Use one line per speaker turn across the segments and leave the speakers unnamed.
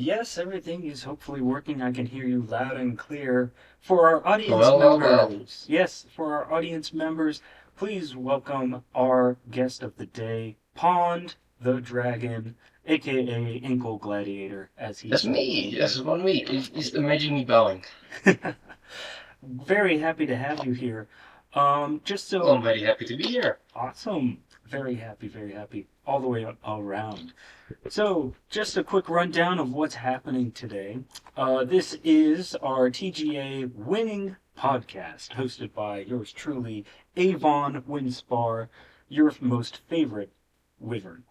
Yes, everything is hopefully working. I can hear you loud and clear. For our audience
Well.
members, yes, for our audience members, please welcome our guest of the day, Pond the Dragon, aka Inkle Gladiator, as
That's
he's
me.
known.
That's one me. Just imagine me bowing.
Very happy to have you here. Just
Well,
so
I'm very happy to be here.
awesome. Very happy, all the way around. So, just a quick rundown of what's happening today. This is our TGA Winning podcast, hosted by yours truly, Avon Winspar, your most favorite wyvern.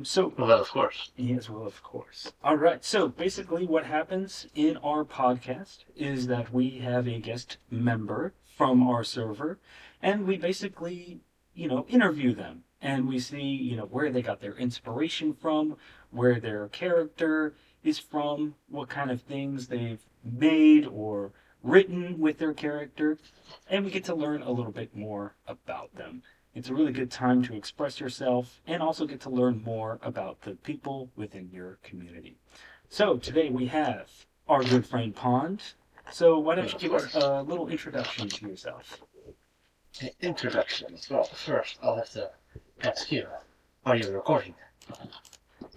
So,
Well, of course.
yes, well, of course. All right. So, basically, what happens in our podcast is that we have a guest member from our server, and we basically, interview them. And we see, where they got their inspiration from, where their character is from, what kind of things they've made or written with their character. And we get to learn a little bit more about them. It's a really good time to express yourself and also get to learn more about the people within your community. So today we have our good friend Pond. So why don't
Well,
you
of
give us
course.
a little introduction to yourself?
Introduction. Well, first I'll have to ask you. Are you recording?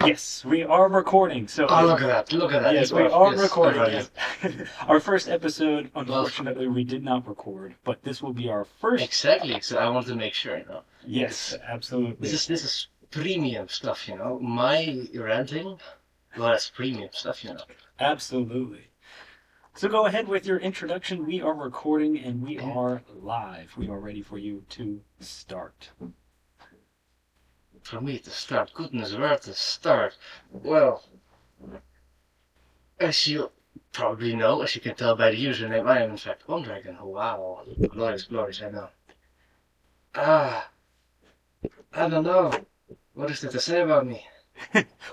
Yes, we are recording. So
Oh, look at that. Look at that.
yes,
It's
we
off.
are
Yes, I'm
recording.
ready.
Yes, our first episode.
Well,
Unfortunately, we did not record, but this will be our first.
exactly. So I want to make sure,
Yes,
It's, this
absolutely,
is this is premium stuff. My ranting, well, that's premium stuff.
absolutely. So go ahead with your introduction. We are recording and we
And
are live. We are ready for you to start.
for me to start, goodness, where to start? Well, as you probably know, as you can tell by the username, I am in fact one dragon. Wow, glorious, glorious, I know. Ah, I don't know. What is there to say about me?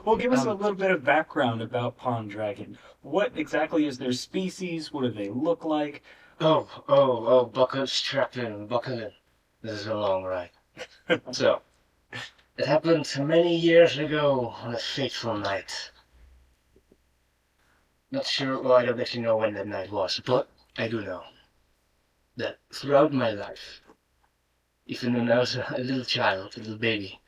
Well, give us a
Um,
little bit of background about pond dragon. What exactly is their species? What do they look like?
oh, buckle, strap in, buckle in. This is a long ride. So, it happened many years ago on a fateful night. Not sure, well, I don't actually know when that night was, but I do know that throughout my life, even when I was a little child, a little baby,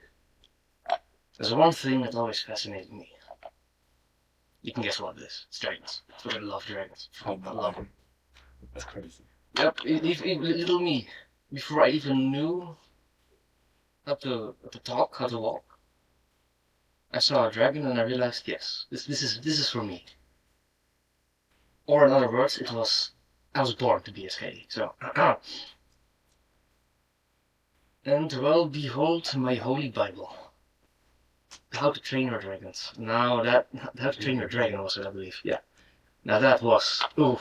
there's one thing that always fascinated me. You can guess what it is. It's dragons. I fucking love dragons.
Oh
I love
my,
them.
that's crazy.
Yep, little me. Before I even knew how to talk, how to walk, I saw a dragon and I realized, yes, this is for me. Or in other words, I was born to be a Skadi. So, and well, behold my holy Bible. How to Train Your Dragons. Now that How to Train Your Dragon was it, I believe. Yeah. Now that was ooh.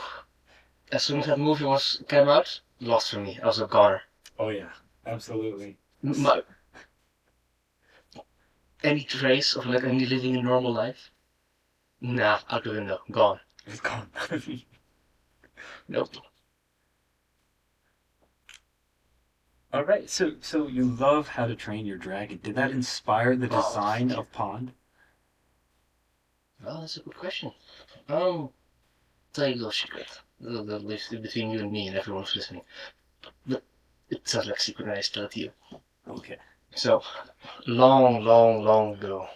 As soon as that movie came out, lost for me. I was a goner.
Oh yeah, absolutely.
My, any trace of like any living a normal life? Nah, out the window. Gone.
It's gone.
Nope.
All right. So you love How to Train Your Dragon. Did that inspire the
Oh,
design
yeah.
of Pond?
Well, that's a good question. Tell you a little secret. A little bit between you and me and everyone who's listening. But it sounds like secret and I still to you.
Okay.
So, long, long, long ago.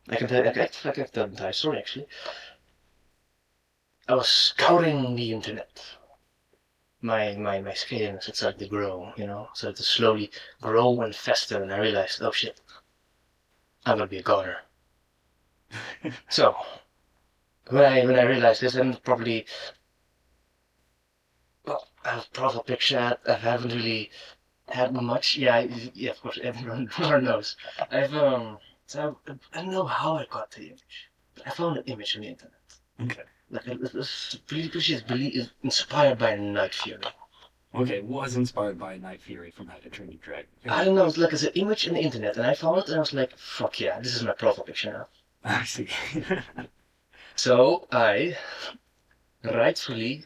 I can tell, I can tell the entire story actually. I was scouting the internet. My skin started to grow, started to slowly grow and fester, and I realized, oh shit, I'm gonna be a goner. So when I realized this, and probably, well, I have a profile picture. I haven't really had much. Yeah, yeah, of course, everyone knows. I've so I don't know how I got the image, but I found an image on the internet.
Okay.
Like it was really inspired by Night Fury.
Okay. Was inspired by Night Fury from How to Train Your Dragon.
I
Very
don't know, it's
nice.
like it's an image on the internet, and I found it, and I was like, fuck yeah, this is my profile picture now.
I see.
So I rightfully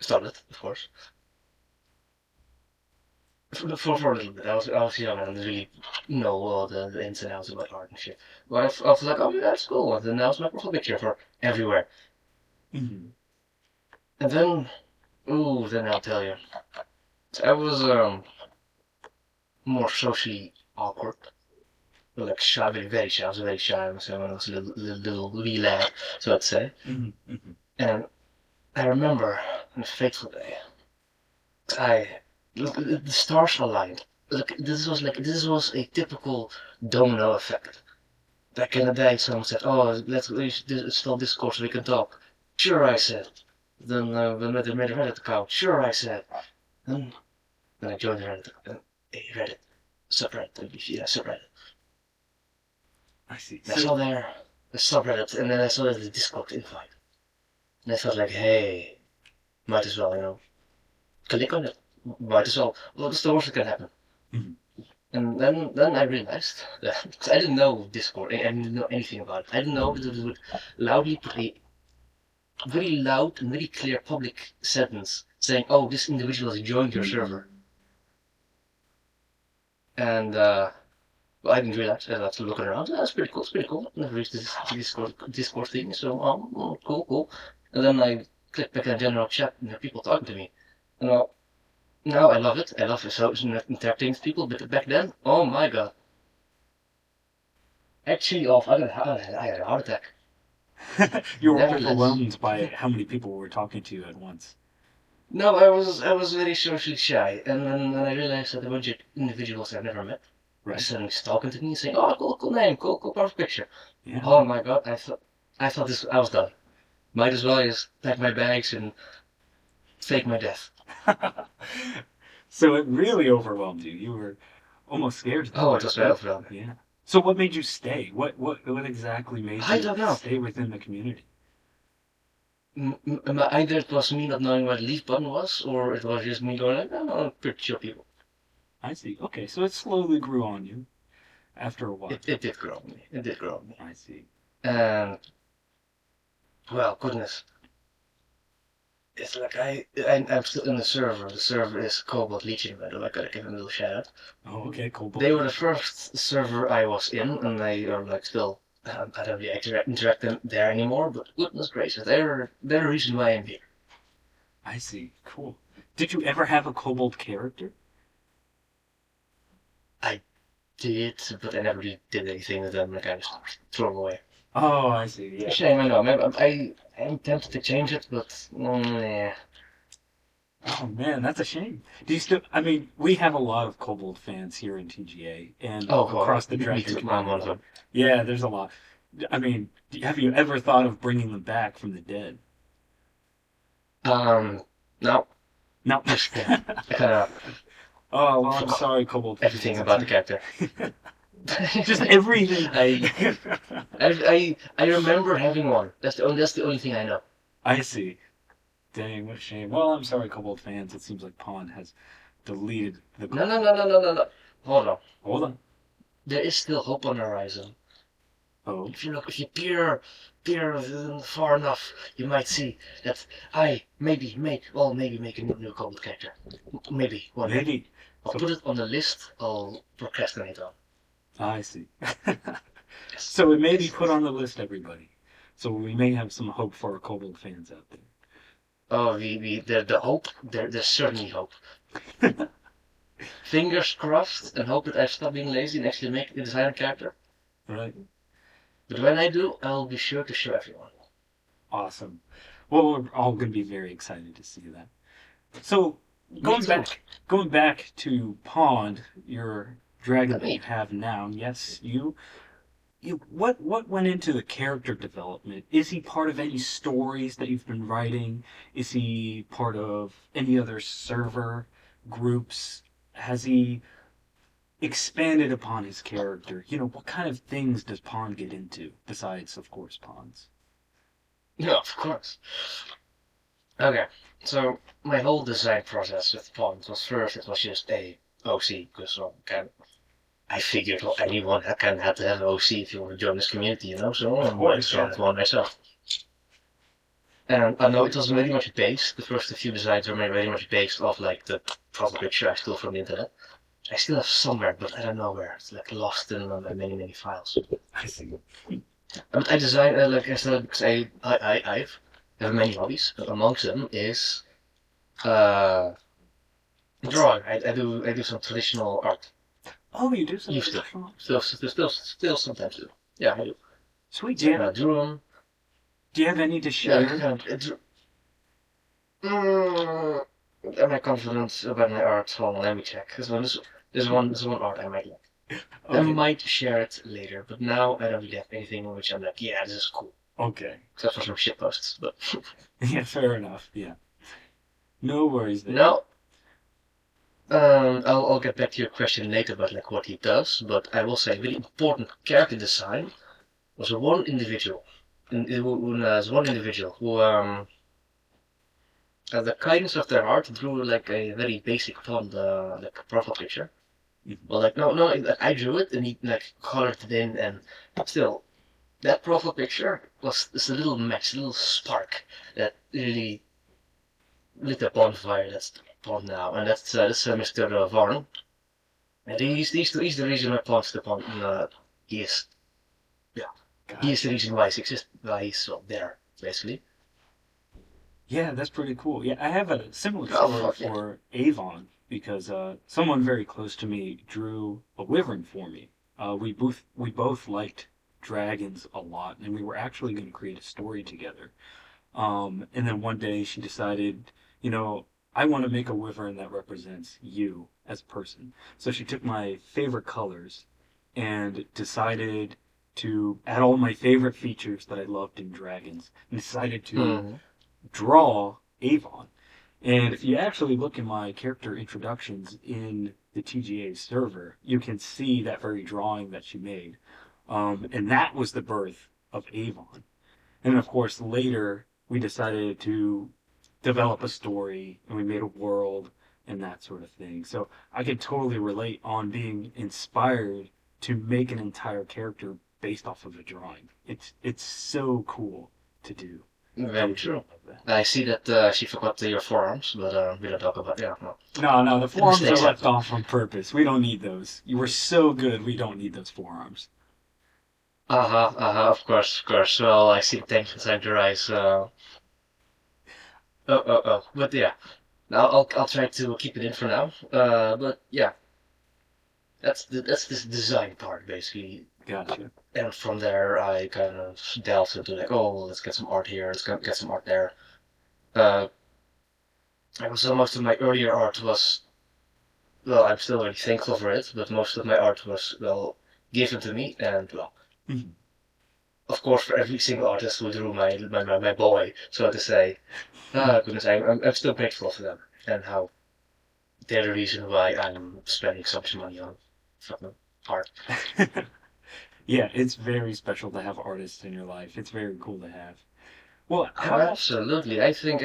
started, of course, for a little bit. I was young and didn't really know all the ins and outs about art and shit. But I was like, oh yeah, that's cool. And then that was my profile picture for everywhere.
Mm-hmm.
And then, ooh, then I'll tell you, I was more socially awkward. Like shy, very shy. I was very shy when I was a little wee lad, so I'd say.
Mm-hmm. Mm-hmm.
And I remember on a fateful day, I the stars aligned. Look, this was a typical domino effect. Back in the day, someone said, "Oh, we should install Discord so we can talk." Sure, I said. Then they made a Reddit account. Sure, I said. Then, then I joined the Reddit subreddit. Yeah, subreddit.
I see.
And I saw there the subreddit, and then I saw the Discord invite, and I felt like, hey, might as well, click on it. Might as well. What's the worst that can happen?
Mhm.
And then I realized that 'cause I didn't know Discord. I didn't know anything about it. I didn't know that it would loudly put a very loud and very clear public sentence saying, "Oh, this individual has joined your server." And well, I didn't realize. I was looking around. That's pretty cool. It's pretty cool. Never used this Discord thing. So cool, cool. And then I clicked back in the general chat and there are people talking to me. And now I love it. I love it. So it's interacting with people. But back then, oh my god. Actually, I had a heart attack.
You were
Nevertheless,
overwhelmed by how many people were talking to you at once.
no, I was very socially shy, and then I realized that a bunch of individuals I've never met were
Right.
suddenly talking to me and saying, "Oh, cool name, cool perfect picture."
Yeah.
Oh my god, I thought I was done. Might as well just pack my bags and fake my death.
So it really overwhelmed you. You were almost scared to the
Oh, it
point,
was very
right?
overwhelming.
Yeah. So what made you stay? What exactly made
I
you
don't know.
stay within the community?
Either it was me not knowing where the leave button was, or it was just me going like, "Oh, pretty chill people."
I see. Okay, so it slowly grew on you after a while.
It did grow on me. It did grow on me.
I see.
And well, goodness. It's like I'm still in the server. The server is Cobalt Legion, by the way. I gotta give them a little shout out.
Oh, okay, cool.
They were the first server I was in, and they are like still. I don't really interact them there anymore, but goodness gracious, they're the reason why I'm here.
I see. Cool. Did you ever have a kobold character?
I did, but I never really did anything with them. Like I just threw them away.
Oh, I see. Yeah.
Shame, I know. I'm tempted to change it, but yeah.
Oh man, that's a shame. Do you still? I mean, we have a lot of Kobold fans here in TGA and
Oh, well,
across the
me
Dragon
too. I'm one of
community.
them.
Yeah, there's a lot. I mean, have you ever thought of bringing them back from the dead?
No,
No.
just I kind of
Oh well, I'm
forgot
sorry, Kobold
everything
fans.
about the character.
Just everything.
I remember having one. That's the only thing I know.
I see. Dang, what a shame. Well, I'm sorry, Kobold fans. It seems like Pond has deleted the.
No. Hold on.
Hold on.
There is still hope on the horizon.
Oh.
If you peer far enough, you might see that I maybe make a new Cobalt character. Maybe one day.
Maybe.
I'll
So,
put it on the list. I'll procrastinate on.
I see.
Yes.
So it may be put on the list, everybody. So we may have some hope for our Kobold fans out
Oh, the hope. There's certainly hope. Fingers crossed, and hope that I stop being lazy and actually make a design character.
there. Right?
But when I do, I'll be sure to show everyone.
Awesome. Well, we're all going to be very excited to see that. So
Me
going
too.
back to Pond, your dragon that
Me.
you have now. Yes, you what went into the character development? Is he part of any stories that you've been writing? Is he part of any other server groups? Has he expanded upon his character? What kind of things does Pond get into besides, of course, Ponds?
No, of course. Okay, so my whole design process with Pond was first it was just a OC because I figured well, anyone can have to have an OC if you want to join this community, So
Of
I
course,
started
yeah.
one myself. And I know it was very much based, the first few designs were very much based off like the profile picture I stole from the internet. I still have somewhere, but I don't know where. It's like lost in many, many files.
I see.
But I design, like I said, because I have many hobbies. Amongst them is uh, drawing. I do some traditional art.
Oh, you do some
Used to.
traditional?
Still sometimes do. Yeah, I do.
Sweet.
So I kind of drew them.
Do you have any to
Yeah, I
share?
kind of. Am I confident about my art? Hold on, let me check. There's one art I might like. I
Okay.
might share it later, but now I don't really have anything in which I'm like, yeah, this is cool.
Okay.
Except for some shit posts, but
Yeah, fair enough. Yeah. No worries there.
now I'll get back to your question later about like what he does, but I will say really important character design was one individual. One individual who the kindness of their heart drew like a very basic font, like profile picture.
Mhm.
Well, like no, like, I drew it and he like colored it in, and still that profile picture was just a little match, a little spark that really lit a bonfire that's upon now, and that's Mr. Varn. And he's the reason I paused upon. He is yeah, he is the
Gotcha.
reason why he exists, why he's well, there basically.
Yeah, that's pretty cool. Yeah, I have a similar
Oh
story
fuck yeah.
for Avon because someone very close to me drew a wyvern for me. We both liked dragons a lot, and we were actually going to create a story together. And then one day she decided, you know, I want to make a wyvern that represents you as a person. So she took my favorite colors and decided to add all my favorite features that I loved in dragons and decided to
Mm-hmm.
draw Avon. And if you actually look in my character introductions in the TGA server, you can see that very drawing that she made. And that was the birth of Avon. And of course, later we decided to develop a story and we made a world and that sort of thing. So I can totally relate on being inspired to make an entire character based off of a drawing. It's so cool to do. I
Very
really
true.
love that.
I see that she forgot your forearms, but we don't talk about yeah no.
No, no, the forearms are
Mistakes
left
happen.
off on purpose. We don't need those. You were so good, we don't need those forearms.
Of course, of course. Well, I see the tension inside your eyes. Oh. But yeah, now I'll try to keep it in for now. But yeah, that's this design part basically.
Gotcha.
And from there, I kind of delved into like, oh, let's get some art here, let's get some art there. Uh, so most of my earlier art was, well, I'm still very thankful for it, but most of my art was, well, given to me, and well,
Mhm.
of course, for every single artist who drew my boy, so to say, ah, goodness, I'm still grateful for them, and how they're the reason why I'm spending so much money on fucking art.
Yeah, it's very special to have artists in your life. It's very cool to have. Well,
Oh,
how about
absolutely. I think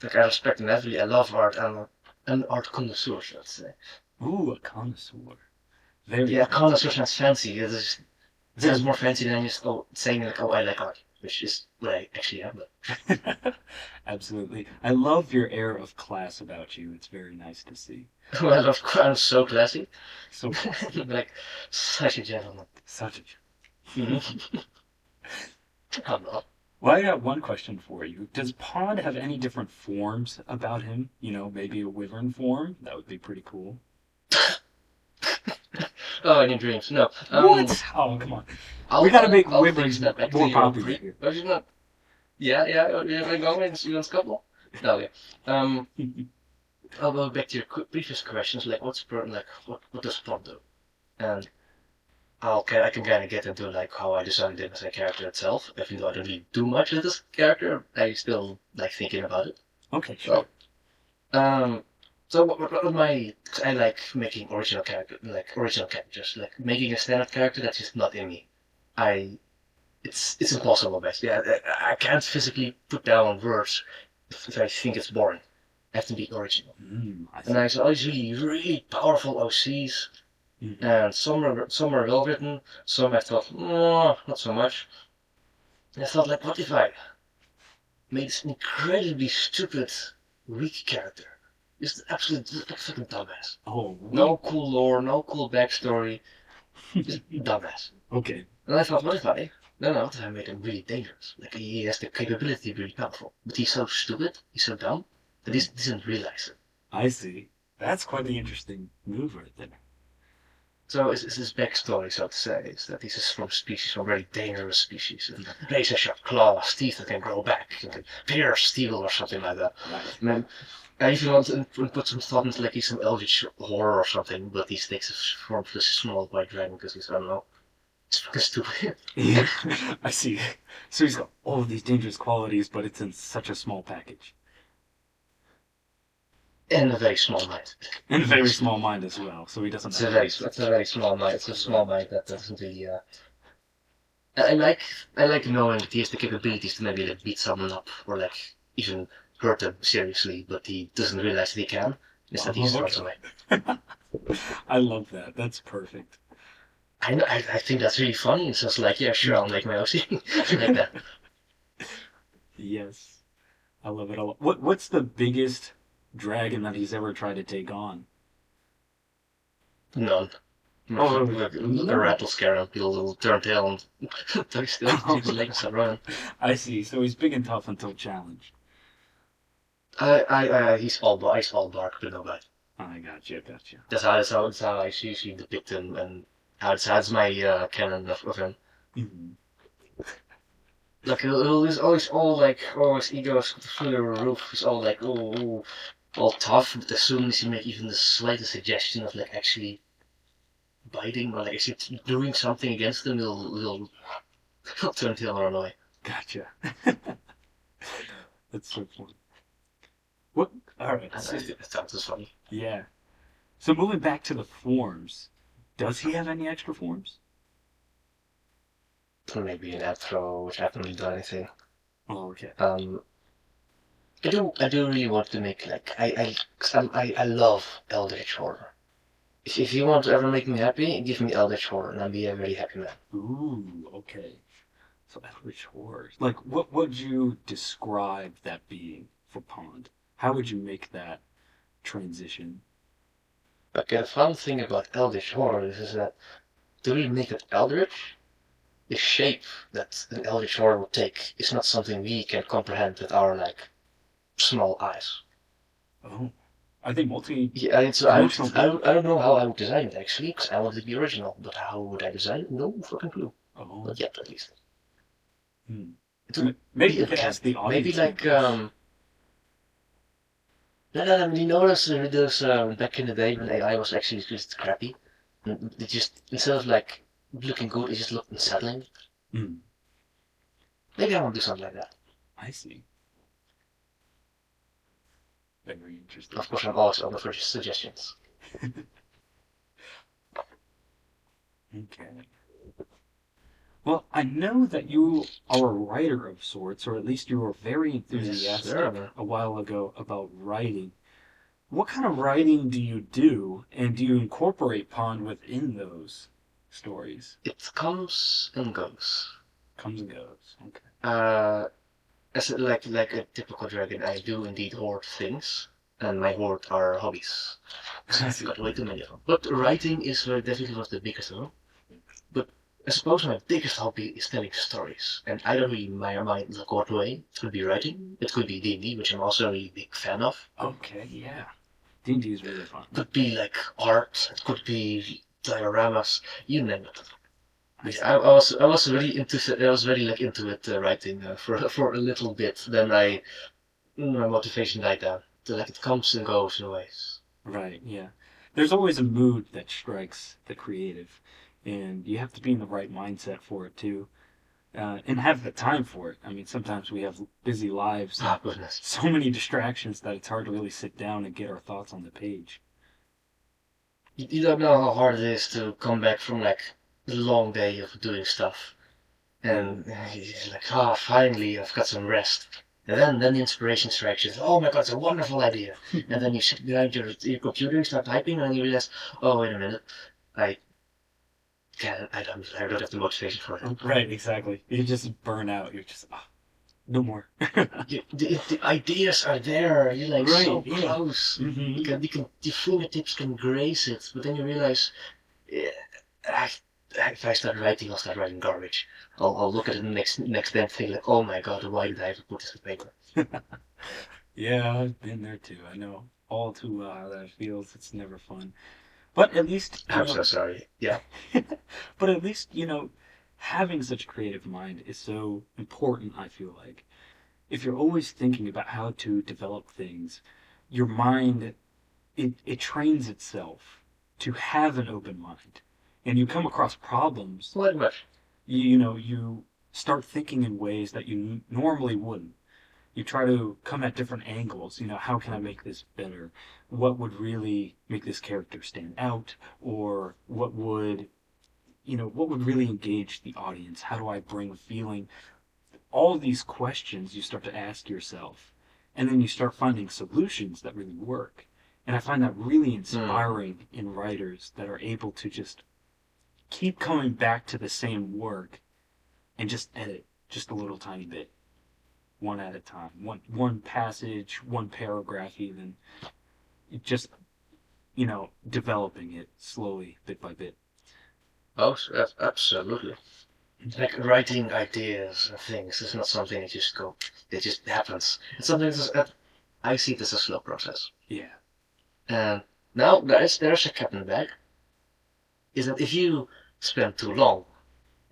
like I respect them heavily. I love art. I'm an art connoisseur, let's say.
ooh, a connoisseur? Very
Yeah,
fancy.
connoisseur sounds fancy. It sounds
Very
more fancy than just saying like, oh, I like art, which is what I actually am. But
Absolutely. I love your air of class about you. It's very nice to see.
well, of course, I'm so classy.
So classy.
Like such a gentleman.
Such a.
Mhm. I'm not.
Well, I got one question for you. Does Pod have any different forms about him? You know, maybe a wyvern form? That would be pretty cool.
Oh, in your dreams. No.
What? Oh, come on. We
I'll
gotta
I'll
make
I'll fix
wyverns
that back to
more
your
popular
pre.
here.
Was you not? Yeah. You want to go in? You want a couple? No. Yeah. Um. I'll go back to your previous questions, like what does plot do? And I can kind of get into like how I designed him as a character itself. Even though I don't really do much with this character, I still like thinking about it.
Okay, sure.
Well, um, so what my I like making original characters, like making a standard character that's just not in me. I it's impossible, basically. I can't physically put down words if I think it's boring. I have to be original.
I
And
see.
I saw really, really powerful OCs,
Mhm.
and some are well written, some I thought, no, not so much. And I thought, like, what if I made this incredibly stupid, weak character. Just absolute fucking dumbass.
Oh,
No cool lore, no cool backstory, just dumbass.
Okay.
And I thought, what if I made him really dangerous? Like, he has the capability to be really powerful. But he's so stupid, he's so dumb, that he doesn't realize it.
I see. That's quite the interesting move right there.
So it's his backstory, so to say, is that he's from a species, from a very dangerous species. Razor sharp claws, teeth that can grow back, and can pierce steel or something like that.
Right.
And then I even want to put some thought into like he's some eldritch horror or something, but he takes a form of this small white dragon because he's, I don't know, it's fucking stupid.
Yeah, I see. So he's got all of these dangerous qualities, but it's in such a small package.
And a very small mind.
And a very small mind as well, so he doesn't
It's a very small mind. It's a small mind that doesn't really. I like I like knowing that he has the capabilities to maybe like beat someone up or like even hurt them seriously, but he doesn't realize that he can. Instead, he just runs away.
I love that. That's perfect.
I think that's really funny. It's just like, yeah, sure, I'll make my OC like that.
Yes. I love it a lot. What's the biggest dragon that he's ever tried to take on?
None.
Oh,
The rat will scare him. He'll turn tail and take his legs and run.
I see. So he's big and tough until challenged.
He's all bark, but no bite.
I gotcha.
That's how I usually depict him, and that's my canon of him.
Mm-hmm.
Like he's always all like, oh, his ego's through the roof. He's all like, oh, all tough. But as soon as you make even the slightest suggestion of like actually biting or like actually doing something against them, he'll turn tail and run away.
Gotcha. That's so fun. What? All right.
That was funny.
Yeah. So moving back to the forms, does he have any extra forms?
Maybe an afro, which I haven't really done anything.
Oh, okay.
I do really want to make like I love Eldritch horror. If you want to ever make me happy, give me Eldritch horror, and I'll be a very happy man.
Ooh, okay. So Eldritch horrors. Like, what would you describe that being for Pond? How would you make that transition?
Okay, the fun thing about Eldritch horror is that to really make it Eldritch, the shape that an Eldritch horror will take is not something we can comprehend with our like small eyes.
Oh, I think multi.
Yeah,
Dimensional.
I don't know how I would design it actually, because I want it to be original. But how would I design it? No fucking clue.
Oh,
Not yet, at least.
maybe you could ask the audience.
Maybe like no, you know those back in the day when AI was actually just crappy, and it just instead of like looking good, it just looked unsettling.
Mm,
Maybe I want to do something like that.
I see. Very interesting.
Of course, I'm always open for suggestions.
Okay. Well, I know that you are a writer of sorts, or at least you were very enthusiastic
sir.
a while ago about writing. What kind of writing do you do, and do you incorporate Pond within those stories?
It comes and goes.
Comes and goes. Okay.
Like a typical dragon, I do indeed hoard things, and my hoard are hobbies. I've got way too many of them. But writing is definitely one of the biggest of them. But I suppose my biggest hobby is telling stories, and I don't really mind the what way. It could be writing, it could be D&D, which I'm also a really big fan of.
Okay, yeah. D&D is really fun.
It could be like art, it could be dioramas, you name it. I was really into it writing for a little bit. Then my motivation died down. So, like it comes and goes in ways.
Right, yeah. There's always a mood that strikes the creative, and you have to be in the right mindset for it too, and have the time for it. I mean, sometimes we have busy lives,
Oh goodness.
so many distractions that it's hard to really sit down and get our thoughts on the page.
You don't know how hard it is to come back from like a long day of doing stuff, and you're like, oh, finally I've got some rest. And then the inspiration strikes you. Oh my god, it's a wonderful idea. And then you sit behind your computer, you start typing, and you realize, oh wait a minute, I I don't have the motivation for it.
Right, exactly. You just burn out. You're just, no more.
The ideas are there. You're like
Right,
so
yeah.
close.
Hmm.
Your fingertips can graze it, but then you realize, yeah, I, if I start writing, I'll start writing garbage. I'll look at the next damn thing like, oh my god, why did I ever put this on paper?
Yeah, I've been there too. I know all too well how that feels. It's never fun. But at least,
I'm so sorry. Yeah.
but at least, having such a creative mind is so important, I feel like. If you're always thinking about how to develop things, your mind, it trains itself to have an open mind. And you come across problems,
Quite much.
you start thinking in ways that you normally wouldn't. You try to come at different angles. How can I make this better? What would really make this character stand out? Or what would really engage the audience? How do I bring a feeling? All these questions you start to ask yourself. And then you start finding solutions that really work. And I find that really
Hmm.
inspiring in writers that are able to just keep coming back to the same work and just edit just a little tiny bit, one at a time, one passage, one paragraph, even just developing it slowly, bit by bit.
Oh, absolutely. Like writing ideas and things is not something that just go, it just happens. It's something that I see it as a slow process.
Yeah.
And now there's a cat in the bag. Is that if you spend too long,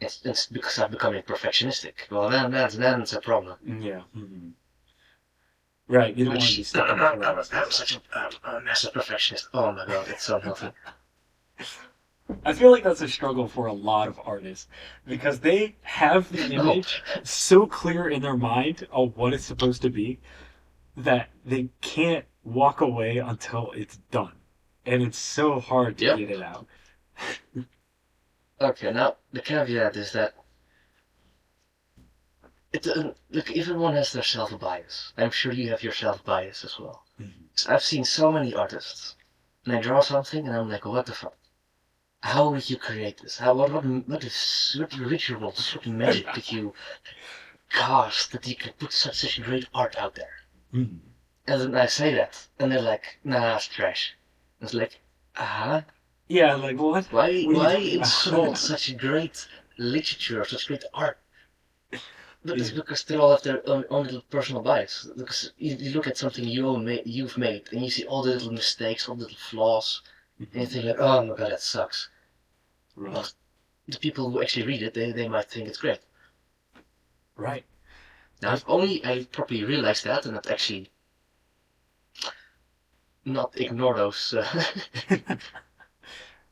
it's because I'm becoming perfectionistic. Well, then it's a problem.
Yeah. Right. You don't want to be
Which
stuck in
I'm
paralysis.
such a massive perfectionist. Oh my god, it's so unhealthy.
I feel like that's a struggle for a lot of artists because they have the
Oh,
image so clear in their mind of what it's supposed to be that they can't walk away until it's done. And it's so hard to
yep.
get it out.
Okay, now the caveat is that look, everyone has their self bias. I'm sure you have your self bias as well.
Mhm.
So I've seen so many artists, and I draw something, and I'm like, what the fuck? How would you create this? What rituals, what magic did you cast that you could put such great art out there?
Mhm.
And then I say that, and they're like, nah, it's trash. And it's like, uh-huh.
Yeah, like what? What are you
Why
talking
insult
about?
such great literature, such great art? But it's
Yeah.
because they all have their own little personal bias. Because you look at something you've made, and you see all the little mistakes, all the little flaws, and you
Mhm.
think like, oh my god, that sucks.
Right.
Well, the people who actually read it, they might think it's great.
Right.
Now, if only I properly realized that and not actually not ignore those.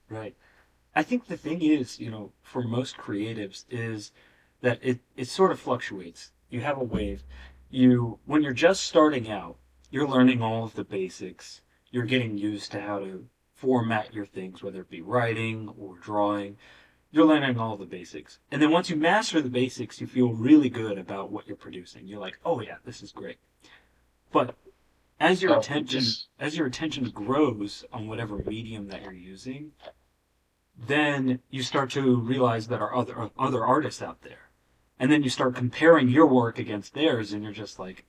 Right. I think the thing is, for most creatives, is that it sort of fluctuates. You have a wave. When you're just starting out, you're learning all of the basics. You're getting used to how to format your things, whether it be writing or drawing. You're learning all the basics. And then once you master the basics, you feel really good about what you're producing. You're like, oh yeah, this is great. But as your
Oh,
attention
this.
as your attention grows on whatever medium that you're using, then you start to realize that there are other artists out there. And then you start comparing your work against theirs and you're just like,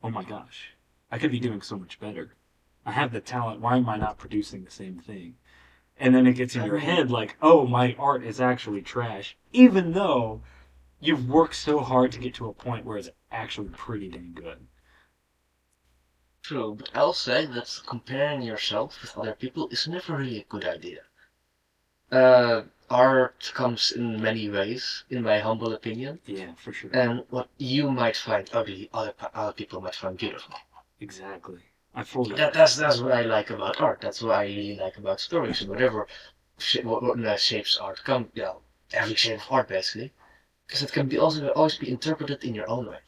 "Oh my gosh, I could be doing so much better. I have the talent. Why am I not producing the same thing?" And then it gets in
I
your
mean,
head like, "Oh, my art is actually trash," even though you've worked so hard to get to a point where it's actually pretty dang good.
true, but I'll say that comparing yourself with other people is never really a good idea. Art comes in many ways, in my humble opinion,
Yeah, for sure.
and what you might find ugly, other people might find beautiful.
Exactly. I fully agree.
That's what I like about art. That's what I really like about stories and whatever what shapes art come. Yeah, every shape of art basically, because it can be also always be interpreted in your own way.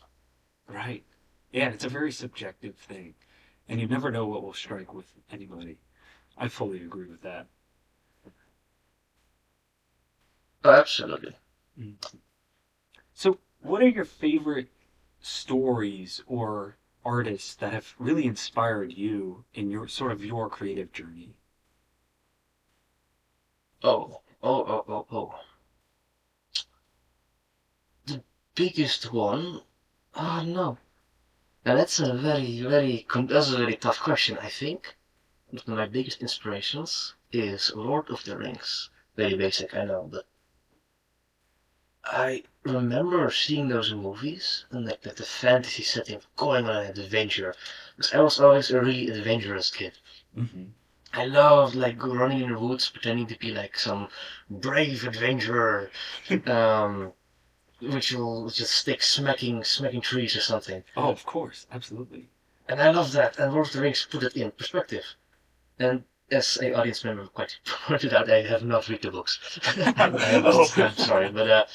Right. Yeah, it's a very subjective thing, and you never know what will strike with anybody. I fully agree with that.
Oh, absolutely.
Mm. So, what are your favorite stories or artists that have really inspired you in your creative journey?
Oh. The biggest one. Oh no. Now that's a that's a very tough question. I think one of my biggest inspirations is Lord of the Rings. Very basic, I know, but I remember seeing those movies and like the fantasy setting of going on an adventure. Because I was always a really adventurous kid.
Mm-hmm.
I loved like running in the woods, pretending to be like some brave adventurer, um, which will just stick smacking trees or something.
Oh, of course, absolutely.
And I love that. And Lord of the Rings put it in perspective. And as a audience member quite pointed out, I have not read the books.
Oh.
I'm sorry, but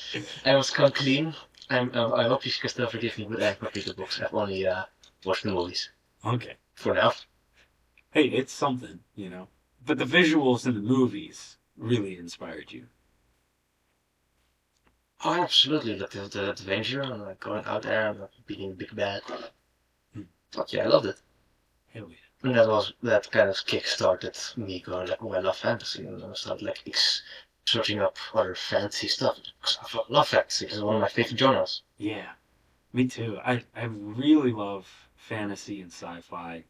I was come clean. I hope you can still forgive me, but I have not read the books. I've only watched the movies
Okay.
for now.
Hey, it's something, But the visuals in the movies really inspired you.
Oh, absolutely. The adventure and like going out there and beating big bad.
Hmm.
Fuck yeah, I loved it.
Hell yeah.
And that kind of kick started me going like, oh, I love fantasy, and I started like searching up other fantasy stuff. Because I love fantasy. It's one of my favorite genres.
Yeah, me too. I really love fantasy and sci-fi.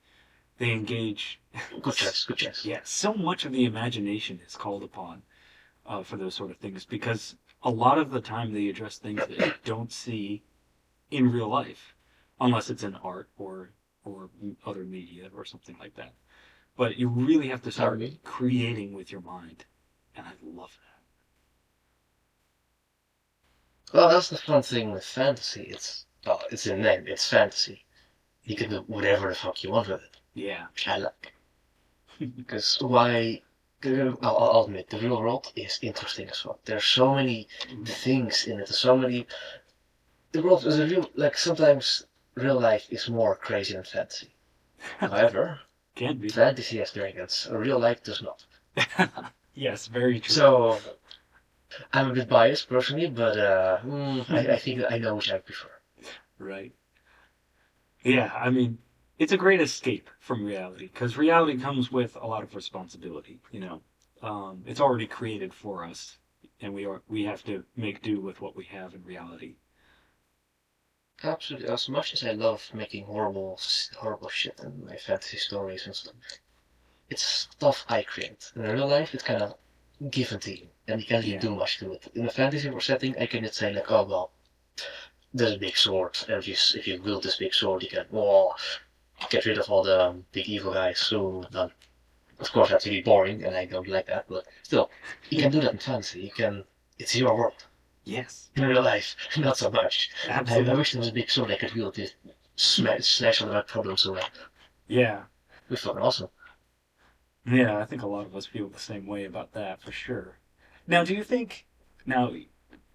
They engage,
Good choice, good choice.
yeah, so much of the imagination is called upon for those sort of things because a lot of the time they address things that you don't see in real life, unless it's in art or other media or something like that. But you really have to start
Harvey.
creating with your mind, and I love
Well, that's the fun thing with fantasy. It's in the name. It's fantasy.
that.
You can
Yeah,
do whatever the fuck you want with it.
yeah,
Which I like. Because why? I'll admit the real world is interesting as fuck. There's so many things in it. There's so many. The world is a real like sometimes real life is more crazy than fantasy. However,
can be.
fantasy has dragons. Real life does not.
Yes, very true.
So I'm a bit biased personally, but I think I know which I prefer.
Right. Yeah, I mean, it's a great escape from reality because reality comes with a lot of responsibility. It's already created for us, and we have to make do with what we have in reality.
Absolutely. As much as I love making horrible shit in my fantasy stories and stuff, it's stuff I create. In real life, it's kind of given to you, and you can't really
Yeah.
do much to it. In a fantasy setting, I can just say like, oh well, there's a big sword, and if you wield this big sword, you can get rid of all the big evil guys. So done. Of course, that's really boring, and I don't like that. But still, you can do that in fantasy. You can. It's your world.
Yes,
In real life, not so much. I
absolutely.
wish there was a big sword I could wield to slash all the problems away.
Yeah.
It was fucking awesome.
Yeah, I think a lot of us feel the same way about that for sure. Now, do you think, now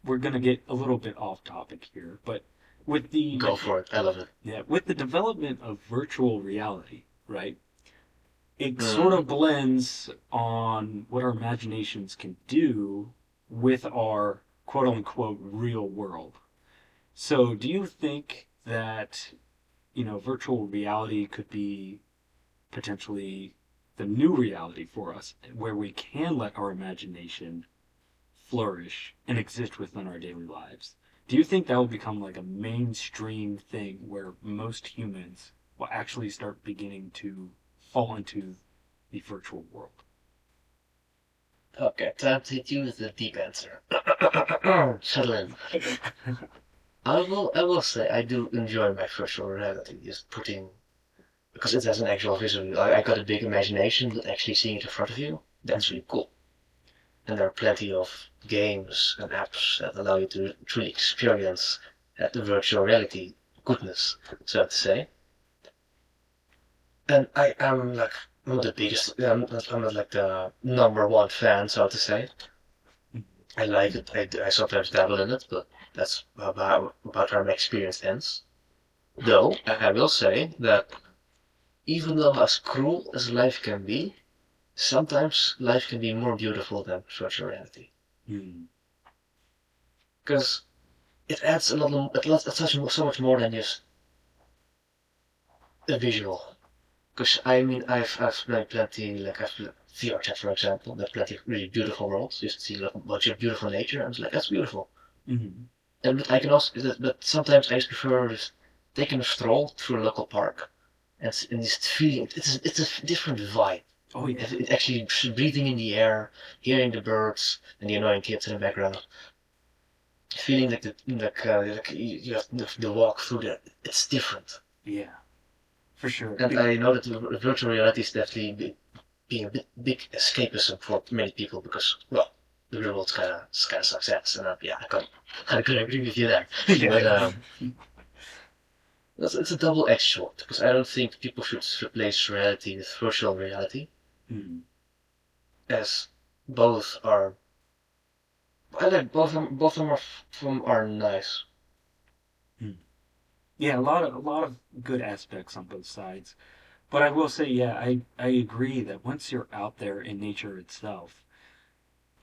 we're going to get a little bit off topic here, but with
Go
the,
for it. I love it.
yeah, with the development of virtual reality, right? It sort
Mm.
of blends on what our imaginations can do with our quote unquote real world. So, do you think that, virtual reality could be potentially the new reality for us where we can let our imagination flourish and exist within our daily lives? Do you think that will become like a mainstream thing where most humans will actually start beginning to fall into the virtual world?
Okay, time to hit you with the deep answer. Settle in. I will say I do enjoy my virtual reality. Just putting because it has an actual visual. I got a big imagination, but actually seeing it in front of you, that's
Mhm.
really cool. And there are plenty of games and apps that allow you to truly experience the virtual reality goodness, so to say. And I am like not the biggest. I'm not like the number one fan, so to say. I like it. I sometimes dabble in it, but that's about where my experience ends. Though I will say that even though as cruel as life can be, sometimes life can be more beautiful than virtual reality.
Mm.
Because it adds a lot. It touches so much more than just a visual. Because I mean, I've played plenty like I've VR chat for example. There's plenty of really beautiful worlds. You see like a bunch of beautiful nature, and it's like that's beautiful.
Mm.
And but I can also, but sometimes I just prefer this. taking a stroll through a local park, and just feeling it's a different vibe.
Oh yeah.
It actually breathing in the air, hearing the birds and the annoying kids in the background, feeling like you have the walk through there. It's different.
Yeah, for sure.
And I know that virtual reality is definitely being a big escapism for many people because, well, the real world kind of sucks ass, and yeah, I could agree with you there. But
Yeah.
it's a double-edged sword because I don't think people should replace reality with virtual reality,
Mm.
as both are. I like both of them are nice.
Mm. Yeah, a lot of good aspects on both sides. But I will say, yeah, I agree that once you're out there in nature itself,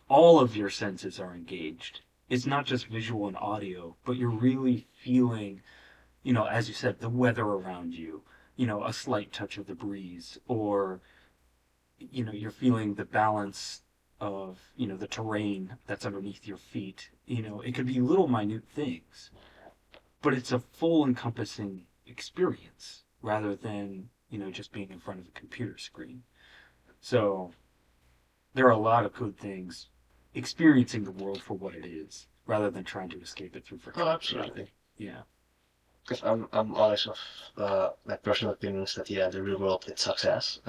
all of your senses are engaged. It's not just visual and audio, but you're really feeling, as you said, the weather around you, a slight touch of the breeze, or, you're feeling the balance of, the terrain that's underneath your feet. It could be little minute things, but it's a full encompassing experience rather than, just being in front of a computer screen. So there are a lot of good things experiencing the world for what it is rather than trying to escape it through
Oh,
virtual reality.
absolutely.
Yeah.
Because I'm always of my personal opinions that yeah, the real world it sucks ass.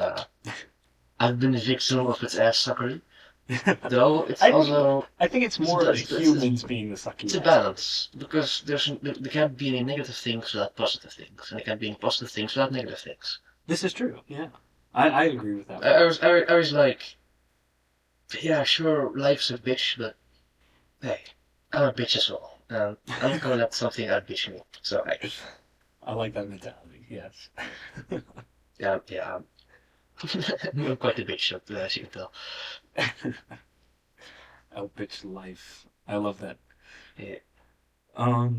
I've been a victim of its ass suckery, though it's
I think
also
I think it's more the humans being the
it's
sucky
a
aspect.
balance because there can't be any negative things without positive things, and there can't be any positive things without negative things.
This is true. Yeah. I agree with that
I,
one.
I was like, yeah, sure, life's a bitch, but hey, I'm a bitch as well, and I'm not gonna let something outbitch me. So
I like that mentality. Yes.
yeah, I'm quite a bitch, as you can tell.
Oh, bitch life. I love that.
Yeah.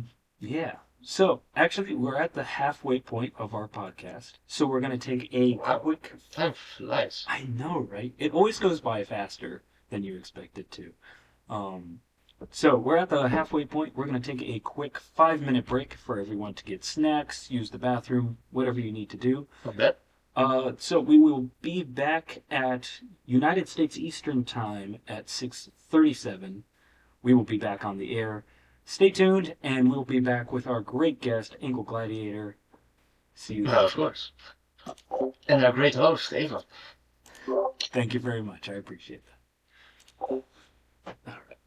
Yeah. So actually, we're at the halfway point of our podcast. So we're gonna take a
Wow,
quick.
time flies.
I know, right? It always goes by faster than you expect it to. Um, so we're at the halfway point. We're gonna take a quick 5 minute break for everyone to get snacks, use the bathroom, whatever you need to do.
Not bad.
So we will be back at United States Eastern Time at 6:37. We will be back on the air. Stay tuned, and we'll be back with our great guest, Ankle Gladiator. See you then.
Of course. And our great host, Eva.
Thank you very much. I appreciate that. All right.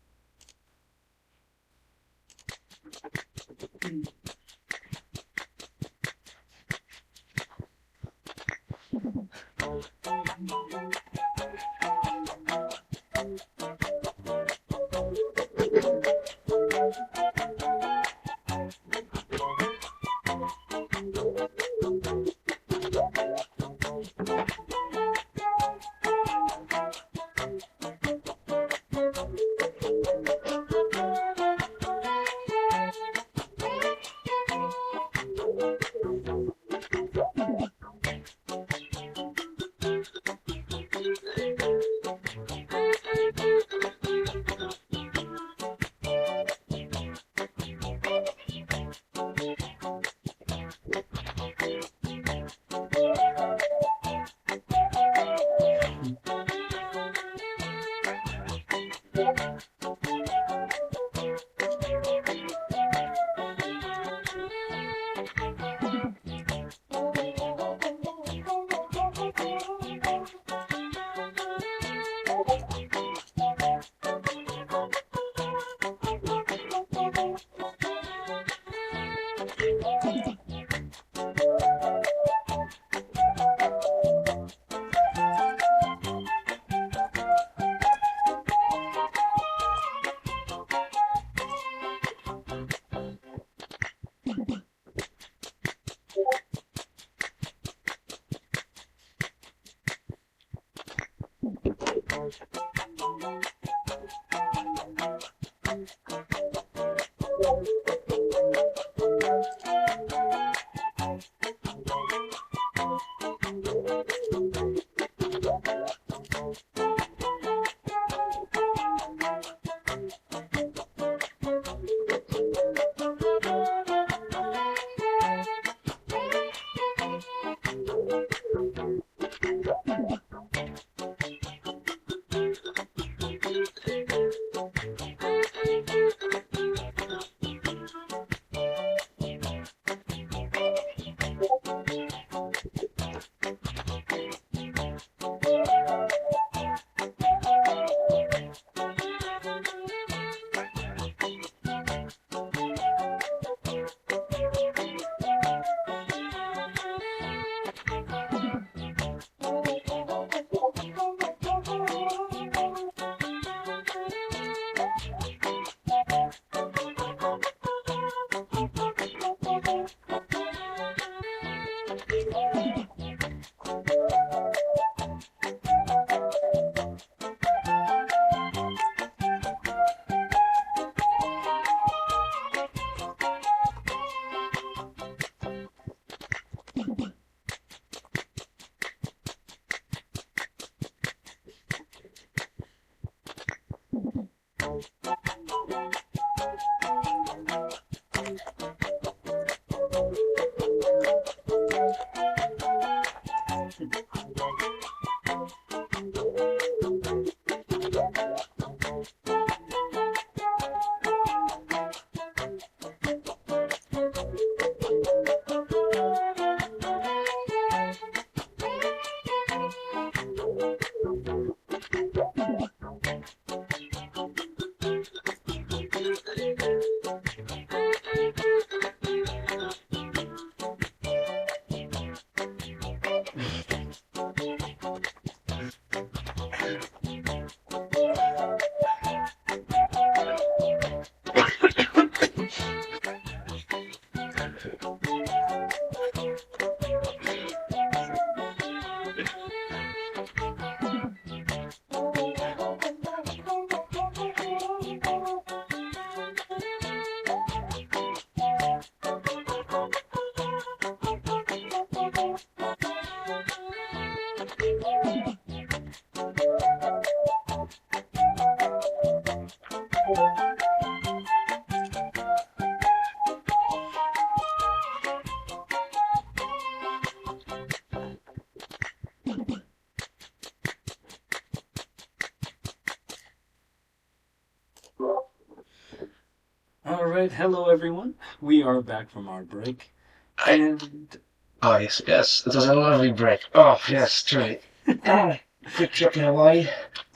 All right, hello everyone. We are back from our break,
I,
and
oh, yes, yes. It was a lovely break. Oh, yes, truly. Quick trip in Hawaii.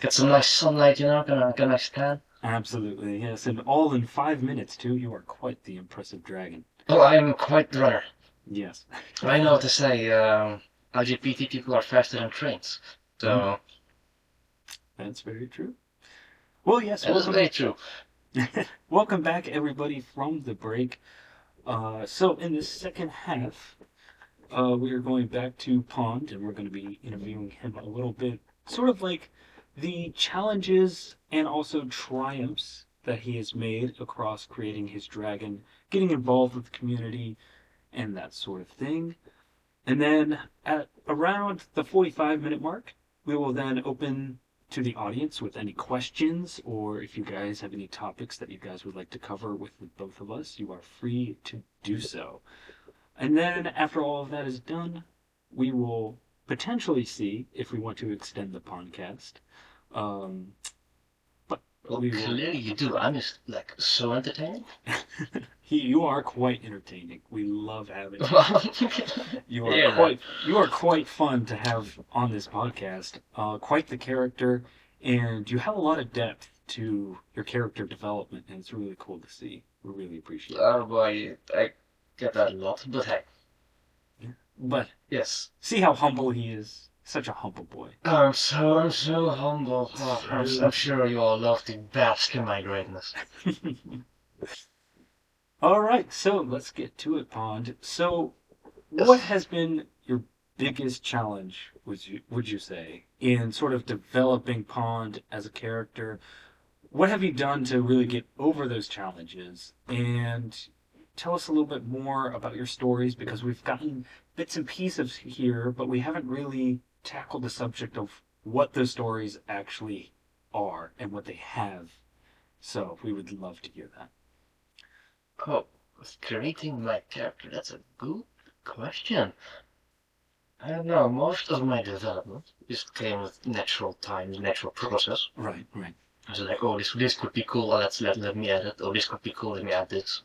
Get some nice sunlight, get a nice tan.
absolutely yes, and all in 5 minutes too. You are quite the impressive dragon.
Well, I'm quite the runner.
Yes,
I know what to say. LGBT people are faster than trains. So,
that's very true. Well, yes,
that is
welcome,
very true.
welcome back everybody from the break. So in the second half, we are going back to Pond, and we're going to be interviewing him a little bit, sort of like the challenges and also triumphs that he has made across creating his dragon, getting involved with the community, and that sort of thing. And then at around the 45-minute mark, we will then open to the audience with any questions, or if you guys have any topics that you guys would like to cover with both of us, you are free to do so. And then after all of that is done, we will potentially see if we want to extend the podcast. Um, but
Well,
we will.
clearly you do. I'm just, like, so entertaining.
You are quite entertaining. We love having you.
Yeah,
You are quite fun to have on this podcast. Quite the character, and you have a lot of depth to your character development, and it's really cool to see. We really appreciate
oh
that.
boy, I get that a lot, but hey,
But
yes.
see how humble he is. Such a humble boy.
I'm so humble. Oh, I'm sure you all love to bask in my greatness.
All right, so let's get to it, Pond. So, what
Yes.
has been your biggest challenge, would you say, in sort of developing Pond as a character? What have you done to really get over those challenges? And tell us a little bit more about your stories because we've gotten bits and pieces here, but we haven't really tackled the subject of what those stories actually are and what they have. So, we would love to hear that.
Oh, with creating my character, that's a good question. I don't know, most of my development just came with natural time, natural process.
Right, right.
I was like, oh, this could be cool, let me add it. Oh, this could be cool, let me add this.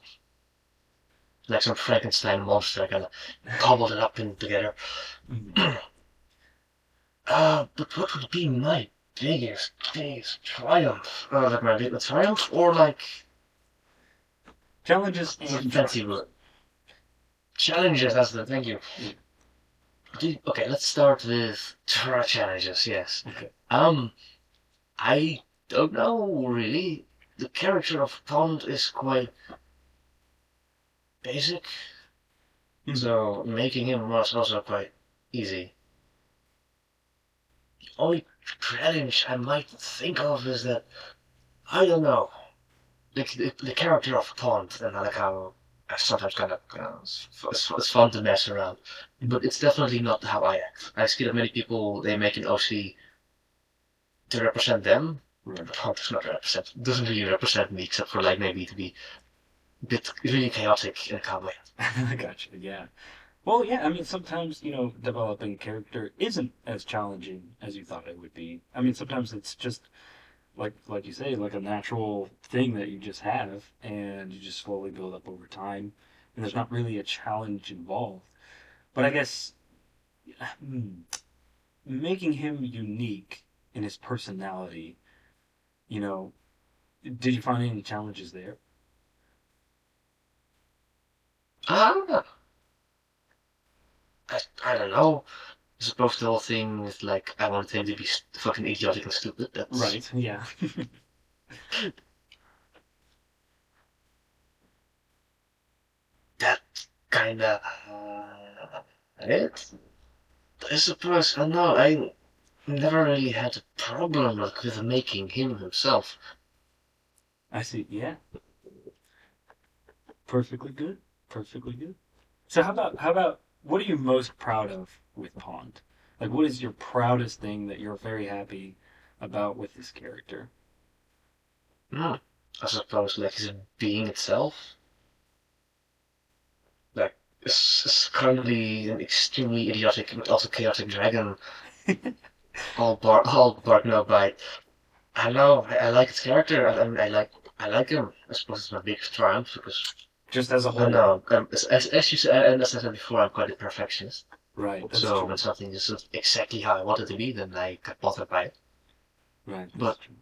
Like some Frankenstein monster, I kind of cobbled it up in together.
Mm.
But what would be my biggest triumph? Like my biggest triumph, or like
Challenges
the
and
fancy
triumphs.
word? Challenges, that's the thank you. Okay, let's start with challenges, yes.
Okay.
I don't know really. The character of Pond is quite basic, so making him was also quite easy. The only challenge I might think of is that, I don't know, like the character of Pond and like how I sometimes kind of, it's fun to mess around, but it's definitely not how I act. I see that many people, they make an OC to represent them.
Right.
Pond does not represent, doesn't really represent me except for like maybe to be a bit really chaotic in a calm way.
I gotcha. Yeah. Well, yeah. I mean, sometimes developing a character isn't as challenging as you thought it would be. I mean, sometimes it's just like you say, like a natural thing that you just have, and you just slowly build up over time, and there's not really a challenge involved. But I guess hmm, making him unique in his personality. You know, did you find any challenges there?
Ah, I don't know. I suppose the whole thing with like I want him to be fucking idiotic and stupid. That's
Right. Yeah.
that kind of it. I suppose I don't know. I never really had a problem with making him himself.
I see. Yeah. Perfectly good. Perfectly good. So how about what are you most proud of with Pond? Like what is your proudest thing that you're very happy about with this character?
Hmm. I suppose like his being itself. Like it's currently an extremely idiotic but also chaotic dragon. All bark no bite. I know. I like its character. I like him. I suppose it's my biggest triumph because
Just as a
I
whole.
know. As you said, and as I said before, I'm quite a perfectionist.
Right, that's
So
true.
when something is not exactly how I want it to be, then I get bothered by it.
Right, that's
But
true.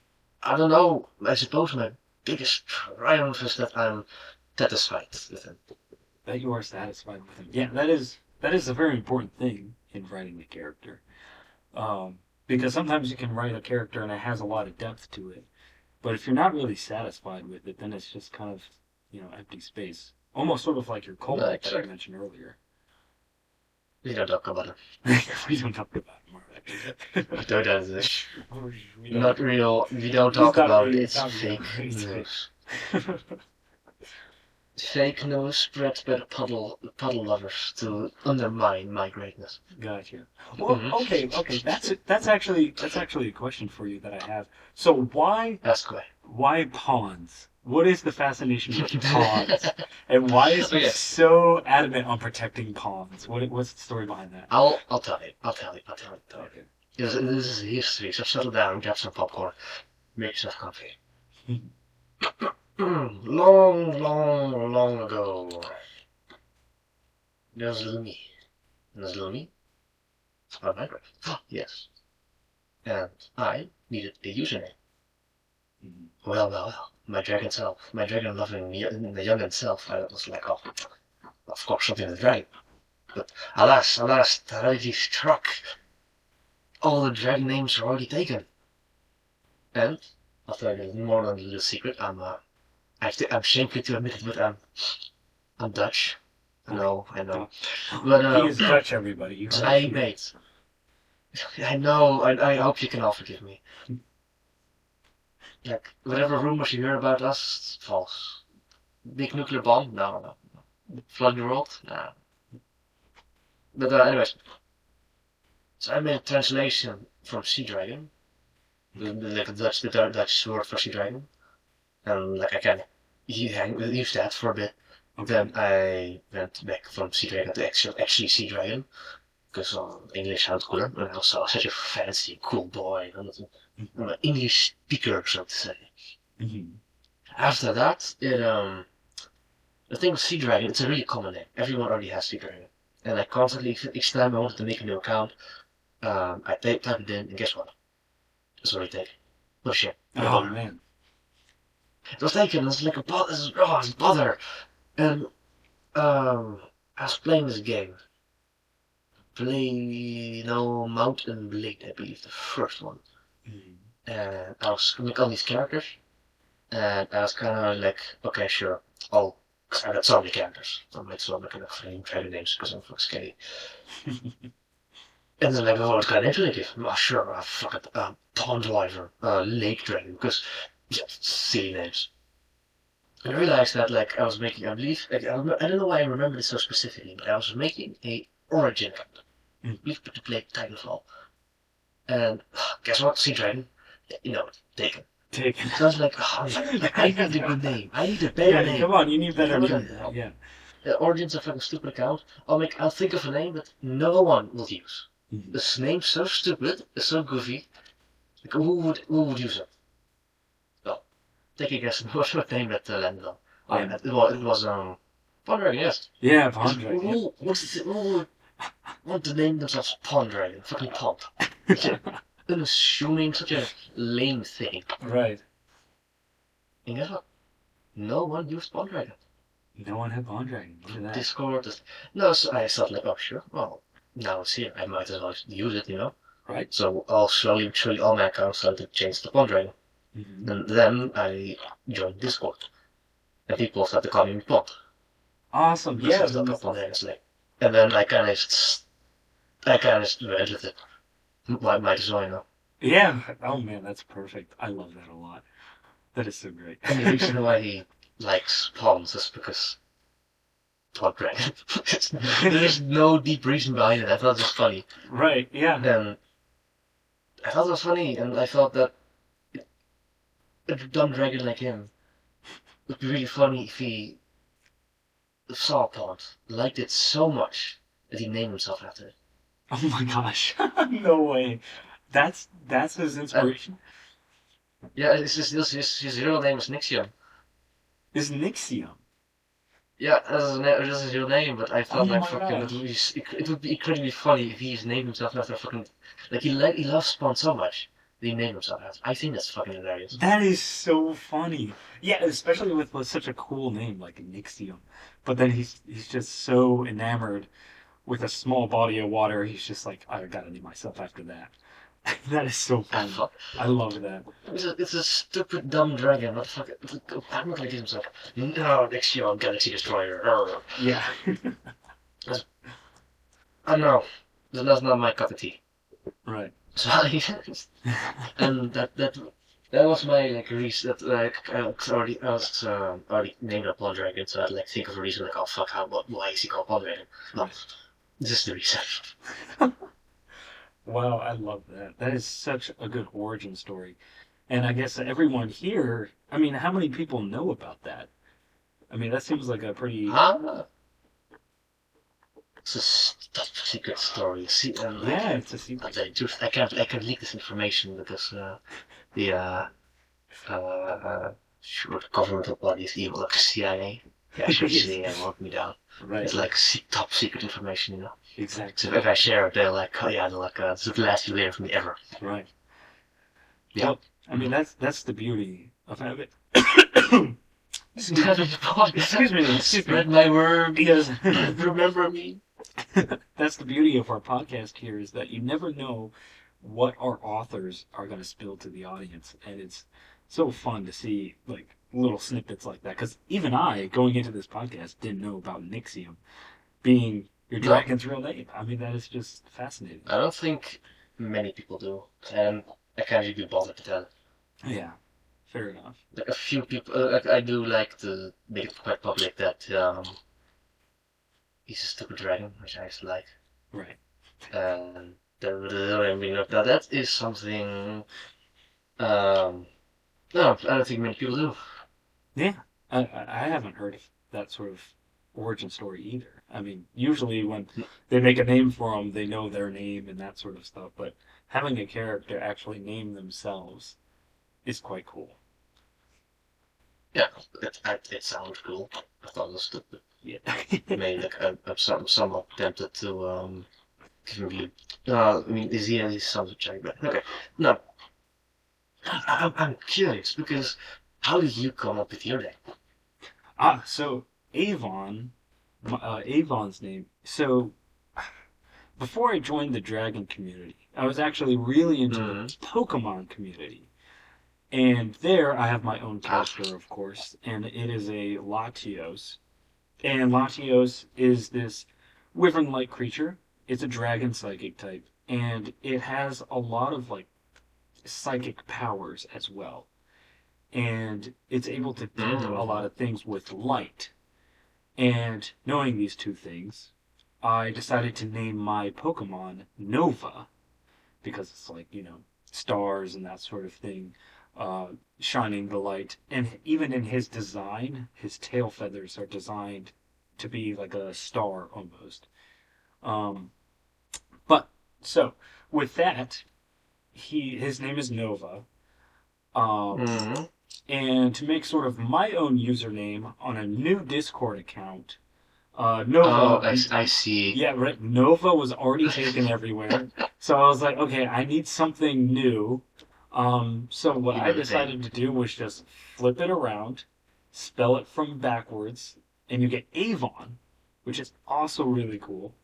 I don't know. I suppose my biggest triumph is that I'm satisfied with him.
That you are satisfied with him. Yeah, that is a very important thing in writing a character. Because sometimes you can write a character and it has a lot of depth to it, but if you're not really satisfied with it, then it's just kind of empty space. Almost sort of like your
No,
cobalt that you
exactly.
mentioned earlier.
We don't talk about him.
We don't talk about him,
We
alright.
don't have this.
We don't.
Not real. We don't
It's
talk
not
about
really. It's
it's
not real.
fake
It's fake.
news. Fake news spread by the puddle lovers to undermine my greatness.
Gotcha. Well,
Mm-hmm.
okay. That's actually a question for you that I have. So
Ask away.
why pawns? What is the fascination with pawns? And why is he
Okay,
so adamant on protecting pawns? What's the story behind that?
I'll tell you. I'll tell you.
Okay.
This is history, so settle down, grab some popcorn, make yourself comfy. Long ago, there was a little me. And this little me, it's about Minecraft. Yes. And I needed a username. Well. My dragon loving the young self, I was like, oh, of course, something is right. But alas, tragedy struck. All the dragon names are already taken. And, I'll tell you more than a little secret, I'm shameful to admit it, but I'm Dutch. I know. But,
He is Dutch, everybody. You heard it
I
here.
made. I know, I hope you can all forgive me. Like, whatever rumors you hear about us, it's false. Big nuclear bomb? No. Flood the world? Nah. But anyways, so I made a translation from Sea Dragon, like the Dutch word for Sea Dragon, and like I can use that for a bit.
Okay.
Then I went back from Sea Dragon to actually Sea Dragon, because English sounds cooler, and I was such a fancy, cool boy. I'm an English speaker, so to say.
Mm-hmm.
After that, the thing with Sea Dragon, it's a really common name. Everyone already has Sea Dragon. And I constantly, each time I wanted to make a new account, I type it in, and guess what? It's already taken. No shit. No
Oh
bother.
man.
It was taken. It's like a bother. It's a bother. And I was playing this game. Mount and Blade, I believe, the first one.
Mm.
And I was making all these characters, and I was kind of like, okay, sure, I'll. I got so many characters. I might as well make enough dragon names because I'm fucking scary. And then like, oh, what kind of names should I give? Oh, sure, fuck it, Pond Wyvern, Lake Dragon, because, yeah, silly names. And I realized that, like, I was making, I believe, like, I don't know why I remember this so specifically, but I was making a origin character. I believe to play Titanfall. And guess what? Sea Dragon, taken.
Taken.
So I was like, I need a good name. I need a better
Yeah,
name.
come on, you need better
How
than
would
that. Yeah.
Origin's a fucking stupid account. I'll think of a name that no one will use.
Mhm.
This name's so stupid, it's so goofy. Like, who would use it? Well, take a guess. What name that landed on? Oh yeah, it was Pond yes.
Yeah,
Because
Pond Dragon. Yep.
who would want to name themselves Pond Dragon? Fucking Pond. Such a unassuming, such a lame thing.
Right.
And guess what? No one used Spawn Dragon.
No one had Bond Dragon. Look at that.
Discord. No, so I thought like, oh sure, well now it's here. I might as well use it,
Right?
So all slowly, all my accounts started to change to Spawn Dragon.
Mm-hmm.
And then I joined Discord, and people started calling me Pond
Awesome.
because
Yeah.
of the Pond Dragon's name. And then I kind of went with it. Might as well,
Yeah. Oh man, that's perfect. I love that a lot. That is so great.
And the reason why he likes pawns is because Pond Dragon. There's no deep reason behind it. I thought it was funny.
Right. Yeah.
And I thought it was funny, and I thought that a dumb dragon like him would be really funny if he saw a pond, liked it so much that he named himself after it.
Oh my gosh. No way. That's his
And
inspiration.
yeah, his real name is Nixion.
Is Nixium.
Yeah, that's his real name, but I
Oh
thought like
my
fucking
gosh.
it would be incredibly funny if he named himself after fucking like he loves Spawn so much that he named himself after. I think that's fucking hilarious.
That is so funny. Yeah, especially with such a cool name like Nixium. But then he's just so enamored with a small body of water. He's just like, I gotta name myself after that. That is so
I
funny.
thought
I love that.
it's a stupid dumb dragon. What the fuck? I'm not gonna give himself. No, Nixion Galaxy Destroyer.
Yeah.
I know that's not my cup of tea.
Right.
So and that was my like reason that like I was already named a Pond Dragon, so I'd like think of a reason like, oh fuck, why is he called Pond Dragon? No,
Right.
this is the reason.
Wow, I love that. That is such a good origin story. And I guess everyone here, I mean, how many people know about that? I mean, that seems like a pretty,
Huh? It's a top secret story. See, and
yeah, it's a
I'll
secret.
tell you the truth, I can't leak this information because the sure the governmental body is evil, like CIA. Yeah, sure,
Yes.
CIA won't me down.
Right,
It's like top secret information. So
exactly.
if I share it, they're like, oh yeah, they're like, this is the last you hear from me ever.
Right.
Yeah.
Well, I mean, that's the beauty of having. Excuse me. Excuse me. Excuse me.
Spread my word.
Yes.
Remember me.
That's the beauty of our podcast here is that you never know what our authors are going to spill to the audience, and it's so fun to see like little snippets like that. Because even I, going into this podcast, didn't know about Nixium being your
No,
dragon's real name. I mean, that is just fascinating.
I don't think many people do, and I can't really be bothered to tell.
Yeah, fair enough.
Like a few people, like I do like to make it quite public that he's a stupid dragon, which I used to like,
Right.
and I mean, that is something. Um, no, I don't think many people do.
Yeah, I haven't heard of that sort of origin story either. I mean, usually when they make a name for them, they know their name and that sort of stuff. But having a character actually name themselves is quite cool.
Yeah, it sounds cool. I thought it was stupid.
Yeah.
Maybe like I'm somewhat tempted to give him you. I mean, is sounds check, but okay. No, I'm curious because how did you come up with your name?
So Avon, Avon's name. So before I joined the dragon community, I was actually really into the
Mm-hmm.
Pokemon community. And there I have my own
Ah,
character, of course, and it is a Latios. And Latios is this wyvern-like creature. It's a dragon psychic type, and it has a lot of like psychic powers as well. And it's able to do a lot
mm-hmm.
of things with light. And knowing these two things, I decided to name my Pokemon Nova because it's like, stars and that sort of thing, uh, shining the light. And even in his design, his tail feathers are designed to be like a star almost. Um, but so with that, his name is Nova. Um,
Mm-hmm.
and to make sort of my own username on a new Discord account,
Oh,
Nova,
I see.
yeah, right. Nova was already taken everywhere. So I was like, okay, I need something new. So what
You
I
know the thing.
decided to do was just flip it around, spell it from backwards, and you get Avon, which is also really cool.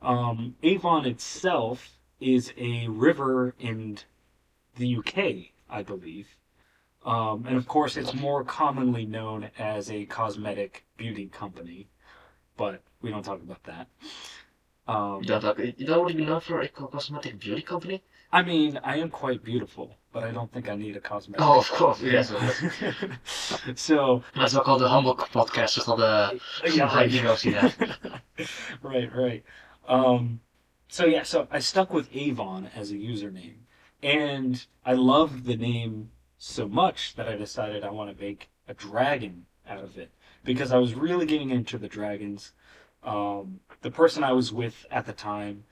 Avon itself is a river in the UK, I believe. And of course, it's more commonly known as a cosmetic beauty company, but we don't talk about that. Um,
You don't want to be known for a cosmetic beauty company?
I mean, I am quite beautiful, but I don't think I need a cosmetic
Oh, of course,
company.
yes, yes.
So,
That's what called the humble podcast. It's called
yeah,
how
right.
you don't see that.
Right, right. Um, so yeah, so I stuck with Avon as a username, and I loved the name so much that I decided I want to make a dragon out of it because I was really getting into the dragons. The person I was with at the time,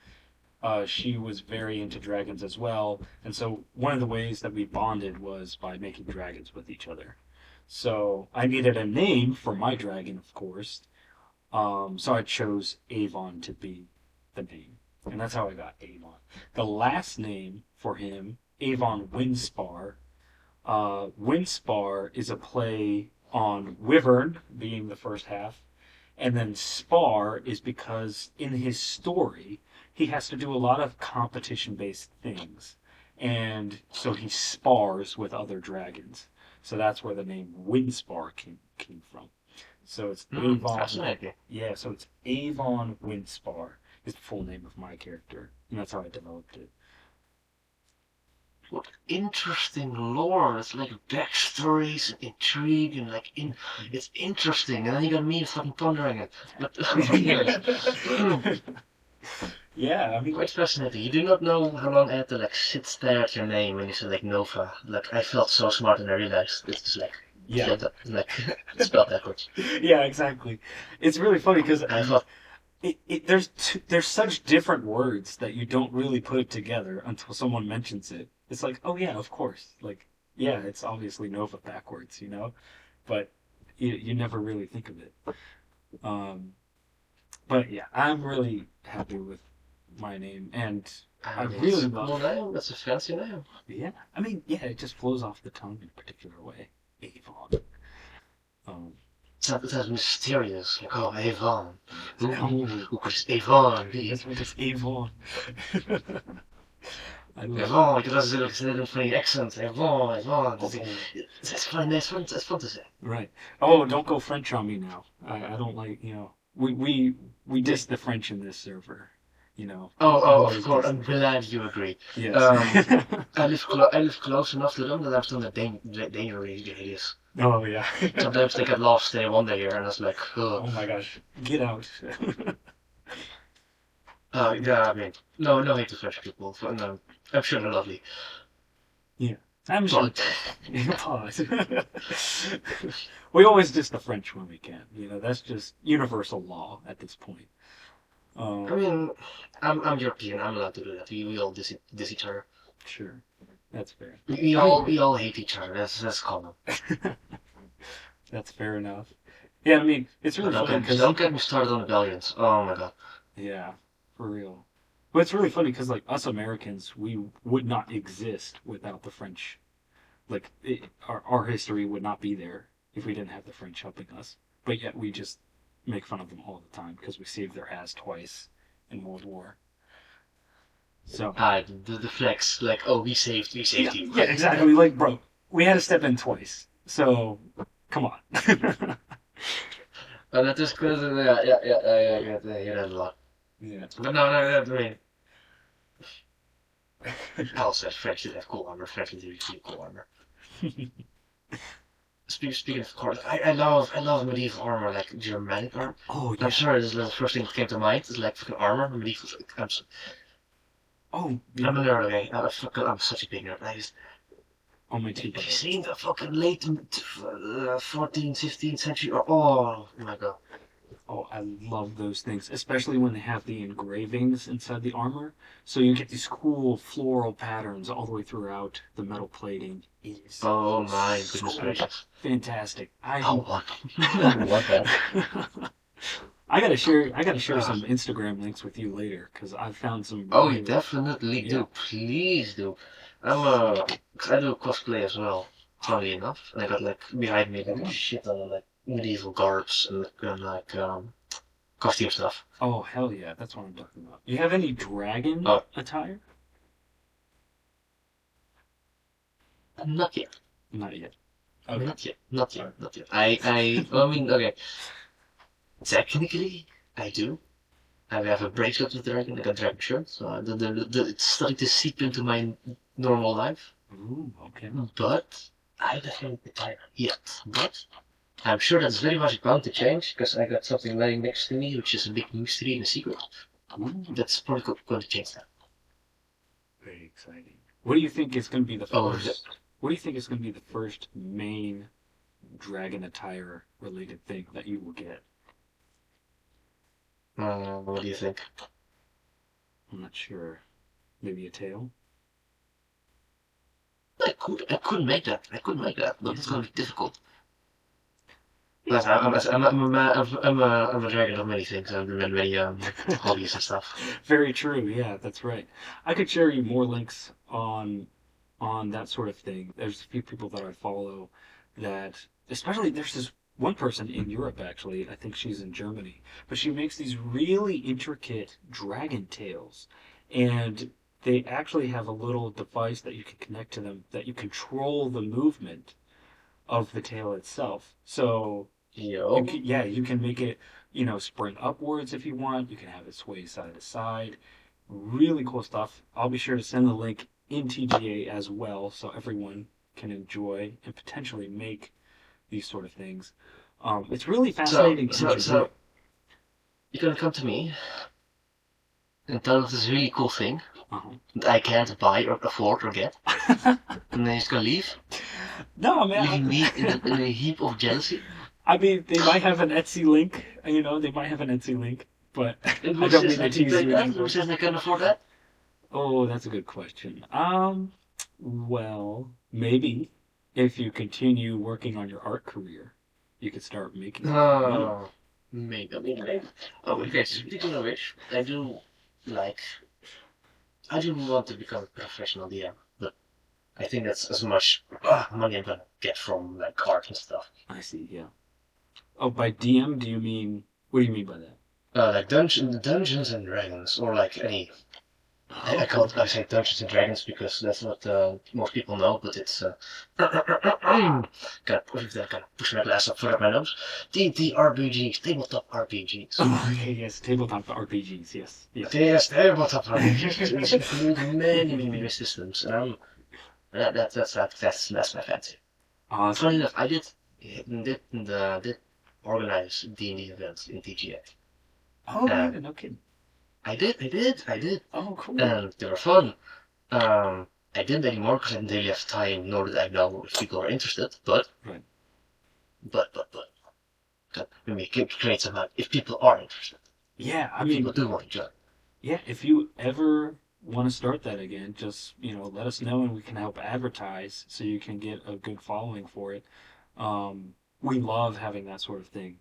she was very into dragons as well, and so one of the ways that we bonded was by making dragons with each other. So I needed a name for my dragon, of course, so I chose Avon to be the name. And that's how I got Avon. The last name for him, Avon Windspar. Windspar is a play on Wyvern being the first half. And then Spar is because in his story, he has to do a lot of competition based things. And so he spars with other dragons. So that's where the name Windspar came from. So it's Avon.
Fascinating.
Yeah, so it's Avon Windspar is the full name of my character, and that's how I developed it.
What interesting lore. It's like backstories and intrigue and it's interesting. And then you got me fucking pondering it. But
Yeah, I mean,
quite fascinating. You do not know how long I had to sit stare at your name when you said Nova. I felt so smart and I realized it's just
yeah,
flipped up, spelled backwards.
yeah, exactly. It's really funny because
I thought,
there's such different words that you don't really put it together until someone mentions it. It's like, oh yeah, of course. Like, yeah, it's obviously Nova backwards, but you never really think of it. Um, but yeah, I'm really happy with my name, and I
it's
really
a
love.
cool name. That's a fancy name.
Yeah, I mean, yeah, it just flows off the tongue in a particular way. Avon. Um,
It sounds mysterious. Oh, Avon.
oh,
Who could Avon be?
that's what it's Avon. I love.
Avon, because it's a funny accent. Avon, Avon.
Oh,
It's fun. It's fun to say.
right. Oh, don't go French on me now. I don't like, we diss the French in this server, you know.
Of
Always
course.
diss
I'm
the French.
glad you agree.
Yes.
Um, I live close enough to them that I'm still in danger radius.
Oh, yeah.
Sometimes they get lost and they wander here, and it's like,
Oh my gosh. Get out.
yeah. I mean, no hate to French people. No, I'm sure they're lovely.
Yeah. I'm sure.
But
Pause. We always diss the French when we can. That's just universal law at this point.
I mean, I'm European. I'm allowed to do that. We all diss each other.
Sure. That's fair.
We all hate each other. That's common.
That's fair enough. Yeah, I mean, it's really funny because
Don't get me started on rebellions. Oh my god.
yeah, for real. But it's really funny because like us Americans, we would not exist without the French. Like our history would not be there if we didn't have the French helping us. But yet we just make fun of them all the time because we saved their ass twice in World War. So
The flex. Oh, we
yeah,
saved you.
yeah, exactly. Like, bro, we had to step in twice. So come on.
And that is because I hear that a lot.
Yeah.
But no, I mean, Hal said French did have cool armor. French did really cool armor. Speaking of course, I love medieval armor, like Germanic armor.
Oh yeah.
I'm sorry, this is the first thing that came to mind. It's like fucking armor, medieval.
Oh
I'm
yeah.
a nerd, okay? I'm such a big nerd.
On my two
Have you
buttons.
seen the fucking late 14th, 15th century? Oh my god.
Oh, I love those things, especially when they have the engravings inside the armor. So you get these cool floral patterns all the way throughout the metal plating. It is
Oh my goodness
so
gracious.
fantastic.
I want that.
I gotta share some Instagram links with you later because I found some.
Oh, you definitely do. Please do. cause I do cosplay as well, funnily enough, and I got like behind me like a shit ton of like medieval garbs and like costume stuff.
Oh, hell yeah, that's what I'm talking about. You have any dragon
Oh,
attire?
not yet,
Not yet. Okay.
not yet, not yet, not yet. I mean, okay, technically, I do. I have a bracelet with dragon, like a dragon shirt, so it's starting to seep into my normal life.
Ooh, okay.
But I haven't retired yet. But I'm sure that's very much bound to change because I got something lying next to me, which is a big mystery and a secret.
Ooh,
That's probably going to change that.
very exciting. What do you think is going to be the
Oh,
first? What do you think is going to be the first main dragon attire related thing that you will get?
what do you think?
I'm not sure. Maybe a tail?
I could make that. I could make that, but
Yeah.
it's going to be difficult.
Yeah.
But I'm a dragon of many things. I've many hobbies and stuff.
Very true. Yeah, that's right. I could share you more links on that sort of thing. There's a few people that I follow that, especially there's this one person in Europe actually. I think she's in Germany, but she makes these really intricate dragon tails, and they actually have a little device that you can connect to them that you control the movement of the tail itself. So you
Yo.
can, yeah, you can make it, spring upwards if you want. You can have it sway side to side. Really cool stuff. I'll be sure to send the link in TGA as well so everyone can enjoy and potentially make these sort of things. It's really
So,
fascinating
so,
to do
so
it.
you're gonna come to me and tell us this really cool thing
Uh-huh.
that I can't buy or afford or get, and then you're just gonna leave,
No, man.
leaving me in a heap of jealousy.
I mean, they might have an Etsy link. They might have an Etsy link, but
And
I
who
don't
says
mean to
I can
tease
take
you
that? Who
anymore.
says I can afford that?
Oh, that's a good question. Well, maybe if you continue working on your art career, you could start making money.
Oh, maybe. I mean, maybe. Oh, okay. Speaking of which, like, I do want to become a professional DM, but I think that's as much money I'm gonna get from like art and stuff.
I see, yeah. Oh, by DM, do you mean, what do you mean by that?
Like Dungeons and Dragons, or like any. I
Okay.
call it, I say Dungeons and Dragons because that's what most people know, but it's kind of push my glass up, further my nose. D&D RPGs, tabletop RPGs.
Oh, okay, yes, tabletop RPGs, yes, yes.
Yes, tabletop RPGs, which include many systems. That's my fancy. Funny
Awesome.
enough, I did organize D&D events in TGA.
Oh, yeah,
And
no kidding.
I did,
Oh, cool.
and they were fun. I didn't anymore because I didn't really have time, nor did I know if people are interested. But,
Right.
but, but, but, let me create some hype. If people are interested,
Yeah, I
if people
mean,
do want to join.
yeah, if you ever want to start that again, just, let us know and we can help advertise so you can get a good following for it. We love having that sort of thing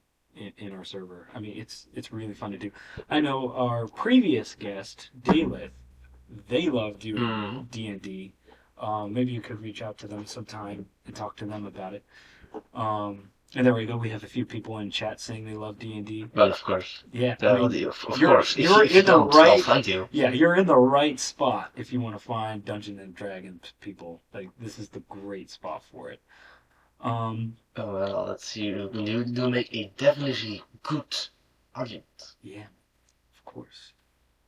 in our server. I mean, it's really fun to do. I know our previous guest, Daylith, they love doing
Mm.
D&D. Maybe you could reach out to them sometime and talk to them about it. And there we go. We have a few people in chat saying they love D&D.
Well, of course.
Yeah, I mean,
Of
you're
course.
you're
If you
in the
don't, I'll
right.
find you.
Yeah, you're in the right spot if you want to find Dungeons and Dragons people. Like this is the great spot for it. Um,
Oh, well, let's see. You do make a definitely good argument.
yeah, of course.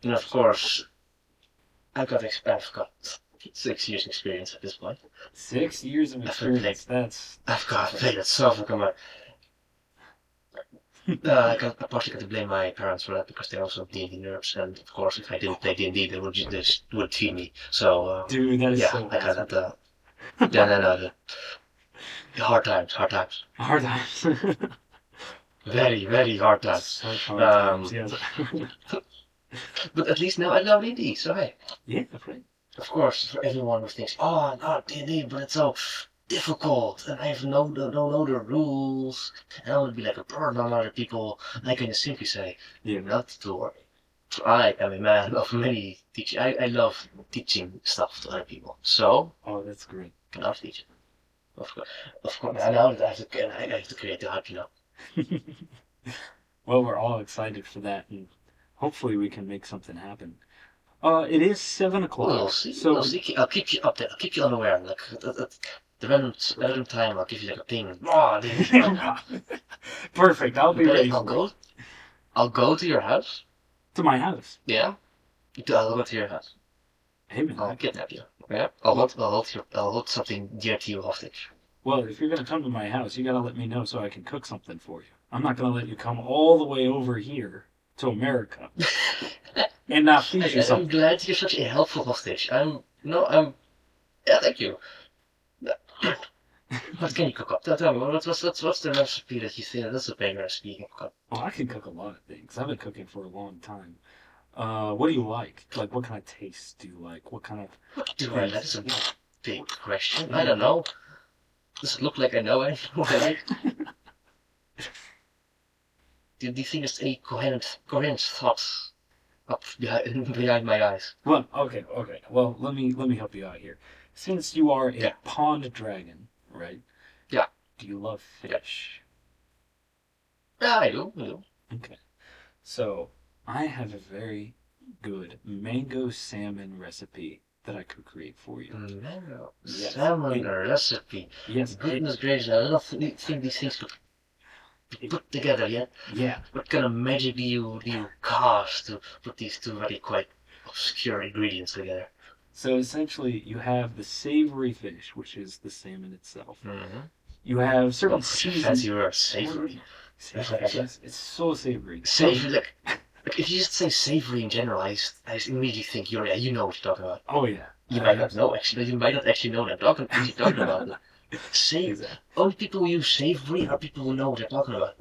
And of course, I've got 6 years experience at this point.
6 years of
I've played,
experience. That's
I've got played it so fucking much. I partially got to blame my parents for that because they're also D&D nerds, and of course, if I didn't play D&D, they would just would feed me. So
dude. That is
yeah,
so
I got
awesome.
that. Yeah, no, hard times,
Hard times.
very hard times.
Such hard times.
Um,
Yes.
but at least now I love D&D. So hey,
Yeah, that's right.
of course, for everyone who thinks, oh, not D&D, but it's so difficult, and I have don't know the rules, and I would be like a burden on other people. I can just simply say,
Yeah.
not to worry. I am a man of many teaching. I love teaching stuff to other people. So,
Oh, that's great.
I love teaching. Of course. Of course. I know that I have to create the hype,
Well, we're all excited for that, and hopefully we can make something happen. It is 7 o'clock,
We'll see. We'll
so
see. I'll keep you up there. I'll keep you unaware. Like the random time, I'll give you like a ping. Oh,
perfect. I'll be
but
ready
I'll
for it.
go. I'll go to your house.
To my house.
Yeah. I'll go to your house.
Hey man,
I'll kidnap you. Yeah. I'll
well,
hold. I'll hold something dear to you hostage.
well, if you're gonna come to my house, you gotta let me know so I can cook something for you. I'm not gonna let you come all the way over here to America and not feed you
I'm
something.
glad you're such a helpful hostage. I'm. No. I'm. Yeah. Thank you. What can you cook up? Tell me. What's the recipe that you say that's a big recipe you can cook up?
Oh, I can cook a lot of things. I've been cooking for a long time. What do you like? Like, what kind of tastes do you like? What kind of
What do I? That
things?
is a big question. I
Yeah.
don't know. Does it look like I know what I like? Do you think there's any coherent thoughts up behind my eyes?
Well, okay, okay. Well, let me help you out here. Since you are a
Yeah.
pond dragon, right?
Yeah.
Do you love
Yeah.
fish?
Yeah, I do. I do.
Okay. So I have a very good mango salmon recipe that I could create for you.
Mango
Yes.
salmon recipe.
Yes.
Goodness gracious! I don't think these things could be put together yet.
Yeah.
What kind of magic do you cast to put these two very quite obscure ingredients together?
So essentially, you have the savory fish, which is the salmon itself.
Mm-hmm.
You have certain
Oh, such a fancy
seasons.
word, savory.
Savory. It's so savory.
Savory, like if you just say savory in general, I just immediately think you know what you're talking about.
Oh yeah.
You might not know actually. You might not actually know what you're talking about. But
Exactly.
only people who use savory are people who know what they're talking about,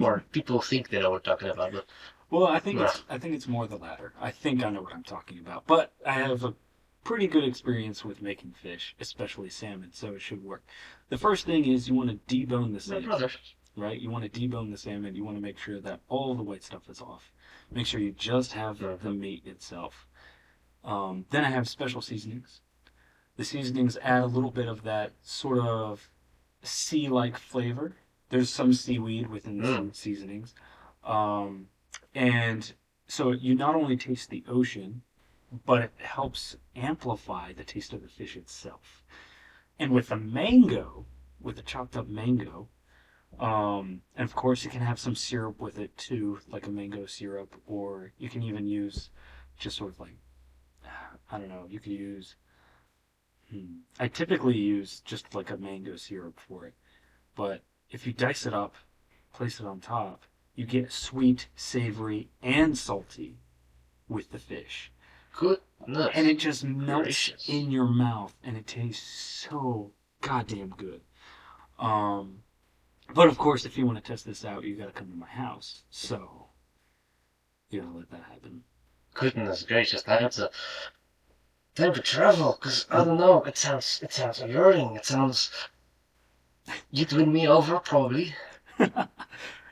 or people who think they know what they're talking about. But
Well,
nah.
I think it's more the latter. I think I know what I'm talking about, but I have a pretty good experience with making fish, especially salmon, so it should work. The first thing is you want to debone the
My
salmon,
brother.
right? You want to debone the salmon. You want to make sure that all the white stuff is off. Make sure you just have the meat itself. Then I have special seasonings. The seasonings add a little bit of that sort of sea-like flavor. There's some seaweed within the
Mm.
seasonings. Um, and so you not only taste the ocean, but it helps amplify the taste of the fish itself. And with the mango, with the chopped up mango, and of course you can have some syrup with it too, like a mango syrup, or you can even use just sort of like, I don't know, you could use, I typically use just like a mango syrup for it. But if you dice it up, place it on top, you get sweet, savory, and salty with the fish. And
Goodness
it just melts
gracious.
in your mouth and it tastes so goddamn good. Um, but of course, if you want to test this out, you gotta come to my house. So, you gotta let that happen.
Goodness gracious. Time to travel, because I don't know. It sounds alluring. It sounds. You'd win me over probably.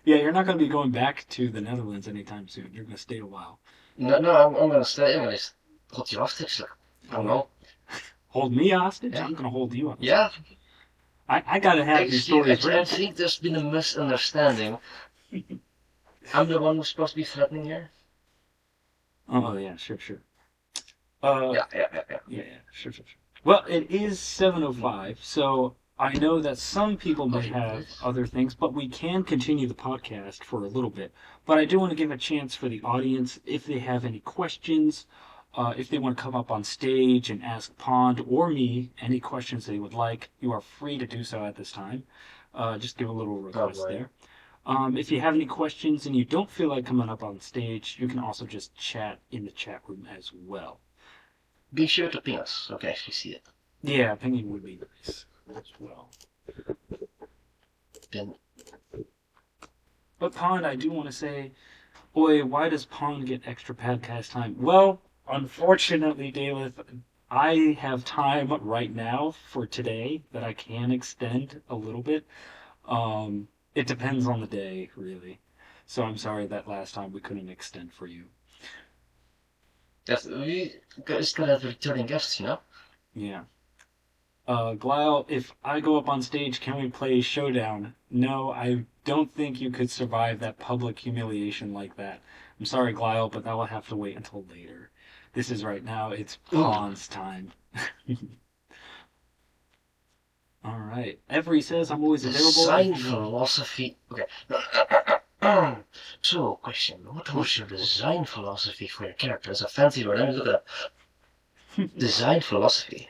Yeah, you're not gonna be going back to the Netherlands anytime soon. You're gonna stay a while.
No, no, I'm gonna stay. I'm gonna hold you hostage. Like, I don't
Oh,
know.
hold me hostage?
Yeah.
I'm gonna hold you hostage.
Yeah.
I gotta have these
Actually,
stories
I
written.
think there's been a misunderstanding. I'm the one who's supposed to be threatening here.
Oh yeah, sure, sure. Uh,
Yeah.
yeah, sure, sure, sure. Well, it is 7:05, so I know that some people may
Okay,
have
please.
other things, but we can continue the podcast for a little bit. But I do want to give a chance for the audience if they have any questions, if they want to come up on stage and ask Pond or me any questions they would like. You are free to do so at this time. Just give a little
Oh
request
boy.
there. If you have any questions and you don't feel like coming up on stage, you can also just chat in the chat room as well.
Be sure to ping us so I can actually see it.
Yeah, pinging would be nice as well.
Then
But Pond, I do want to say, boy, why does Pond get extra podcast time? Well, unfortunately, Daleth, I have time right now for today that I can extend a little bit. It depends on the day, really. So I'm sorry that last time we couldn't extend for you.
We just gotta have returning guests, you know?
Yeah. Glyle, if I go up on stage, can we play Showdown? No, I don't think you could survive that public humiliation like that. I'm sorry, Glyle, but that will have to wait until later. This is right now, it's
Ooh,
Pawns time. All right. Every says I'm always available if
design
you want.
philosophy. Okay. So, question. What
Ooh,
was your design philosophy for your character? It's a fancy word. Let me look it up.
ooh.
Design philosophy.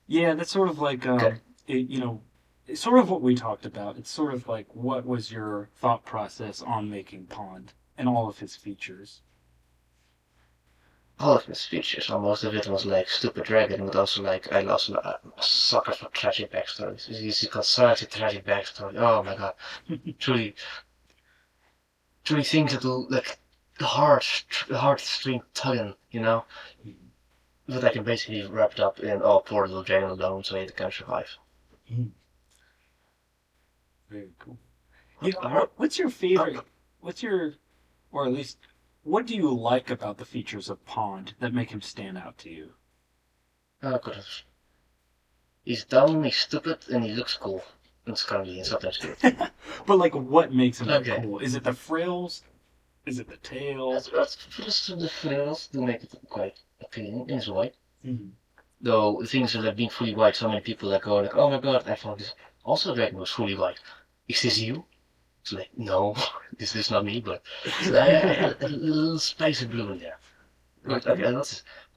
Yeah, that's sort of like
Okay.
it's sort of what we talked about. It's sort of like what was your thought process on making Pond and all of his features.
All of his features, or most of it was like stupid dragon, but also like I also a sucker for tragic backstories. He's got such a tragic backstory. Oh my god, truly, truly things that will like the heart string tugging, you know. But I can basically wrap it up in oh poor little dragon alone, so he can survive.
Very cool. You
What
know,
are
what's your favorite? What's your, or at least, what do you like about the features of Pond that make him stand out to you?
oh goodness. He's dumb, he's stupid, and he looks cool. And scary and sometimes cute.
But like, what makes him look
Okay.
cool? Is it the frills? Is it the tail?
That's just the frills to make it quite appealing in his way.
Mm-hmm.
Though the things are like being fully white, so many people like go like, oh my god, I found this. Also, dragon was fully white. Is this you? It's like, no, this is not me, but so I had a little spicy blue in there. But
Okay.
okay,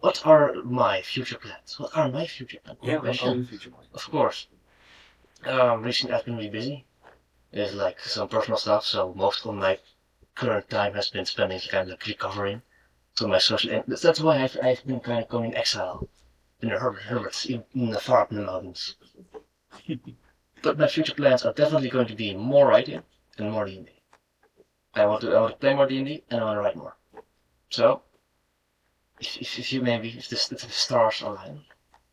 what are my future plans? What are my future plans? Good
Yeah. What are
question.
your future plans?
Of course. Recently I've been really busy. There's like some personal stuff, so most of my current time has been spending kind of like recovering to my social. And that's why I've been kind of going in exile in the hermits in the far up in the mountains. But my future plans are definitely going to be more writing and more D&D. I want to play more D&D and I want to write more. So if you maybe if the stars align,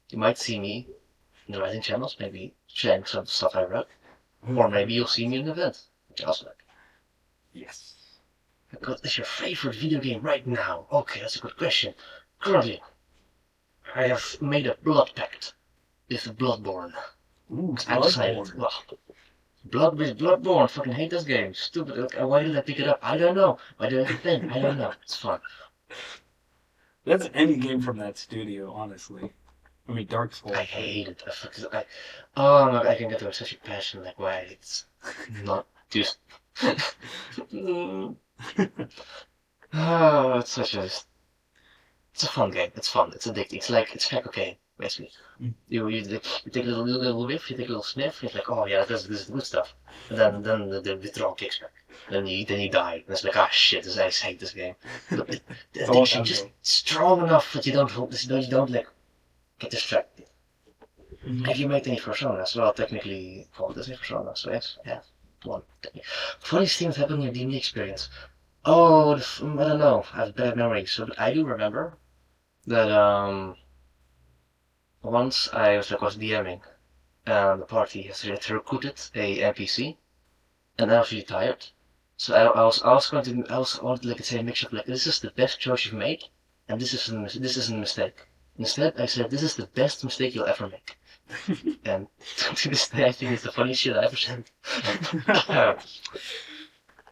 you might see me in the writing channels, maybe sharing some stuff I wrote, or maybe you'll see me in an event, which I also like.
Yes.
What is your favorite video game right now? Okay, that's a good question. Currently, I have made a blood pact with Bloodborne.
Ooh,
I decided,
Bloodborne.
well, Bloodborne, fucking hate this game. Stupid. Like, why did I pick it up? I don't know. Why do I have a pen? I don't know. It's fun.
That's any game from that studio, honestly. I mean, Dark
I
Souls, but
hate it. Oh my, I can get to such a passion. Like, why it's not just. Oh, it's such a. It's a fun game. It's fun. It's addicting. It's like cocaine, basically. You take a little whiff, you take a little sniff, and it's like, oh yeah, this is good stuff. And then the withdrawal kicks back. Then you die. And it's like, ah shit, I just hate this game. But the
it's all
addiction just
downhill.
strong enough that you don't like get distracted.
Mhm.
Have you made any personas? Well, technically, well, there's a persona, so yes, yeah, one. Funniest thing that happened in your D&D experience. Oh, I don't know. I have bad memories. So I do remember that once was DMing and the party has recruited a NPC and I was really tired. So I was going to I wanted like to say a mixture of like this is the best choice you've made and this isn't a mistake. Instead I said this is the best mistake you'll ever make. And to this day I think it's the funniest shit I ever said.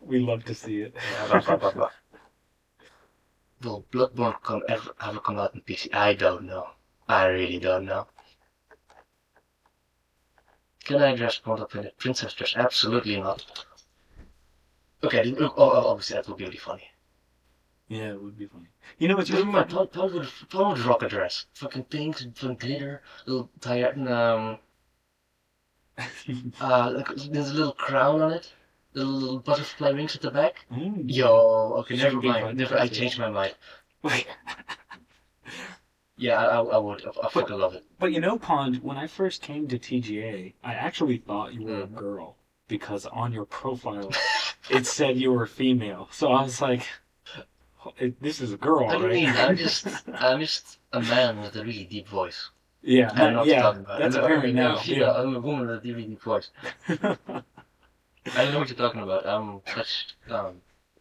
We love to see it.
Will Bloodborne ever come out in PC? I don't know. I really don't know. Can I dress up in a princess dress? Absolutely not. Okay, obviously that would be really funny.
Yeah, it would be funny. You know what's
Never
really
mind,
funny?
Paul would rock a dress. Fucking pink, fucking glitter, little tie, like there's a little crown on it, little butterfly wings at the back.
Mm.
Yo, okay, never
Shooting
mind. Never, I
princess.
changed my mind.
Wait,
Yeah, I would. I
but
fucking love it.
but you know, Pond, when I first came to TGA, I actually thought you were a
Mm.
girl because on your profile it said you were female. So I was like, this is a
What
girl,
do you
right?
mean? I'm just a man with a really deep voice.
Yeah,
I don't know what you're
yeah,
talking about.
that's apparent
I'm a
now.
female.
Yeah.
I'm a woman with a really deep voice. I don't know what you're talking about. I'm such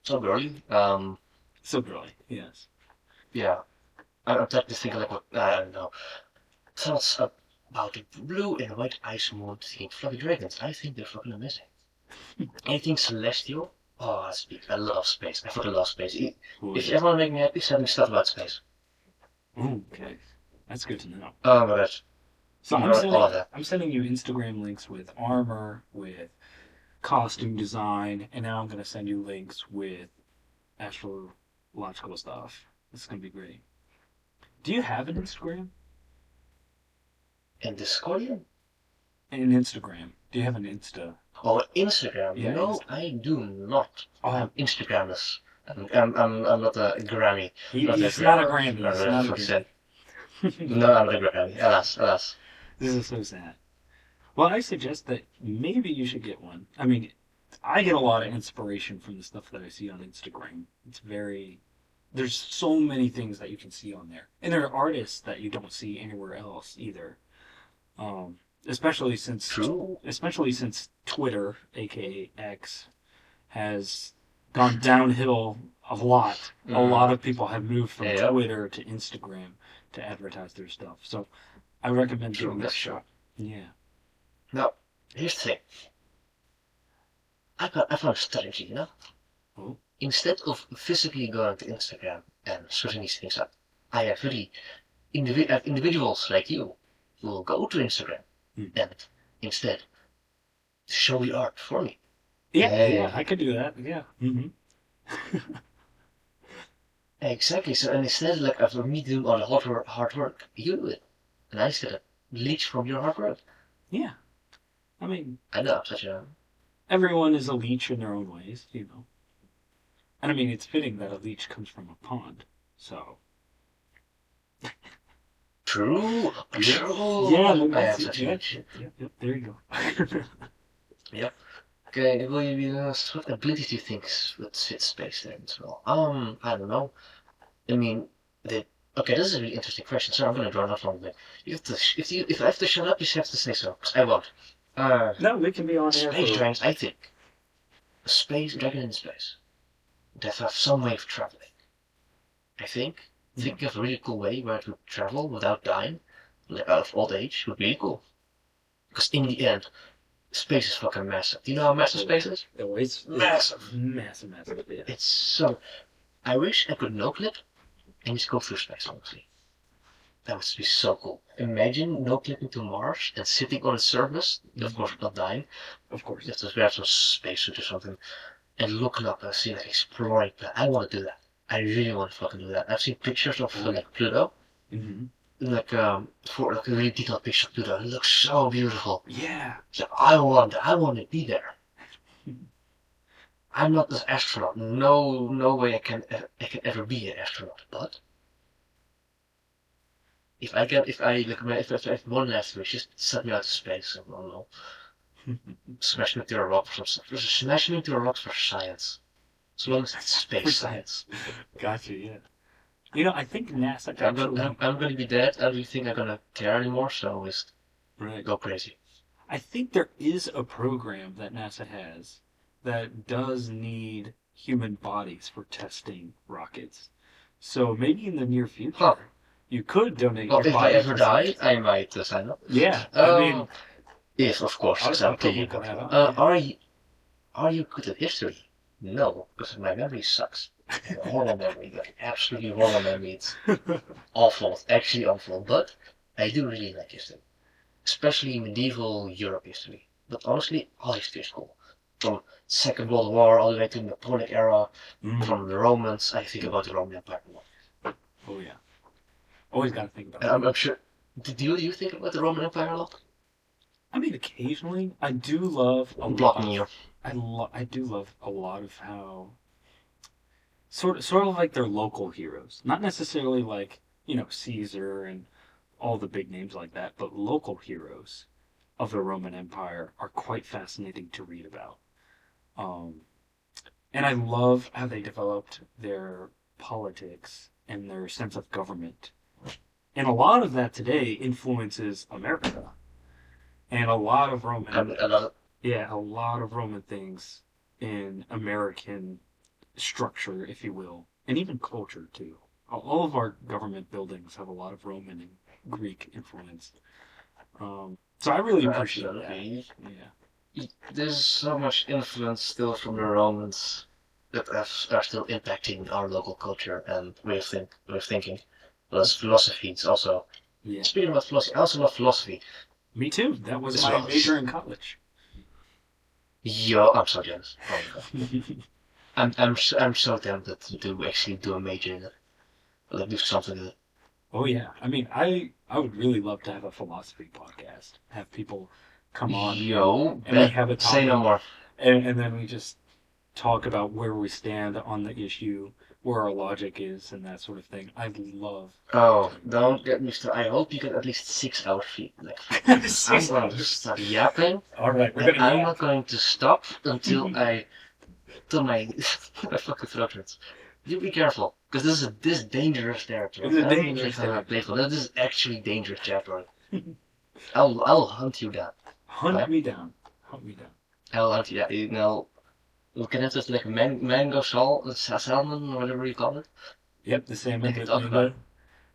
so girly.
So girly, yes.
Yeah. I'm trying to think like what I don't know. Thoughts about the blue and white ice moon themed fluffy dragons. I think they're fucking amazing. Anything celestial? Oh, I speak. I love space. I fucking love space.
Oh
If
yeah.
you ever want to make me happy, send me stuff about space.
Ooh, okay. That's good to know.
Oh my gosh.
So
All of that.
I'm sending you Instagram links with armor, with costume design, and now I'm gonna send you links with astrological stuff. This is gonna be great. Do you have an Instagram?
And Discordian?
An Instagram. Do you have an Insta?
Oh, Instagram.
Yeah,
No,
Insta.
I do not. I'm
Oh,
Instagramless. I'm not a Grammy. Not a
he's not a
Grammy.
Grammy.
Not
He's
a
not a
fuck
Grammy.
said. No, I'm not a Grammy. Alas, alas.
This is so sad. Well, I suggest that maybe you should get one. I mean, I get a lot of inspiration from the stuff that I see on Instagram. It's very there's so many things that you can see on there, and there are artists that you don't see anywhere else either. Um, especially since
True.
especially since Twitter, aka X, has gone downhill a lot. A
Mm.
lot of people have moved from
Yep.
Twitter to Instagram to advertise their stuff. So I recommend
True.
giving it a
That's true.
shot. Yeah.
Now, here's the thing. I found a strategy, you know?
Oh.
Instead of physically going to Instagram and searching these things up, I have really individuals like you who will go to Instagram
Hmm.
and instead show the art for me.
Yeah, yeah,
Hey,
I could do that. Yeah. Mm-hmm.
exactly. So, and instead, like after me doing all the hard work, you do it, and I just get a leech from your hard work.
Yeah. I mean,
I know I'm such a
everyone is a leech in their own ways, you know. And I mean, it's fitting that a leech comes from a pond. So.
true,
Yeah. Yeah,
true. I
that's
am
it.
such a
Yep,
leech.
yep, yep, yep. There you go.
Yep. Okay, will you be honest? What abilities do you think would fit space there as well? I don't know. I mean, the okay, this is a really interesting question. So I'm gonna draw another one. But you have to, if I have to shut up, you just have to say so. 'Cause I won't. Uh,
No, we can be on air
space
for.
dragons. I think a space dragon in space that have some way of traveling. I think
Yeah.
thinking of a really cool way where it would travel without dying, like out of old age, would be really cool. Because in the end, space is fucking massive. Do you know how massive space is?
Oh, it's
Massive.
massive, massive. Yeah.
It's so. I wish I could no clip and just go through space, honestly. That would be so cool. Imagine no clipping to Mars and sitting on its surface, of course not dying.
Of course.
You have to wear some spacesuit or something and looking up and see like exploring. I want to do that. I really want to fucking do that. I've seen pictures of
Oh, yeah.
like Pluto,
Mm-hmm.
like for like a really detailed picture of Pluto. It looks so beautiful.
Yeah.
So I want to be there. I'm not an astronaut. No, no way I can ever be an astronaut. But if one last wish, just send me out to space. I don't know. Smash me into a rock for some. Smash me into a rock for science. As long as it's
For
space
science.
science.
Gotcha. Yeah. You know, I think NASA actually.
I'm gonna be dead. I don't think I'm gonna care anymore. So just
Right.
go crazy.
I think there is a program that NASA has that does need human bodies for testing rockets. So maybe in the near
Huh.
future, you could donate
Well,
your
if I
body
ever
to
die,
science.
I might sign up.
Yeah, I mean,
If of course, because
I'll
I'm
put
pretty
look at that
immortal.
up. Yeah.
Are you good at history? No, because my memory sucks. Horrible memory, like absolutely horrible memory. It's awful. It's actually awful. But I do really like history, especially medieval Europe history. But honestly, all history is cool. From Second World War all the way to the Napoleonic era,
Mm.
from the Romans. I think about the Roman Empire a lot.
Oh yeah. Always got to think about
And
that.
I'm sure. Do you think about the Roman Empire a lot?
I mean, occasionally, I do love a
I'm blocking
lot.
you.
I do love a lot of how sort of like their local heroes, not necessarily like Caesar and all the big names like that, but local heroes of the Roman Empire are quite fascinating to read about. Um, and I love how they developed their politics and their sense of government. And a lot of that today influences America. And a lot of Roman,
I love it.
yeah, a lot of Roman things in American structure, if you will, and even culture too. all of our government buildings have a lot of Roman and Greek influence. So I really appreciate that.
Absolutely.
Yeah.
There's so much influence still from the Romans that are still impacting our local culture and way of thinking. Plus philosophy. It's also
Yeah.
speaking about philosophy. I also love philosophy
Me too. That was
as
my
well.
major in college.
Yo, I'm so jealous. Oh my god. I'm so tempted to actually do a major in it. Like do something in it.
Oh yeah. I mean, I would really love to have a philosophy podcast. Have people come on
Yo,
and we
bet.
have a
Say no
topic
more.
and then we just talk about where we stand on the issue, where our logic is, and that sort of thing. I love
Oh,
doing
don't get me started. I hope you get at least 6 hours sleep. Like,
that.
I'm
Six
going to
hours.
start yapping,
All right, we're
and
gonna
I'm not
yap.
going to stop till my my fucking throat hurts. You be careful, because this is dangerous territory.
It's a
I don't mean
dangerous
like how
territory.
playful. This is actually dangerous territory. I'll hunt you down.
Hunt
Okay?
me down. Hunt me down.
I'll hunt you down. You know, we can have this like mango salmon, or whatever you call it.
Yep, the salmon
And we
with
talk about
mango.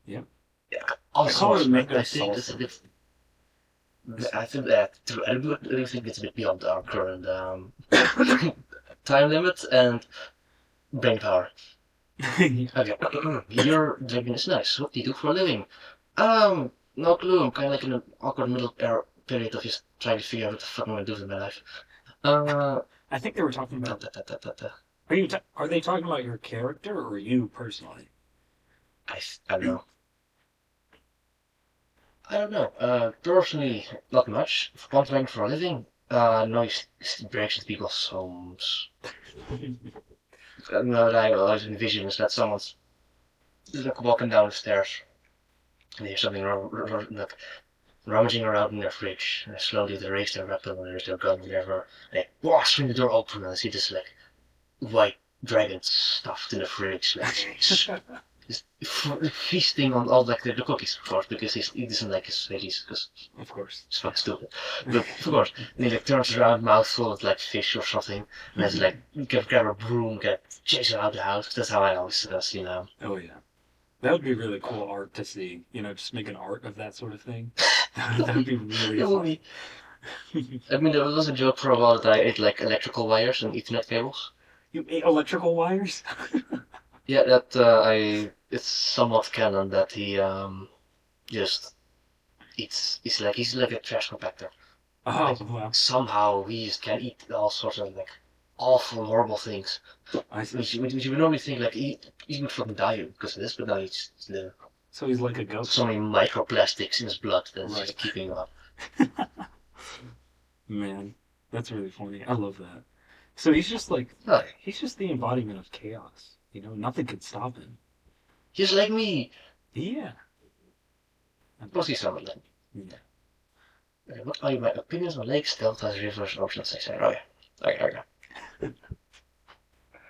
Yep.
yeah, all
I call it
sorts,
a
but
mango
I think it's a
salsa.
bit. I think that I do think it's a bit beyond our current time limit and brain power.
Yeah.
Okay, your drinking is nice. What do you do for a living? No clue. I'm kind of like in an awkward middle period of just trying to figure out what the fuck I'm gonna do with my life. Uh,
I think they were talking
ta
about.
ta ta ta ta ta.
Are they talking about your character or you personally?
I don't know. I don't know. Personally, not much. Contracting for a living. Noise breaks into people's homes. What I always envision is that someone's like walking down the stairs and they hear something like rummaging around in their fridge. And slowly they raise their weapon or raise their gun, whatever. And they swing the door open and I see this like white dragon stuffed in the fridge, like just feasting on all like the cookies, of course, because he doesn't like his veggies because
Of course.
it's fucking stupid. But of course, and he like turns around, mouth full of like fish or something, and then like grab a broom, chase him out the house. That's how I always see now.
Oh yeah. That would be really cool art to see. Just make an art of that sort of thing. That would be really
It will
fun.
be. I mean, there was a joke for a while that I ate like electrical wires and Ethernet cables.
You ate electrical wires?
Yeah, that I it's somewhat canon that he just he's like a trash compactor.
Oh
Like
wow.
somehow he just can eat all sorts of like awful, horrible things.
I see.
Which you would normally think like he would fucking die because of this, but now he's the
So he's like a ghost.
so many microplastics in his blood that's
Right.
just keeping him up.
Man, that's really funny. I love that. So he's just like
Oh,
he's just the embodiment of chaos. Nothing can stop him.
just like me.
Yeah. I
Mostly
bet.
some of them.
Yeah.
Okay, what are my opinions on lakes, deltas, rivers, oceans, etc.? Okay.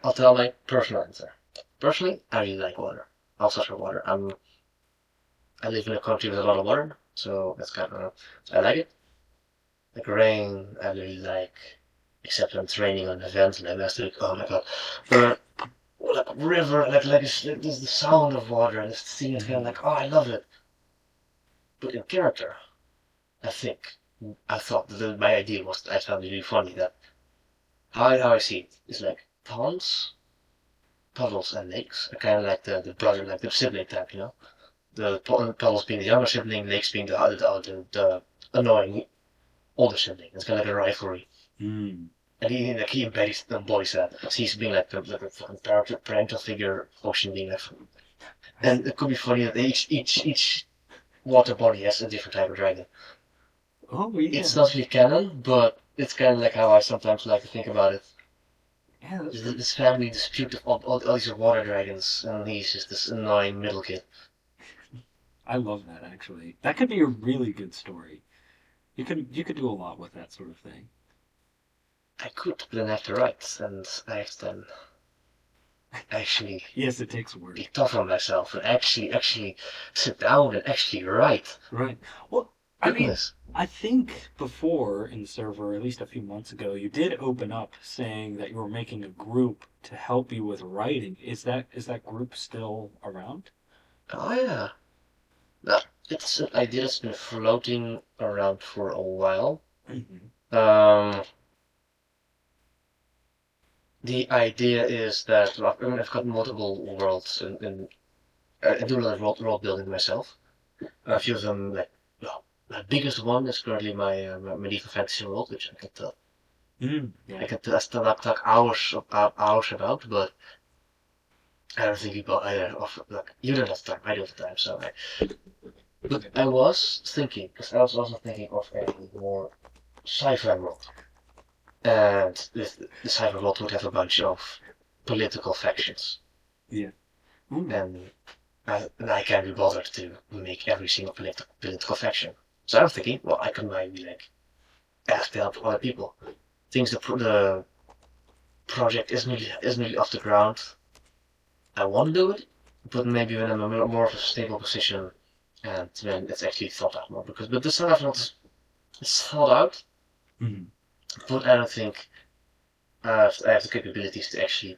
I'll tell my personal answer. Personally, I really like water. All sorts of water. I live in a country with a lot of water, so that's kind of I like it. Like rain, I really like. Except when it's raining on events and I'm just like, oh my god. But like river, there's the sound of water and this thing is kind of like, oh, I love it. But in character, I think I thought that my idea was I found it really funny that how I see it is like ponds, puddles, and lakes are kind of like the brother, like the sibling type, you know. The puddles being the younger sibling, lakes being the annoying older sibling. It's kind of like a rivalry.
Mm.
And he embodies that. He's being like the fucking parental figure, ocean being like. And it could be funny that each water body has a different type of dragon.
Oh
It's
yeah.
not really canon, but it's kind of like how I sometimes like to think about it.
Yeah, that's pretty.
This family dispute of all these water dragons, and he's just this annoying middle kid.
I love that actually. That could be a really good story. You could do a lot with that sort of thing.
I could, but then I have to write, and I have to then actually
Yes, it takes
be
work.
tough on myself and actually sit down and actually write.
Right. Well, I mean,
Goodness.
I think before in the server, at least a few months ago, you did open up saying that you were making a group to help you with writing. Is that group still around?
Oh yeah. That, it's an idea that's been floating around for a while.
Mm-hmm.
Um, the idea is that I mean, I've got multiple worlds, and I do a lot of world building myself. A few of them, like, well, the biggest one is currently my medieval fantasy world, which I
Yeah.
could still talk hours about, but I don't think people either of like you don't have time, I don't have time, so but I was thinking, because I was also thinking of a more sci-fi world, and the sci-fi world would have a bunch of political factions,
Yeah. Ooh.
and I can't be bothered to make every single political faction. So I was thinking, well, I could maybe like ask the help of other people. Things the project isn't really off the ground. I want to do it, but maybe when I'm in more of a stable position, and when it's actually thought out more. But the stuff not it's thought out,
Mm-hmm.
but I don't think I have the capabilities to actually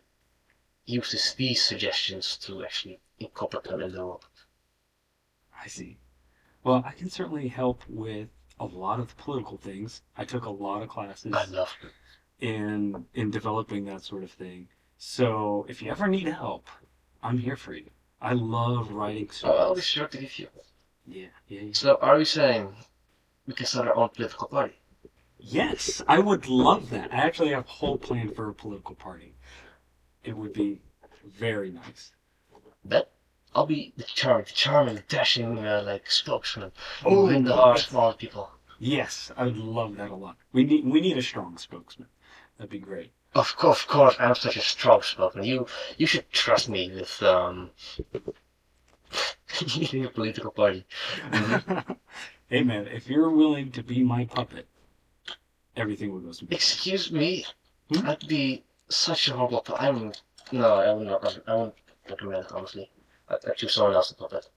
use these suggestions to actually incorporate them in the world.
I see. Well, I can certainly help with a lot of the political things. I took a lot of
I
classes
love.
in developing that sort of thing. So if you ever need help, I'm here for you. I love writing
I'll be
stories.
sure to give you.
Yeah, yeah, yeah.
So are we saying we can start our own political party?
Yes, I would love that. I actually have a whole plan for a political party. It would be very nice.
Bet I'll be the charming, dashing like spokesman who will win the
Oh,
hearts of
that's
all the people.
yes, I would love that a lot. We need a strong spokesman. That'd be great.
Of course, I'm such a strong spokesman. You should trust me with your political party. Hmm.
Hey man, if you're willing to be my puppet, everything will go smoothly.
Excuse me,
Hmm?
I'd be such a horrible. I'm no, I would not. I won't recommend it honestly. I'd choose someone else to puppet.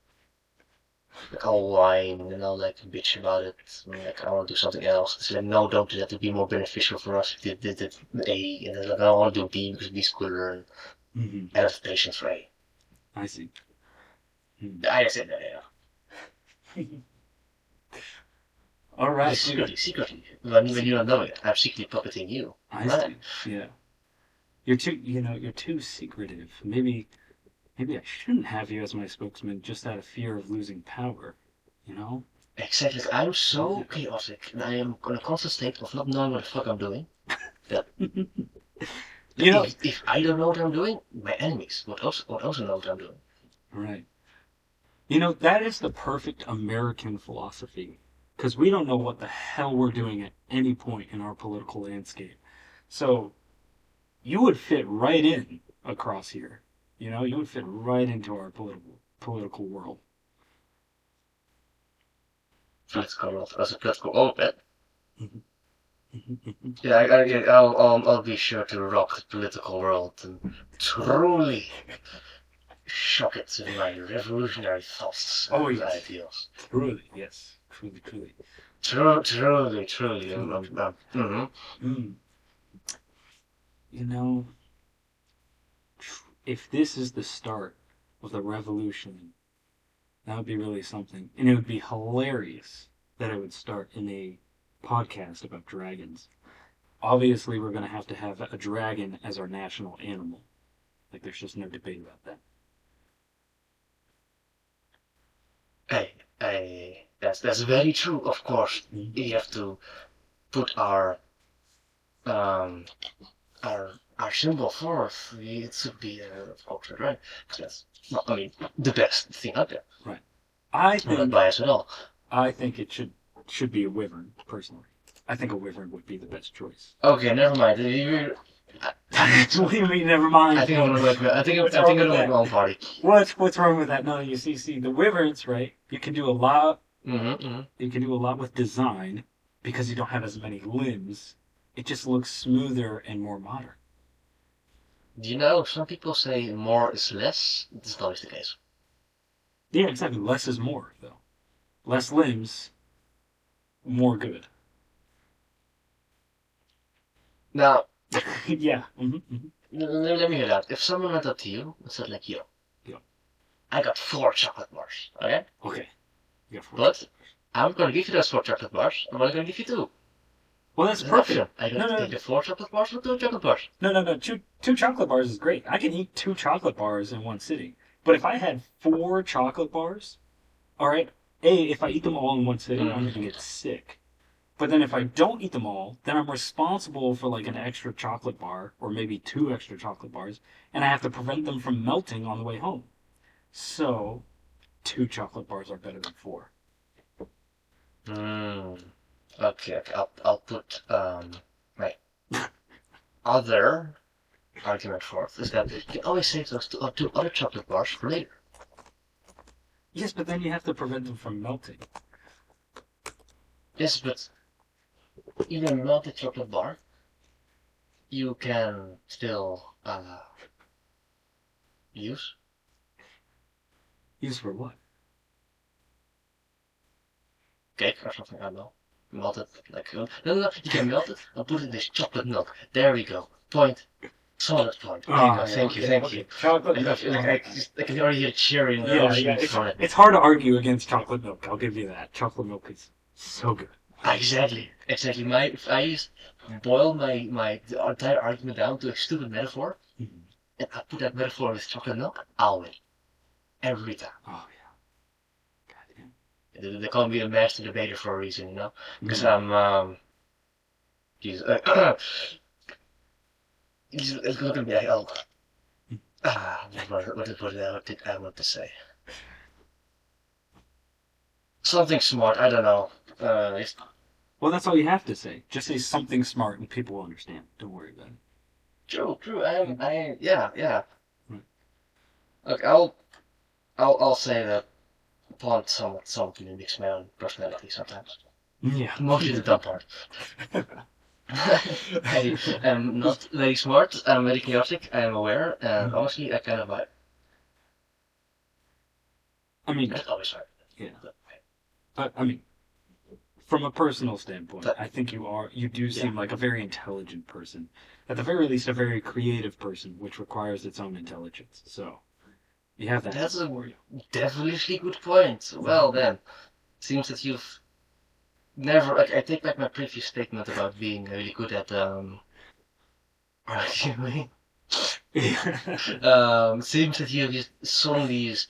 Like I'll whine and I'll like bitch about it. And, like I want to do something else. It's like no, don't do that. It'd be more beneficial for us if you did it A. And then like I don't want to do B because B's cooler. And
Hmm.
I have patience for A.
I see. Hmm.
I said that. Yeah.
All
But
right.
secretly, when you don't know it, I'm secretly puppeting you.
I
Right.
see. Yeah. You're too secretive. Maybe I shouldn't have you as my spokesman just out of fear of losing power. You know?
Exactly. I'm so
Yeah.
chaotic, and I am in a constant state of not knowing what the fuck I'm doing. That
You know,
if I don't know what I'm doing, my enemies would also know what I'm doing.
right. That is the perfect American philosophy. Because we don't know what the hell we're doing at any point in our political landscape. So you would fit right in across here. You would fit right into our political world.
Political world as a political orbit.
Mhm.
Yeah, I'll be sure to rock the political world and truly shock it with my revolutionary thoughts
Oh
and
yes,
ideals.
truly, yes, truly, truly,
Truly.
truly, truly.
Mhm.
Mm. You know, if this is the start of the revolution, that would be really something, and it would be hilarious that it would start in a podcast about dragons. Obviously, we're going to have a dragon as our national animal. Like, there's just no debate about that.
That's very true. Of course, we
Mhm.
have to put um our symbol forth. It should be of course right. Because that's not, I mean, the best thing out there.
Right. I
I'm not
think
biased at all.
I think it should be a wyvern, personally. I think a wyvern would be the best choice.
Okay, never mind.
What do you mean? Never
I
mind.
think I'm gonna make.
What's
I
wrong
think I'm
with
gonna make
that?
my own party.
What's wrong with that? No, you see, the wyverns, right? You can do a lot.
Mm-hmm.
You can do a lot with design because you don't have as many limbs. It just looks smoother and more modern.
You know, some people say more is less. This is not always the case.
Yeah, exactly. Less is more, though. Less limbs, more good.
Now,
Yeah. Hmm. Hmm.
let me hear that. If someone went up to you and said like, "Yo,
Yeah.
I got 4 chocolate bars. Okay?
Okay. You got four
But
chocolate bars.
I'm gonna give you those 4 chocolate bars. I'm only gonna give you 2.
Well, that's
It's an option.
perfect.
I
No,
gotta
no,
take the 4 chocolate bars or 2 chocolate bars.
no. Two chocolate bars is great. I can eat 2 chocolate bars in one sitting. But if I had 4 chocolate bars, all right, if I eat them all in one sitting, I'm gonna get sick. But then if I don't eat them all, then I'm responsible for like an extra chocolate bar or maybe 2 extra chocolate bars, and I have to prevent them from melting on the way home. So 2 chocolate bars are better than four.
Hmm. Okay. I'll put my other argument forth is that you can always save those 2 other chocolate bars for later.
Yes, but then you have to prevent them from melting.
Yes, but even a melted chocolate bar, you can still use.
Use for what?
Cake or something, I don't know. Melt it, like, no, you can melt it and put it in this chocolate milk. There we go. Point. Solid point. There you go. Thank you, thank you.
Chocolate
I
milk.
feel like I can already hear the cheering ocean
It's,
from it.
it's hard to argue against chocolate milk. I'll give you that. Chocolate milk is so good.
Exactly. If I used boil my the entire argument down to a stupid metaphor,
Mhm.
and I put that metaphor with chocolate milk, I'll win. Every time.
Oh yeah. Goddamn.
They call me the master debater for a reason, you know? Because
Mhm.
I'm, Jesus, it's gonna be like, what did I want to say? Something smart, I don't know. It's
Well, that's all you have to say. Just say something smart and people will understand. Don't worry about it.
true. Yeah.
Right.
Look, I'll say that upon somewhat mimics my own personality sometimes.
Yeah.
Mostly the dumb part. I am not very smart, I'm very chaotic, I am aware, and honestly, I kind of vibe.
I mean,
Not always vibe.
yeah.
But,
I mean, from a personal standpoint,
but
I think you do
yeah,
seem like a very intelligent person. At the very least, a very creative person, which requires its own intelligence. So you have that
that's
for
a
you.
definitely good point. Well then, seems that you've never. Like, I take back my previous statement about being really good at arguing. Seems that you just suddenly just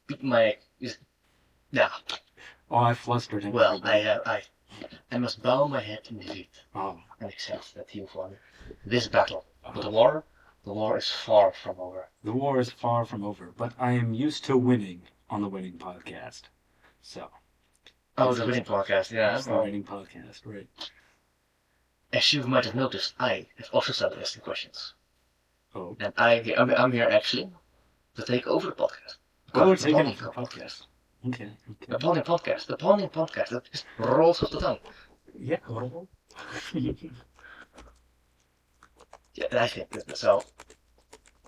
beat my. Just, yeah.
Oh, I flustered him a
Well,
little bit.
I must bow my head in defeat
Oh,
and accept that you've won this battle. But
oh.
the war is far from over.
The war is far from over, but I am used to winning on the Winning podcast. So
Oh,
this
the
is
winning podcast, yeah.
it's the Winning podcast, right?
As you might have noticed, I have also started asking questions.
Oh,
And I'm here actually to take over the podcast.
oh, we're
Because
taking over the podcast. Okay,
The
okay.
Pony Podcast, that just rolls off the tongue.
Yeah, well,
Yeah, I think that, so.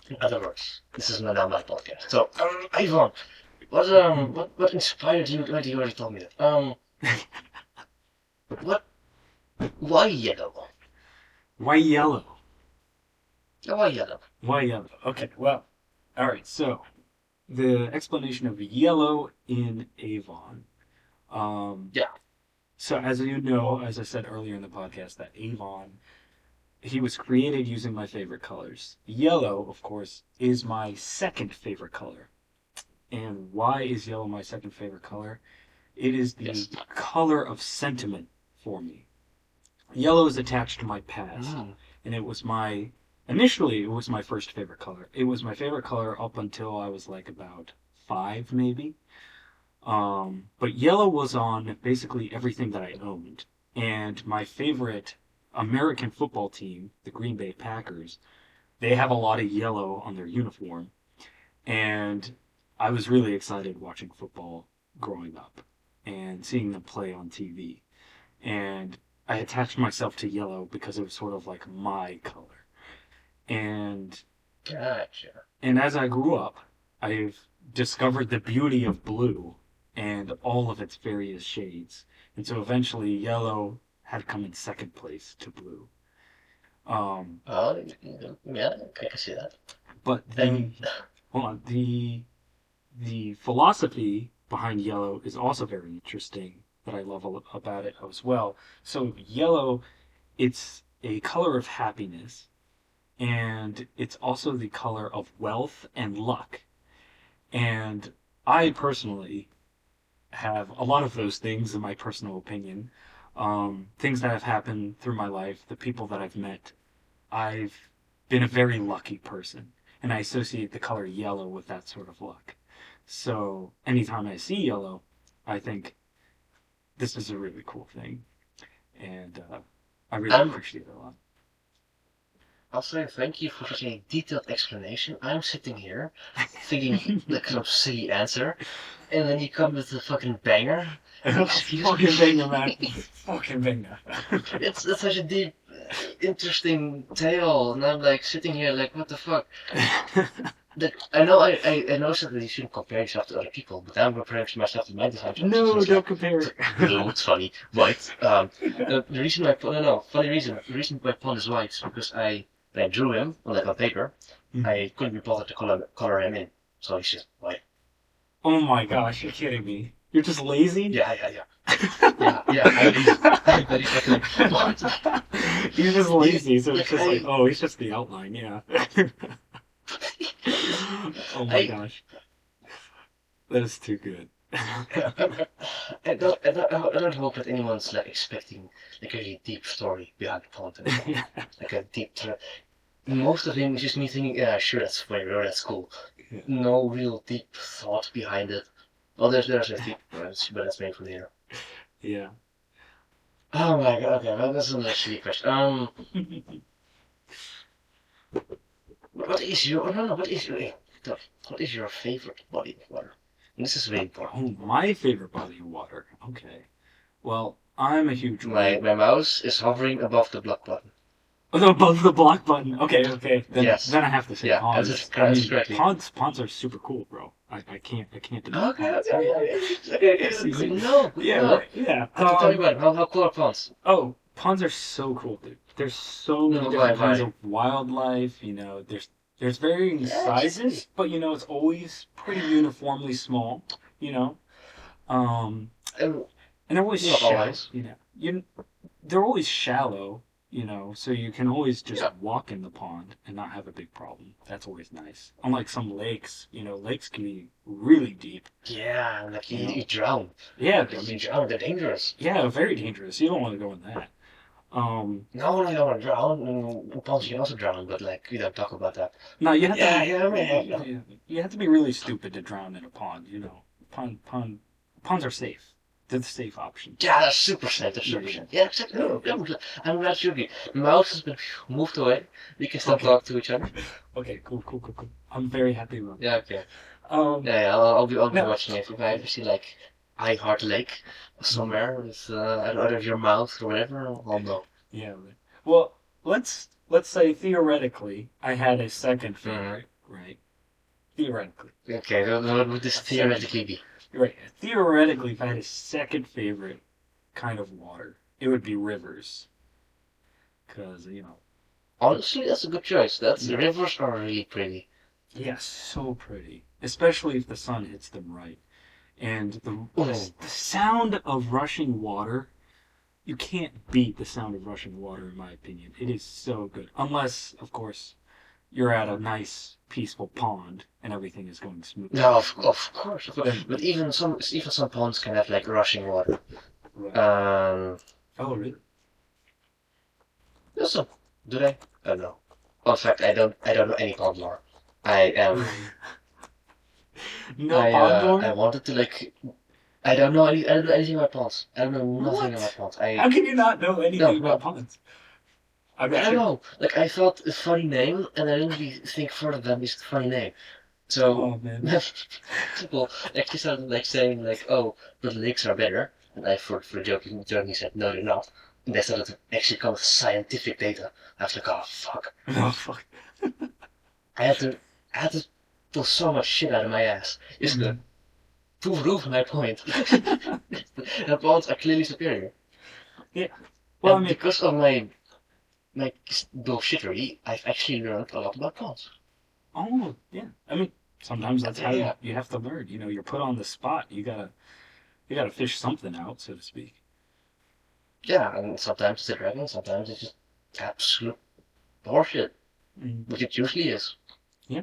In other words, this is not my podcast. So, Ivan, what inspired you? Wait, you already told me that. What? Why yellow?
why yellow?
Why yellow?
Why yellow? Okay, well, all right. So the explanation of yellow in Avon.
Yeah.
So as you know, as I said earlier in the podcast, that Avon he was created using my favorite colors. Yellow, of course, is my second favorite color. And why is yellow my second favorite color? It is the
Yes.
color of sentiment for me. Yellow is attached to my past,
Mm.
and initially it was my first favorite color. It was my favorite color up until I was like about 5 maybe. But yellow was on basically everything that I owned. And my favorite American football team, the Green Bay Packers, they have a lot of yellow on their uniform. And I was really excited watching football growing up and seeing them play on TV. And I attached myself to yellow because it was sort of like my color. And
Gotcha.
and as I grew up, I've discovered the beauty of blue and all of its various shades. And so eventually yellow had come in second place to blue. Um,
Oh, yeah, I can see that.
but
And
hold on, the the philosophy behind yellow is also very interesting that I love about it as well. So yellow, it's a color of happiness, and it's also the color of wealth and luck. And I personally have a lot of those things in my personal opinion. Things that have happened through my life, the people that I've met. I've been a very lucky person, and I associate the color yellow with that sort of luck. So anytime I see yellow, I think this is a really cool thing, and I really
I'm
appreciate it a lot.
also thank you for such a detailed explanation. I'm sitting here thinking like some silly answer, and then you come with a fucking banger. Excuse me.
Fucking banger, man. Fucking banger.
It's such a deep, interesting tale, and I'm like sitting here like, what the fuck? That I know that you shouldn't compare yourself to other people, but I'm comparing myself to my design choices. So
No,
it's
don't
like
compare it.
blue, it's funny, white. The reason my no no funny reason the reason my pond is white is because when I drew him on paper, I couldn't be bothered to color him in, so he's just white.
Oh my gosh, you're kidding me. You're just lazy?
Yeah. I'm lazy. I'm very fucking what?
You're just lazy, so it's
Like
just like, oh, it's just the outline, yeah. Oh my
I
gosh. That is too good.
I don't hope that anyone's like expecting like a really deep story behind the pond anymore. Like a deep. Most of him is just me thinking, yeah, sure, that's funny, or that's cool.
Yeah.
No real deep thought behind it. Well, there's a deep, but that's made from here.
Yeah.
Oh my god. Okay, well, that's another silly question. What is your? No, no. What is your? What is your favorite body of water? And this is very
Oh,
important.
my favorite body of water. Okay. Well, I'm a huge
My mouse is hovering above the block button.
above the block button. Okay, okay.
Yes.
Then I have to say
Yeah,
ponds. I
that's
mean,
correctly.
ponds are super cool, bro. I can't deny
Okay,
ponds.
good to know. Good to
Yeah,
know.
right. Yeah.
Tell me about it. How cool are ponds?
Oh, ponds are so cool, dude. There's so many
No,
different kinds
why?
of wildlife. There's varying
Yeah, exactly.
sizes, but it's always pretty uniformly small. You know, um,
And
and they're always
not
shallow.
always.
They're always shallow. So you can always just
Yeah.
walk in the pond and not have a big problem. That's always nice. Unlike some lakes, lakes can be really deep.
Yeah, like
You know,
you drown.
yeah, I
Like you
mean,
drown. They're dangerous.
yeah, very dangerous. You don't want to go in that. Um,
No, you don't want to drown. Ponds you can also drown, but like we don't talk about that.
No, you have to
Yeah,
be
yeah, man.
you have to be really stupid to drown in a pond. Ponds are safe. They're the safe option.
Yeah, that's super safe. That's
Yeah,
super
yeah.
safe. Yeah, exactly. No, I'm glad you agree. Mouse has been moved away. We can still
Okay.
talk to each other.
Okay. Cool. I'm very happy about
Yeah,
that.
okay.
Um.
Yeah, I'll be
No.
watching it. If I ever see like I Heart Lake somewhere with out of your mouth or whatever, I'll know.
Yeah. Right. Well, let's say theoretically, I had a second
Mm-hmm.
favorite, right? Theoretically.
Okay, what would this
A second.
theoretically be?
Right. Theoretically, if I had a second favorite kind of water, it would be rivers, because
Honestly, that's a good choice. That's
yeah.
rivers are really pretty.
Yeah, so pretty, especially if the sun hits them right. And
Oh,
the sound of rushing water, you can't beat the sound of rushing water, in my opinion. It is so good. Unless, of course, you're at a nice, peaceful pond and everything is going smoothly.
no, of course, of course.
Then,
But even some ponds can have like rushing water.
right.
Um,
Oh, really?
there's some. Do they? I don't know. In fact, I don't know any pond lore. I
No pond
I
lore?
wanted to like I don't know anything about ponds. I don't know nothing about
What?
ponds.
How can you not know anything about
No,
ponds? I
I
bet
don't
you.
know. Like I thought a funny name, and I didn't really think further than this funny name. So
Oh, man.
people actually started like saying like, oh, but lakes are better. And I for joking said no, they're not. And they started to actually come with scientific data. I was like, oh fuck.
Oh, fuck.
I had to I had to pull so much shit out of my ass just to prove my point. The ponds are clearly superior.
Yeah. Well, I
And
mean,
because of my bullshittery, I've actually learned a lot about ponds.
oh, yeah. I mean, Sometimes that's how
Yeah,
you have to learn. You know, you're put on the spot. You gotta fish something out, so to speak.
yeah, and sometimes it's a dragon, sometimes it's just absolute horseshit,
Mm.
which it usually is.
Yeah,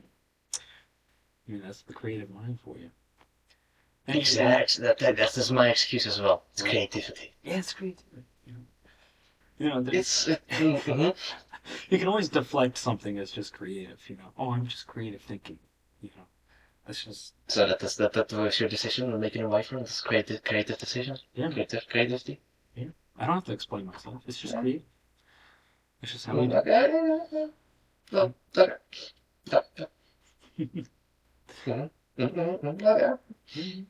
I mean that's the creative mind for you. And
Exactly. That's just my excuse as well. It's
right.
creativity.
Yeah, it's creativity. You know,
It's
there's
mhm.
you can always deflect something as just creative. You know, oh, I'm just creative thinking. You know, that's just
So that was your decision on making a wife from this creative decision,
yeah, man.
creativity.
Yeah. I don't have to explain myself. It's just
Yeah.
creative. It's just how I do.
Okay.
It.
No, okay. Yeah, yeah. Okay.
Mhm.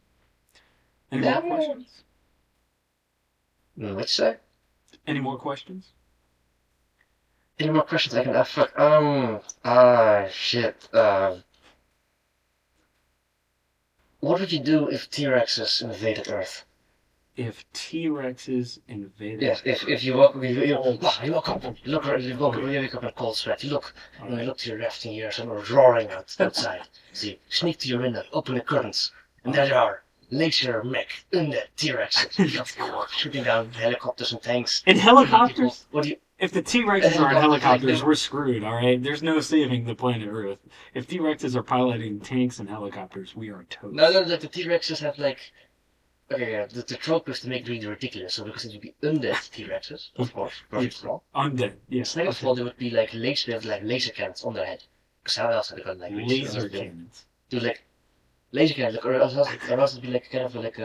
Any more
Yeah, yeah.
questions?
Which say?
Any more questions?
Any more questions I can ask? Fuck. Shit. What would you do if T-Rexes invaded Earth?
If T Rexes invaded
Yes, if
Earth.
you walk,
Oh,
you woke up,
oh,
you wake up in a cold sweat. You look,
all
and you
right.
look to your left, and you hear someone roaring outside. So you sneak to your window, open the curtains, and
All
there they
right.
are, laser mech, undead T-Rexes, shooting down helicopters and tanks,
In
killing people.
helicopters?
What do you?
If the T
And
Rexes are in
helicopters like
helicopters,
they,
we're screwed, all right? There's no saving the planet Earth. If T Rexes are piloting tanks and helicopters, we are
no,
toast.
like the T-Rexes have like. Okay, yeah, the trope is to make it really ridiculous. So because it would be undead T-Rexes, of course, perfect
Yes.
for all.
Undead. Yeah.
Second of
Okay.
all, they would be like laser cannons on their head. Because how else are they gonna like reach? Unless
Laser
they
cannons.
do like laser cannons, like, or else it'd be like kind of like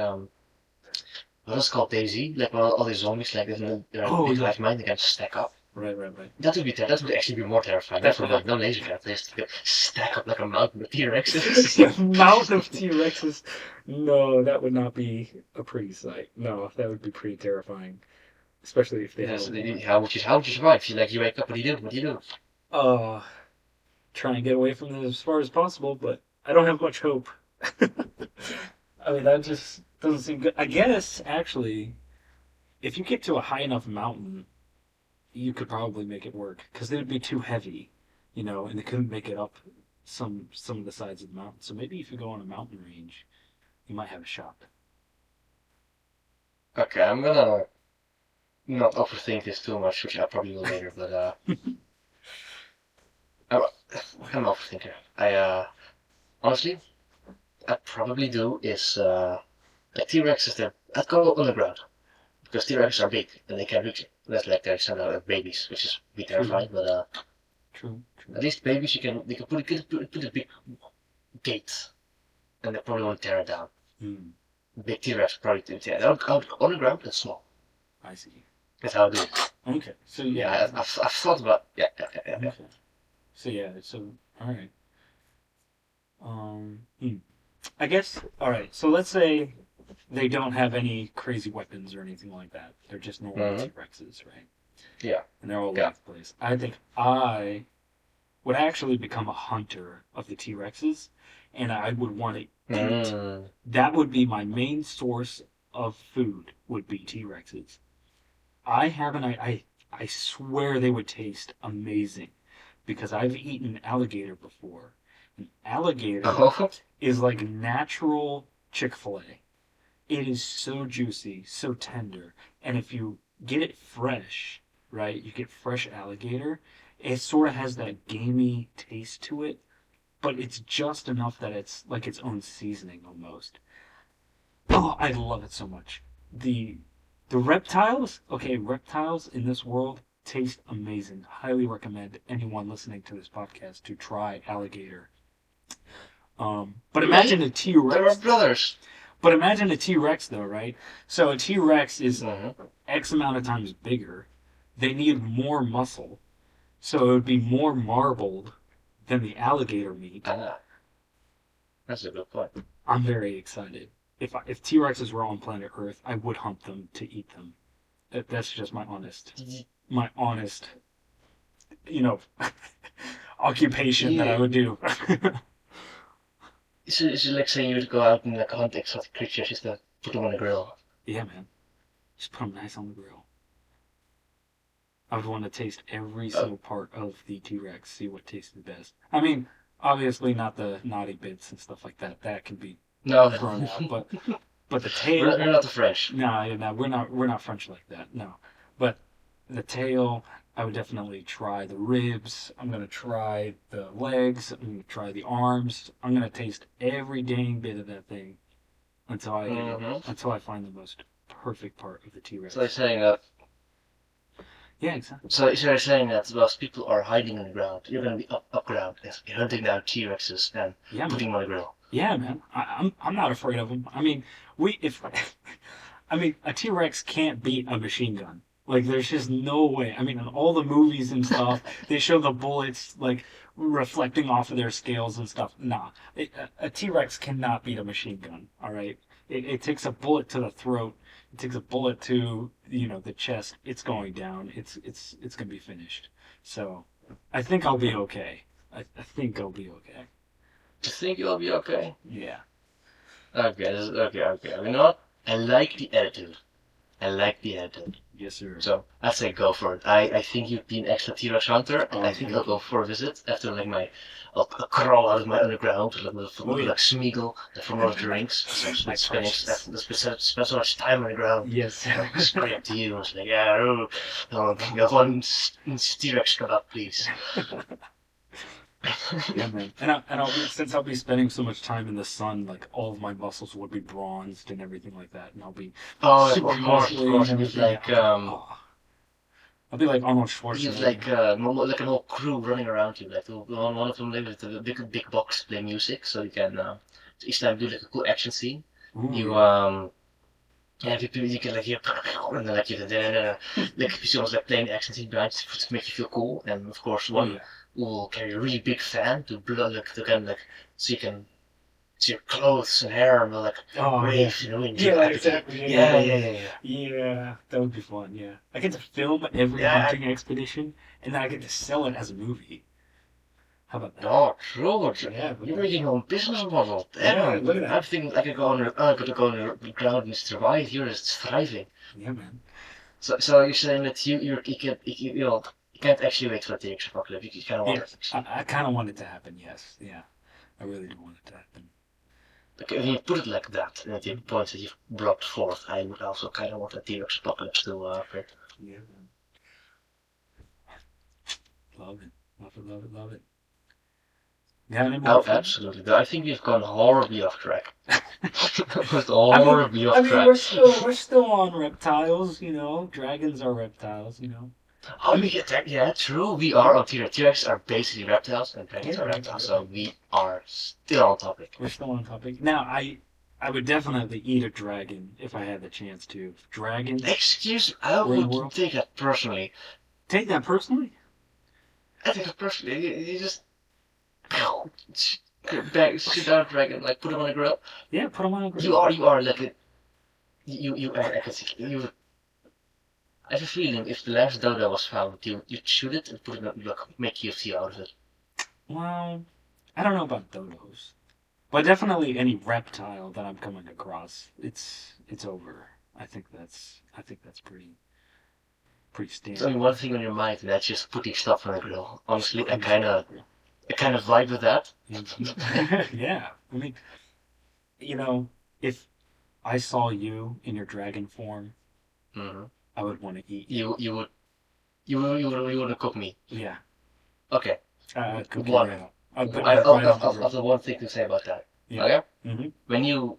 what is it called Daisy? Like when all these zombies like this, and they're a
Oh,
big
yeah.
hive mind, they can stack up.
Right, right, right.
That would actually be more terrifying. That's what like no laser cannons, they just stack up like a mountain of T-Rexes.
The mountain of T Rexes. No, that would not be a pretty sight. No, that would be pretty terrifying. Especially if they had a
Yes,
warning.
how would you survive? You wake up, what do you do? What do you do?
Uh, try and get away from them as far as possible, but I don't have much hope. I mean, that just doesn't seem good. I guess, actually, if you get to a high enough mountain, you could probably make it work because they would be too heavy, you know, and they couldn't make it up some of the sides of the mountain. So maybe if you go on a mountain range, you might have a shot.
Okay, I'm gonna not overthink this too much, which I probably will later, but I'm, I'm an overthinker. Honestly, I'd probably do is like T-Rex is there. I'd go underground because T-Rexes are big and they can reach it. That's like they send out babies, which is be
True,
terrifying. But
true, true.
at least babies they can put a big gate and they probably won't tear it down.
Hmm,
Big T-Rex probably do tear it down. Underground and small.
I see.
That's how I do it.
Okay, so
Yeah,
yeah,
I've thought about yeah.
okay, so yeah, so all right. Hmm. I guess all right. So let's say they don't have any crazy weapons or anything like that. They're just normal
Mm-hmm.
T Rexes, right?
Yeah,
And they're all over
yeah.
the place. I think I would actually become a hunter of the T Rexes, and I would want to eat.
Mm.
That would be my main source of food. Would be T Rexes. I haven't. I swear they would taste amazing because I've eaten alligator before. And alligator
Oh,
is like natural Chick-fil-A. It is so juicy, so tender, and if you get it fresh, right, you get fresh alligator, it sort of has that gamey taste to it, but it's just enough that it's like its own seasoning almost. Oh, I love it so much. The the reptiles, okay, reptiles in this world taste amazing. Highly recommend anyone listening to this podcast to try alligator. But imagine a T
there are
Rex.
brothers.
But imagine a T Rex though, right? So a T Rex is
Mm-hmm.
X amount of times bigger. They need more muscle, so it would be more marbled than the alligator meat.
Ah, that's a good point.
I'm very excited. If T Rexes were on planet Earth, I would hunt them to eat them. That's just my honest, you know, occupation that I
Yeah,
would do.
it's like saying you would go out and like hunt exotic creatures just to put them on the grill.
Yeah, man. Just put them nice on the grill. I would want to taste every
Uh,
single part of the T Rex, see what tasted best. I mean, Obviously, not the naughty bits and stuff like that. That can be
No,
thrown out. But the
we're
tail,
not the French.
no, yeah, no, we're not French like that. No, but the tail, I would definitely try the ribs. I'm gonna try the legs. I'm gonna try the arms. I'm gonna taste every dang bit of that thing until I
Hmm.
until I find the most perfect part of the T
So you're
Rex.
saying that.
Yeah, exactly.
So you're saying that whilst people are hiding on the ground, you're gonna be up ground, yes, hunting down T-Rexes and
Yeah,
putting
man.
them on the grill.
Yeah, man. I'm not afraid of them. I mean, we if I mean a T Rex can't beat a machine gun. Like there's just no way. I mean, in all the movies and stuff, they show the bullets like reflecting off of their scales and stuff. Nah, a T Rex cannot beat a machine gun. All right, it takes a bullet to the throat. It takes a bullet to the chest. It's going down. It's gonna be finished. So I think I'll be okay. I think I'll be okay.
You think you'll be okay?
Yeah.
Okay, okay. You know what? I like the attitude. I like the attitude.
Yes, sir.
So I'd say go for it. I think you'd be an excellent T-Rex hunter, and
Oh,
I think I'll
thank
go
you.
for a visit after I'll crawl out of my underground
Oh yeah.
like Smeagol from Lord of the Rings. So
My
spending
precious.
spend so much time on the ground.
Yes.
And I'll scream up to you and say, yeah, one T-Rex kebab, please.
Yeah, man. And since I'll be spending so much time in the sun, like all of my muscles will be bronzed and everything like that, and I'll be
Oh,
super
of
muscly and
course. And you've
everything. And
like
I'll be I'll be like Arnold
you've
Schwarzenegger.
like an whole crew running around you. Like one of them live with a big box play music, so you can each time do like a cool action scene.
Ooh
You
yeah.
yeah, you can like hear and then like you like you see almost like playing the action scene behind to make you feel cool. And of course
Oh
one
yeah.
will carry a really big fan to blow like to kind of like so you can see your clothes and hair and like
Oh yeah.
waves in the wind
Yeah,
rapidly.
exactly. Yeah, yeah,
Yeah,
yeah.
yeah, yeah, yeah.
Yeah, that would be fun. Yeah, I get to film every
Yeah,
hunting expedition, and then I get to sell it as a movie. How about that?
oh, true.
Yeah, look
You're
at
making
that.
your own business model.
Yeah,
Damn.
look at
I'm
that.
thinking I could go I could go on the ground and survive. You're just thriving.
Yeah, man.
So you're saying that you can't actually wait for the T-Rex apocalypse. You kind of want
Yeah,
it actually.
I kind of want it to happen. Yes. Yeah, I really do want it to happen.
Okay, when you put it like that, and at the
Mhm.
points that you've brought forth, I would also kind of want the T-Rex apocalypse to occur.
Yeah, man. Love it. Love it. Love it. Love it. Got any more
Oh,
for me?
absolutely. But I think we've gone horribly off track. Almost
I mean,
horribly
I
off
mean,
track.
we're still on reptiles. Dragons are reptiles.
Oh, yeah, true. We are on T-Rex. T-Rex are basically reptiles, and dragons
Yeah,
are
dragons are
reptiles, so
reptiles.
we are still on topic.
We're still on topic. Now, I would definitely eat a dragon if I had the chance to. If dragons
Excuse me, I
were in the
would
world.
take that personally.
Take that personally.
I take it personally. You just shoot down a dragon, like put him on a grill.
Yeah, put them on a grill.
You are like I can see, I have a feeling if the last dodo was found, you'd shoot it and put it in, like, make UFC out of it.
Well, I don't know about dodos, but definitely any reptile that I'm coming across, it's over. I think that's pretty
It's only
standard.
one thing on your mind, and that's just putting stuff on the grill.
Just
Honestly,
putting stuff on the grill.
I kind of vibe with that.
Yeah. I mean, if I saw you in your dragon form,
Hmm.
I would want to eat you.
You would you would cook me.
Yeah.
Okay,
I'd cook you
one.
right up. I'd put you right on the
I've
grill.
the one thing to say about that.
Yeah.
Okay,
Mm-hmm.
when you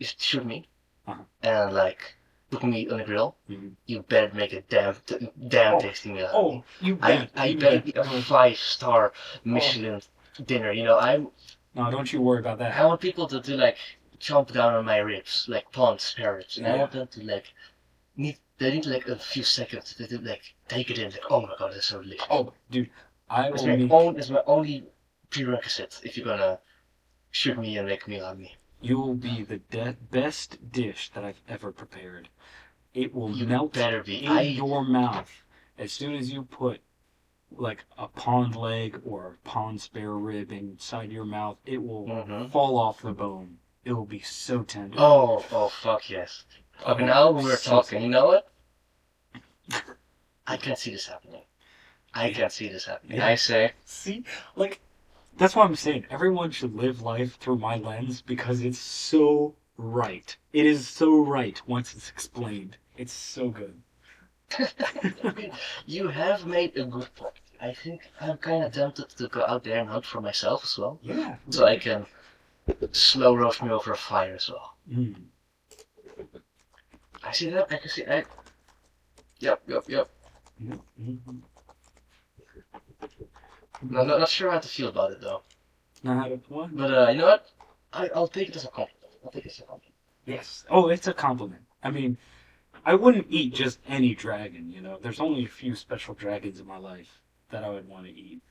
shoot me
Uh-huh.
and like put me on the grill,
Mm-hmm.
you better make a damn
Oh,
tasty meal out of
oh,
me.
you bet.
I
You
better
bet.
be a
No.
5-star
Oh,
Michelin dinner.
no, don't you worry about that.
I want people to like chomp down on my ribs like pawn spare ribs, and I
Yeah.
want them to like they need like a few seconds to like take it in. Like, oh my god, that's so delicious.
Oh, dude, I
That's
will make
my only prerequisite if you're gonna shoot me and make a meal out of me.
you will be the best dish that I've ever prepared. It will
You
melt
better be.
in your mouth as soon as you put like a pond leg or a pond spare rib inside your mouth. It will
Mm-hmm.
fall off the bone. It will be so tender.
Oh, fuck yes. Okay,
Oh,
now we're
so
talking. You
tender.
know what? I can't see this happening. I
Yeah,
can't see this happening.
yeah.
I say,
See, like That's what I'm saying. Everyone should live life through my lens because it's so right. It is so right once it's explained. It's so good.
I mean, you have made a good point. I think I'm kind of tempted to go out there and hunt for myself as well,
Yeah,
so I
really.
can slow roast me over a fire as well.
Mm.
I see that. I can see. Yep, yep, yep.
Yeah. Mhm.
Not sure how to feel about it though.
Know how to what?
But you know what? I'll take it as a compliment. I'll take it as a compliment.
Yes. Oh, it's a compliment. I mean, I wouldn't eat just any dragon, you know. There's only a few special dragons in my life that I would want to eat.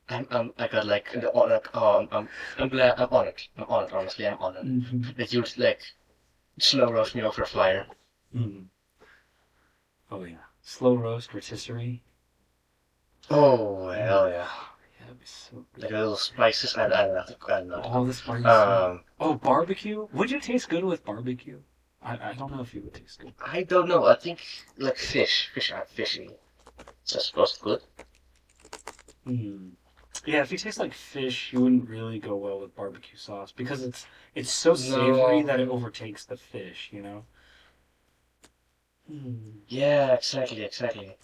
I got like the like I'm glad I'm honored. I'm honored. Honestly, I'm honored
Mm-hmm.
that you'd like slow roast me over a fire.
Mm. Oh yeah. Slow roast rotisserie.
Oh
Mm.
hell yeah!
Yeah, that'd be so
Like
good.
a little spices. I don't know. I don't know.
All the spices.
Um,
Oh, barbecue? Would you taste good with barbecue? I don't know if you would taste good.
I don't know. I think like fish are fishy. So I suppose it could.
Hmm. Yeah, if you taste like fish, you wouldn't really go well with barbecue sauce because it's so savory
No.
that it overtakes the fish, you know? Hmm.
Yeah, exactly, exactly.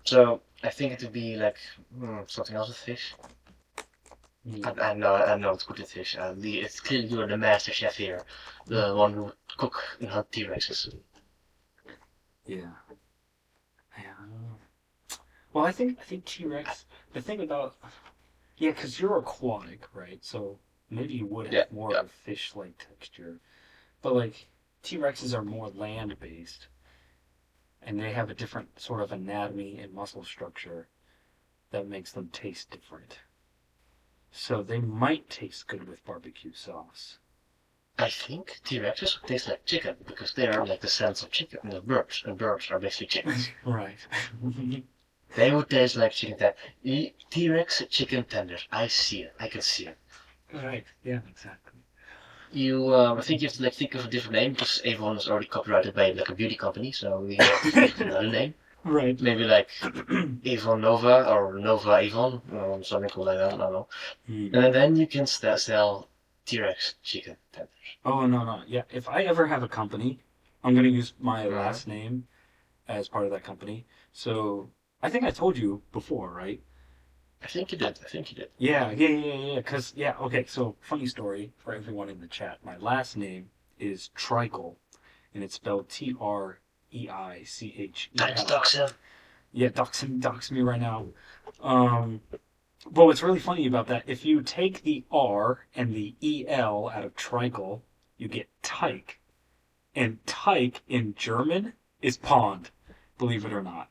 So I think it would be like something else with fish.
Hmm.
I know it's good with fish. It's clearly you're the master chef here, the
Hmm.
one who cook and hunt T-Rexes.
Yeah. Yeah. I don't know. Well, I think T-Rex. The thing about yeah, because you're aquatic, right? So maybe you would
Yeah,
have more of
yeah.
a fish-like texture, but like T-Rexes are more land-based, and they have a different sort of anatomy and muscle structure that makes them taste different. So they might taste good with barbecue sauce.
I think T-Rexes taste like chicken because they are like the sense of chicken, the birds, and birds are basically chickens.
Right.
They would taste like chicken T-Rex chicken tenders. I see it. I can see it.
Right. Yeah, exactly.
I think you have to like think of a different name because Avon is already copyrighted by like a beauty company, so we have to think of another name.
Right.
Maybe like Avon Nova or Nova Avon or something cool like that. I don't know.
Hmm.
And then you can sell T-Rex chicken tenders.
Oh no no yeah. If I ever have a company, I'm gonna use my
Mm-hmm.
last name as part of that company. So I think I told you before, right?
I think you did. I think you did.
Yeah. Cause yeah, okay. So funny story for everyone in the chat. My last name is Tricle, and it's spelled
Time to
Treichl.
talk some.
Yeah, dox me right now. Um, but what's really funny about that, if you take the R and the EL out of Tricle, you get Teich, and Teich in German is pond. Believe it or not.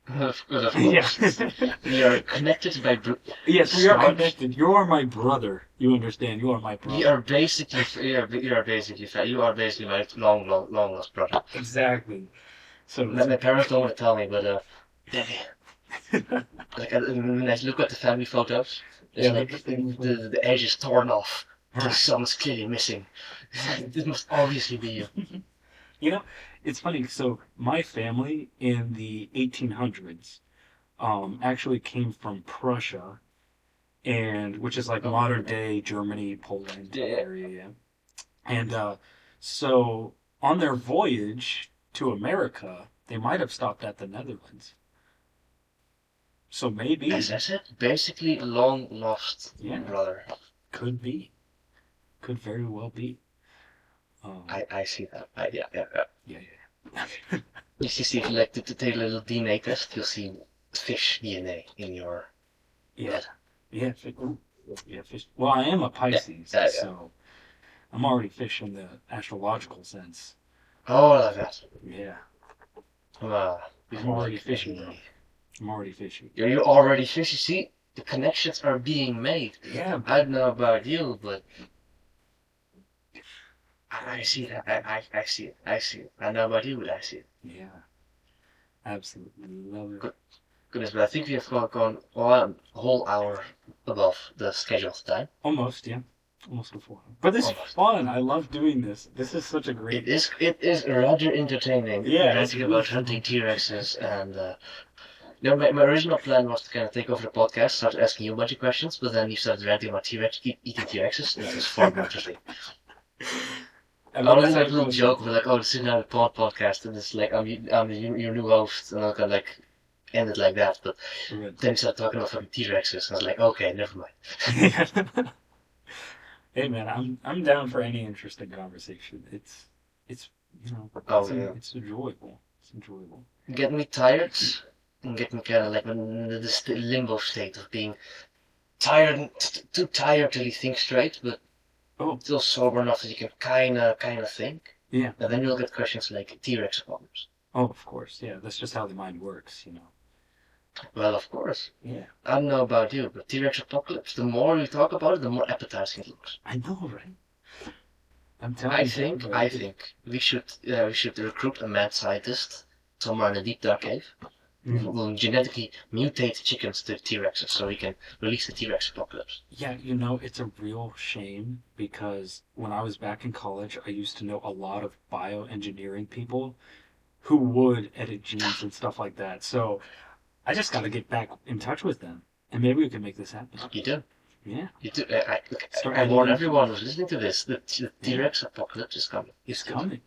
Of
Yeah.
course. We are connected by
Yes, we are
staunch.
connected. You are my brother. You understand? You are my
We
brother.
are basically. You are basically. You are basically my long lost brother.
Exactly. So,
My parents don't want to tell me, but Daddy,
yeah,
like when I look at the family photos, there's
the
like
family photo.
the edge is torn off. The
Right.
sun is clearly missing. This must obviously be you.
You know, it's funny. So my family in the 1800s actually came from Prussia, and which is like
Oh,
modern day Germany, Poland, that
yeah.
area. Yeah. And so on their voyage to America, they might have stopped at the Netherlands. So
As I
maybe,
said, basically a long lost
yeah,
brother.
could be, could very well be.
I see that. Yeah.
Yeah, yeah.
You see, if you like to take a little DNA test, you'll see fish DNA in your
Yeah,
blood.
yeah, yeah, fish. Well, I am a
Yeah,
Pisces,
yeah.
so I'm already fish in the astrological sense.
Oh, like that.
Yeah,
Wow.
I'm
Before
already
like
fishy, bro. I'm already fishy.
you're already fish. You see, the connections are being made.
Yeah,
I
bro.
don't know about you, but I see that. I see it. I see it. I don't know about you, but I see it.
Yeah, absolutely love it.
Good, goodness, but I think we have gone a whole hour above the scheduled time.
Almost, yeah, almost before. But this is
Almost.
fun. I love doing this. This is such a
It
great.
is. It is rather entertaining
Yeah, it's
ranting
really
about hunting
fun.
T-Rexes and My original plan was to kind of take over the podcast, start asking you a bunch of questions, but then you started ranting about T-Rex, eating T-Rexes, and it was far more interesting.
I
I
mean,
want to
that's
do
how
like
it
a little
goes.
joke, but like, oh, this is now a podcast, and it's like I'm your new host, and I'm gonna like end it like that. But
Right.
then you start talking about fucking T-Rexes, and I was like, okay, never mind.
Hey man, I'm down for any interesting conversation. It's you know
Oh yeah,
it's enjoyable. It's enjoyable.
get me tired, and get me kind of like in the limbo state of being tired, too tired till you think straight, but
Oh
still sober enough that you can kind of think.
yeah.
And then you'll get questions like T-Rex apocalypse.
Oh of course. Yeah. That's just how the mind works. You know.
Well, of course.
Yeah.
I don't know about you, but T-Rex apocalypse, the more we talk about it, the more appetizing it looks.
I know, right? I'm telling
I
you,
think,
bro.
I think we should recruit a mad scientist somewhere in a deep dark cave who
Mm.
will genetically mutate chickens to T-Rexes so we can release the T-Rex apocalypse.
Yeah, you know, it's a real shame because when I was back in college, I used to know a lot of bioengineering people who would edit genes and stuff like that. So I just got to get back in touch with them, and maybe we can make this happen.
You do.
Yeah,
You do.
start
I warn
editing.
everyone who's listening to this that the
Yeah,
T-Rex apocalypse is coming.
it's coming.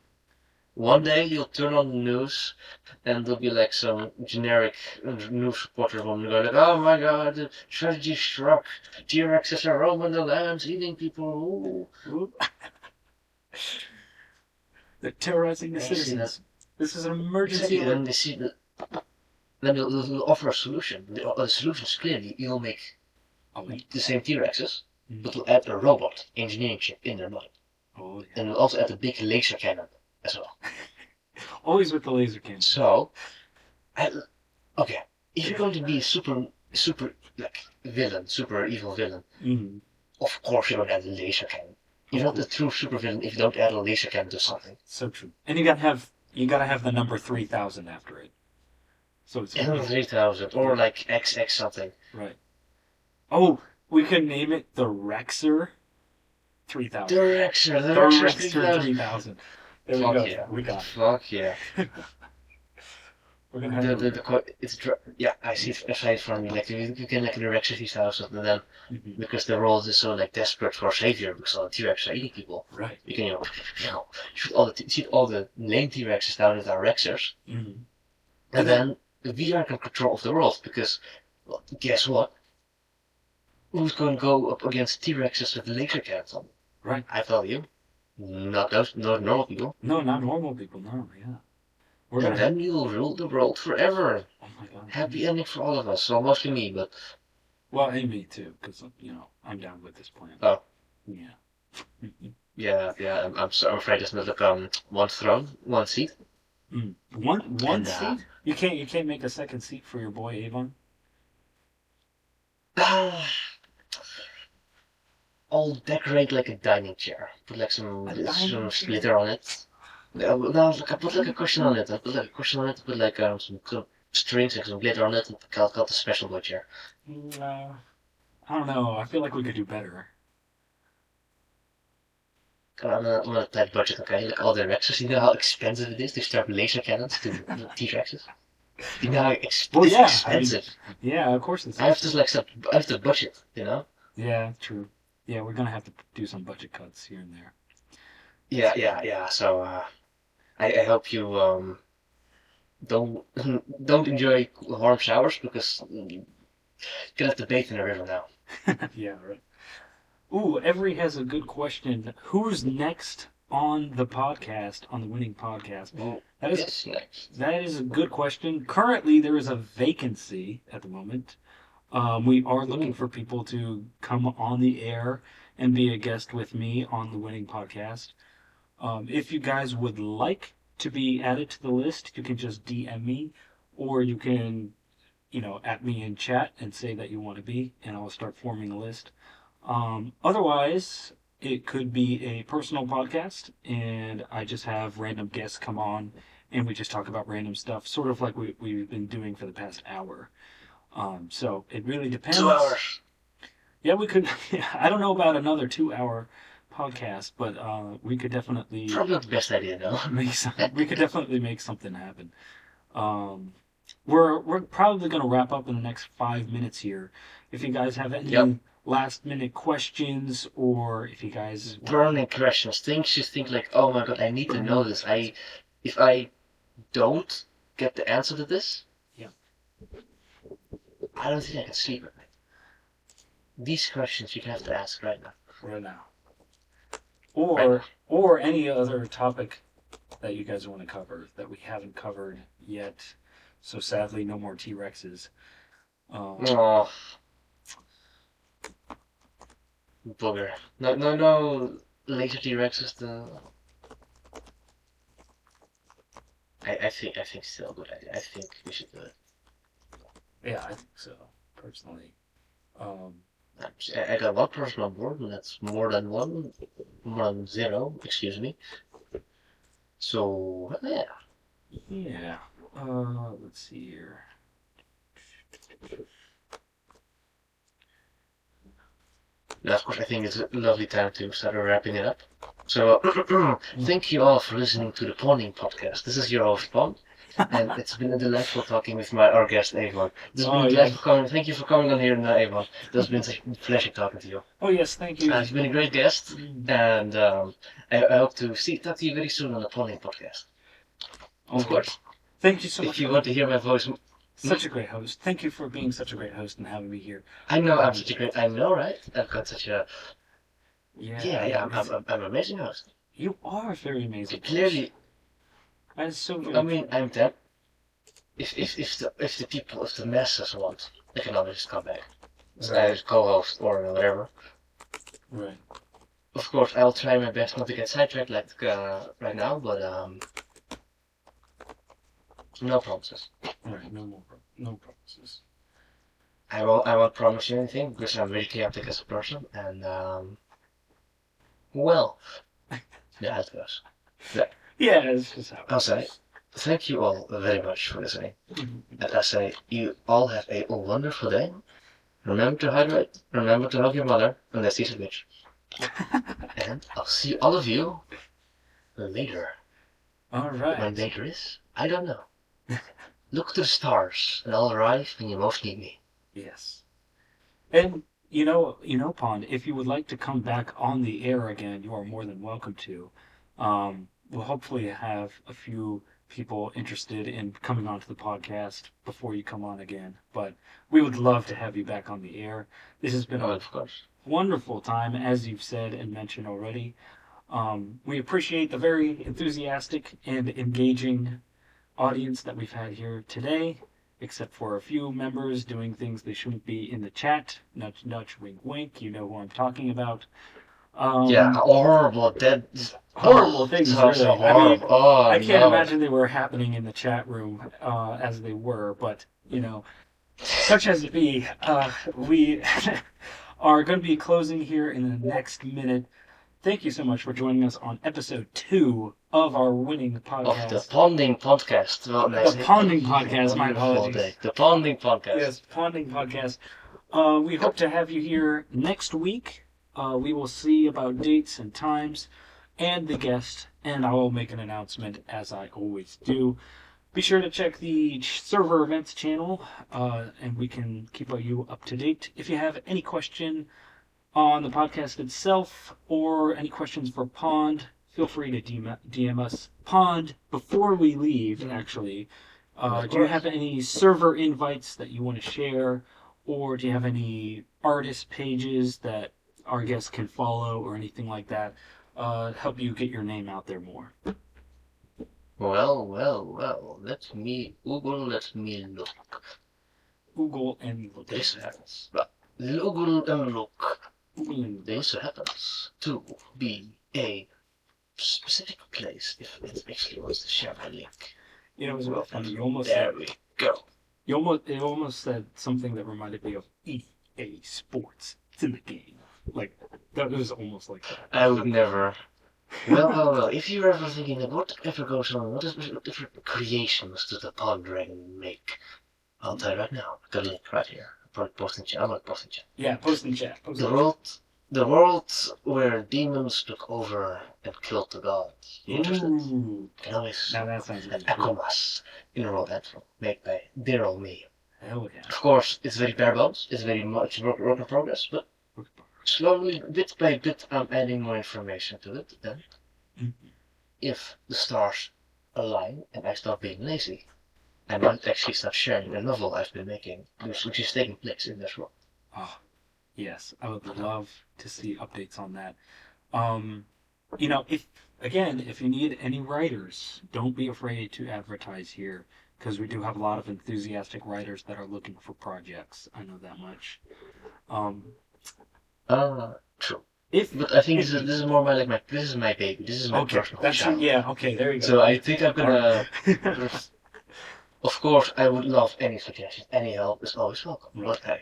One day you'll turn on the news and there'll be like some generic news reporter woman going like, "Oh my God, the tragedy struck. T-Rexes are roaming the lands, eating people."
Ooh. They're terrorizing the
And you see that
citizens. This is an emergency
exactly, and then
alert.
they see that. Then they'll offer a solution. The solution is clearly you'll make
Oh, wait.
the same T-Rexes,
Mm.
but we'll add a robot engineering chip in their mind,
Oh, yeah.
and we'll also add a big laser cannon as well.
Always with the laser cannon.
So, I, okay, if you're going to be a super like villain, super evil villain,
Mm-hmm.
of course you're gonna add a laser cannon. You're not a true super villain if you don't add a laser cannon to something.
So true. And you gotta have the number 3,000 after it. So it's
And 3000 or like XX something.
right. Oh, we could name it the Rexer
The
3000.
Rexer, the
The
Rexer
Rexer
3000.
3000. There we
Fuck
go.
yeah.
We got
Fuck yeah.
it. We're gonna have
Yeah, I see it aside from me. Like you can like the Rexer 3000 and then
Mhm.
because the world is so like desperate for a savior because all the T-Rex are eating people.
Right.
You can shoot all the lame T-Rexes down with our Rexers.
Mm-hmm.
And then we are in control of the world because, well, guess what? Who's going to go up against T-Rexes with laser cannons on?
Right.
I tell you, not normal people.
No, not normal people. No, yeah. We're
And
gonna.
then we will rule the world forever.
Oh my god.
Happy ending for all of us. Well, mostly me, but
Well, and me too, because I'm down with this plan.
oh
Yeah.
yeah. I'm afraid there's not like one throne, one seat.
One
And
seat? You can't make a second seat for your boy Avon.
I'll decorate like a dining chair. Put like some
A dining chair?
splitter on it. No, I put like a cushion on it. I put like a cushion on it. Put like some strings, like some glitter on it, and called the special boy chair.
I don't know. I feel like we could do better.
I'm on a tight budget, okay? Like all the Rexes, you know how expensive it is to strap laser cannons to the T-Rexes? You know how it's
Well, yeah, I mean,
expensive.
Yeah, of course it's.
I have to like I have to budget, you know?
Yeah, true. Yeah, we're gonna have to do some budget cuts here and there.
Yeah. So I hope you don't don't enjoy warm showers because you're gonna have to bathe in the river now.
Yeah, right. Ooh, Every has a good question. Who's next on the podcast, on the Winning podcast?
Well,
That is
yes, next.
that is a good question. Currently, there is a vacancy at the moment. We are looking for people to come on the air and be a guest with me on the Winning podcast. If you guys would like to be added to the list, you can just DM me, or you can, at me in chat and say that you want to be, and I'll start forming a list. Otherwise, it could be a personal podcast, and I just have random guests come on, and we just talk about random stuff, sort of like we've been doing for the past hour. So it really depends.
2 hours.
Yeah, we could. I don't know about another 2 hour podcast, but we could definitely
Probably not the best idea, though.
we could definitely make something happen. Um, we're probably going to wrap up in the next 5 minutes here. If you guys have
Yep.
any last minute questions, or if you guys
Burning questions, things you think like, oh my god, I need to know this. If I don't get the answer to this,
yeah,
I don't think I can sleep at night. These questions you have to ask right now.
right now,
Right now.
or any other topic that you guys want to cover that we haven't covered yet. So sadly, no more T Rexes.
Oh, booger. No. Laser T-Rex is the. I think still a good idea. I think we should do it.
Yeah, I think so personally. Um,
I got one person on board, and that's more than one, more than zero. Excuse me. So yeah.
yeah. Let's see here.
Now, of course, I think it's a lovely time to start wrapping it up. So, thank you all for listening to the Pawning Podcast. This is your host, Pawn, and it's been a delightful talking with our guest, Avon. This has been a delightful coming. Thank you for coming on here, Avon. It has been such a pleasure talking to you.
Oh yes, thank you.
You've been a great guest, and I hope to talk to you very soon on the Pawning Podcast. Of course.
Thank you so much.
If you want to hear my voice.
Such a great host. Thank you for being such a great host and having me here.
I know I'm such a great. I know, right? I've got such a.
Yeah.
I'm an amazing host.
You are a very amazing.
Clearly.
That is so good.
I mean, I'm that. If the people, if the masses want, they can always come back as co-host or whatever.
Right.
Of course, I'll try my best not to get sidetracked like right now, but no promises.
All right, no promises.
I won't promise you anything because I'm very chaotic as a person, and well, yeah, it goes.
Yeah, it's just how.
I'll say, thank you all very much for listening. And I say, you all have a wonderful day. Remember to hydrate. Remember to hug your mother, unless she's a bitch. And I'll see all of you later.
All right.
When later is, I don't know. Look to the stars, and I'll arrive when you most need me.
Yes. And you know, Pond, if you would like to come back on the air again, you are more than welcome to. We'll hopefully have a few people interested in coming onto the podcast before you come on again. But we would love to have you back on the air. This has been a wonderful time, as you've said and mentioned already. We appreciate the very enthusiastic and engaging audience that we've had here today, except for a few members doing things they shouldn't be in the chat. Nudge, nudge, wink, wink. You know who I'm talking about.
Yeah, horrible,
horrible things. Really.
Horrible.
I mean, I can't imagine they were happening in the chat room as they were, but such as it be. We are going to be closing here in the next minute. Thank you so much for joining us on episode 2 of our Wynning podcast.
Of the Pawning Podcast. Well,
the Pawning Podcast, my apologies.
The Pawning Podcast.
Yes, Pawning Podcast. We hope to have you here next week. We will see about dates and times and the guest, and I will make an announcement as I always do. Be sure to check the server events channel, and we can keep you up to date. If you have any question on the podcast itself or any questions for Pond, feel free to DM us. Pond, before we leave, actually, do you have any server invites that you want to share, or do you have any artist pages that our guests can follow or anything like that? Help you get your name out there more.
Well, let me look.
Google and look.
This happens. Google and look. This happens to be a specific place if it actually wants to share my link.
It was really funny. You almost
there we go.
It almost said something that reminded me of EA Sports. It's in the game. Like, that was almost like that.
I would never. Well, if you're ever thinking that whatever goes on, what different creations does the Pond Dragon make? I'll tell you right now. Got a link right here. I'm not posting chat.
Yeah, post in chat.
The world The world where demons took over and killed the gods. You interested?
Ooh.
Can always
Now that sounds
an
really cool.
Aquamas in a world anthem made by dear old me.
Hell yeah.
Of course, it's very bare bones. It's very much work in progress, but slowly, bit by bit, I'm adding more information to it. Then, if the stars align and I stop being lazy, I might actually start sharing a novel I've been making, which is taking place in this world.
Oh, yes. I would love to see updates on that. Um, you know, if you need any writers, don't be afraid to advertise here because we do have a lot of enthusiastic writers that are looking for projects. I know that much. Um,
True.
if
But I think
if
this is more this is my baby. This is my
okay,
personal
that's
child.
yeah. Okay, there you go.
So I think I'm gonna.
Alright.
Of course, I would love any suggestions. Any help is always welcome.
Right.
But hey,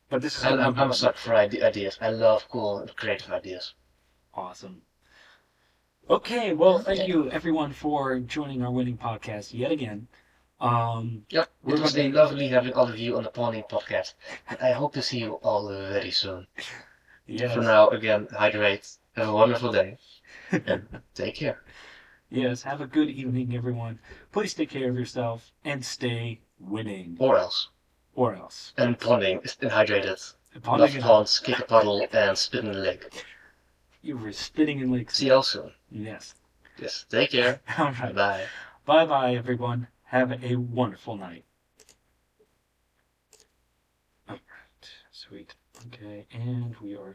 But this is gonna be
I'm a sucker for ideas. I love cool and creative ideas.
awesome. Okay, well, thank
Okay.
you everyone for joining our winning podcast yet again.
Yep,
We're
it was
gonna
lovely having all of you on the Pawning podcast. And I hope to see you all very soon.
yes.
For now, again, hydrate. Have a wonderful day. And take care.
Yes, have a good evening, everyone. Please take care of yourself and stay winning.
Or else.
Or else.
And ponding is hydrated.
Ponding
Love
and
ponds, kick a puddle, and spit in the lake.
you were spitting in lakes.
See you all soon.
Yes.
Yes, take care.
All right.
Bye.
Bye bye, everyone. Have a wonderful night. All right. Sweet. Okay, and we are.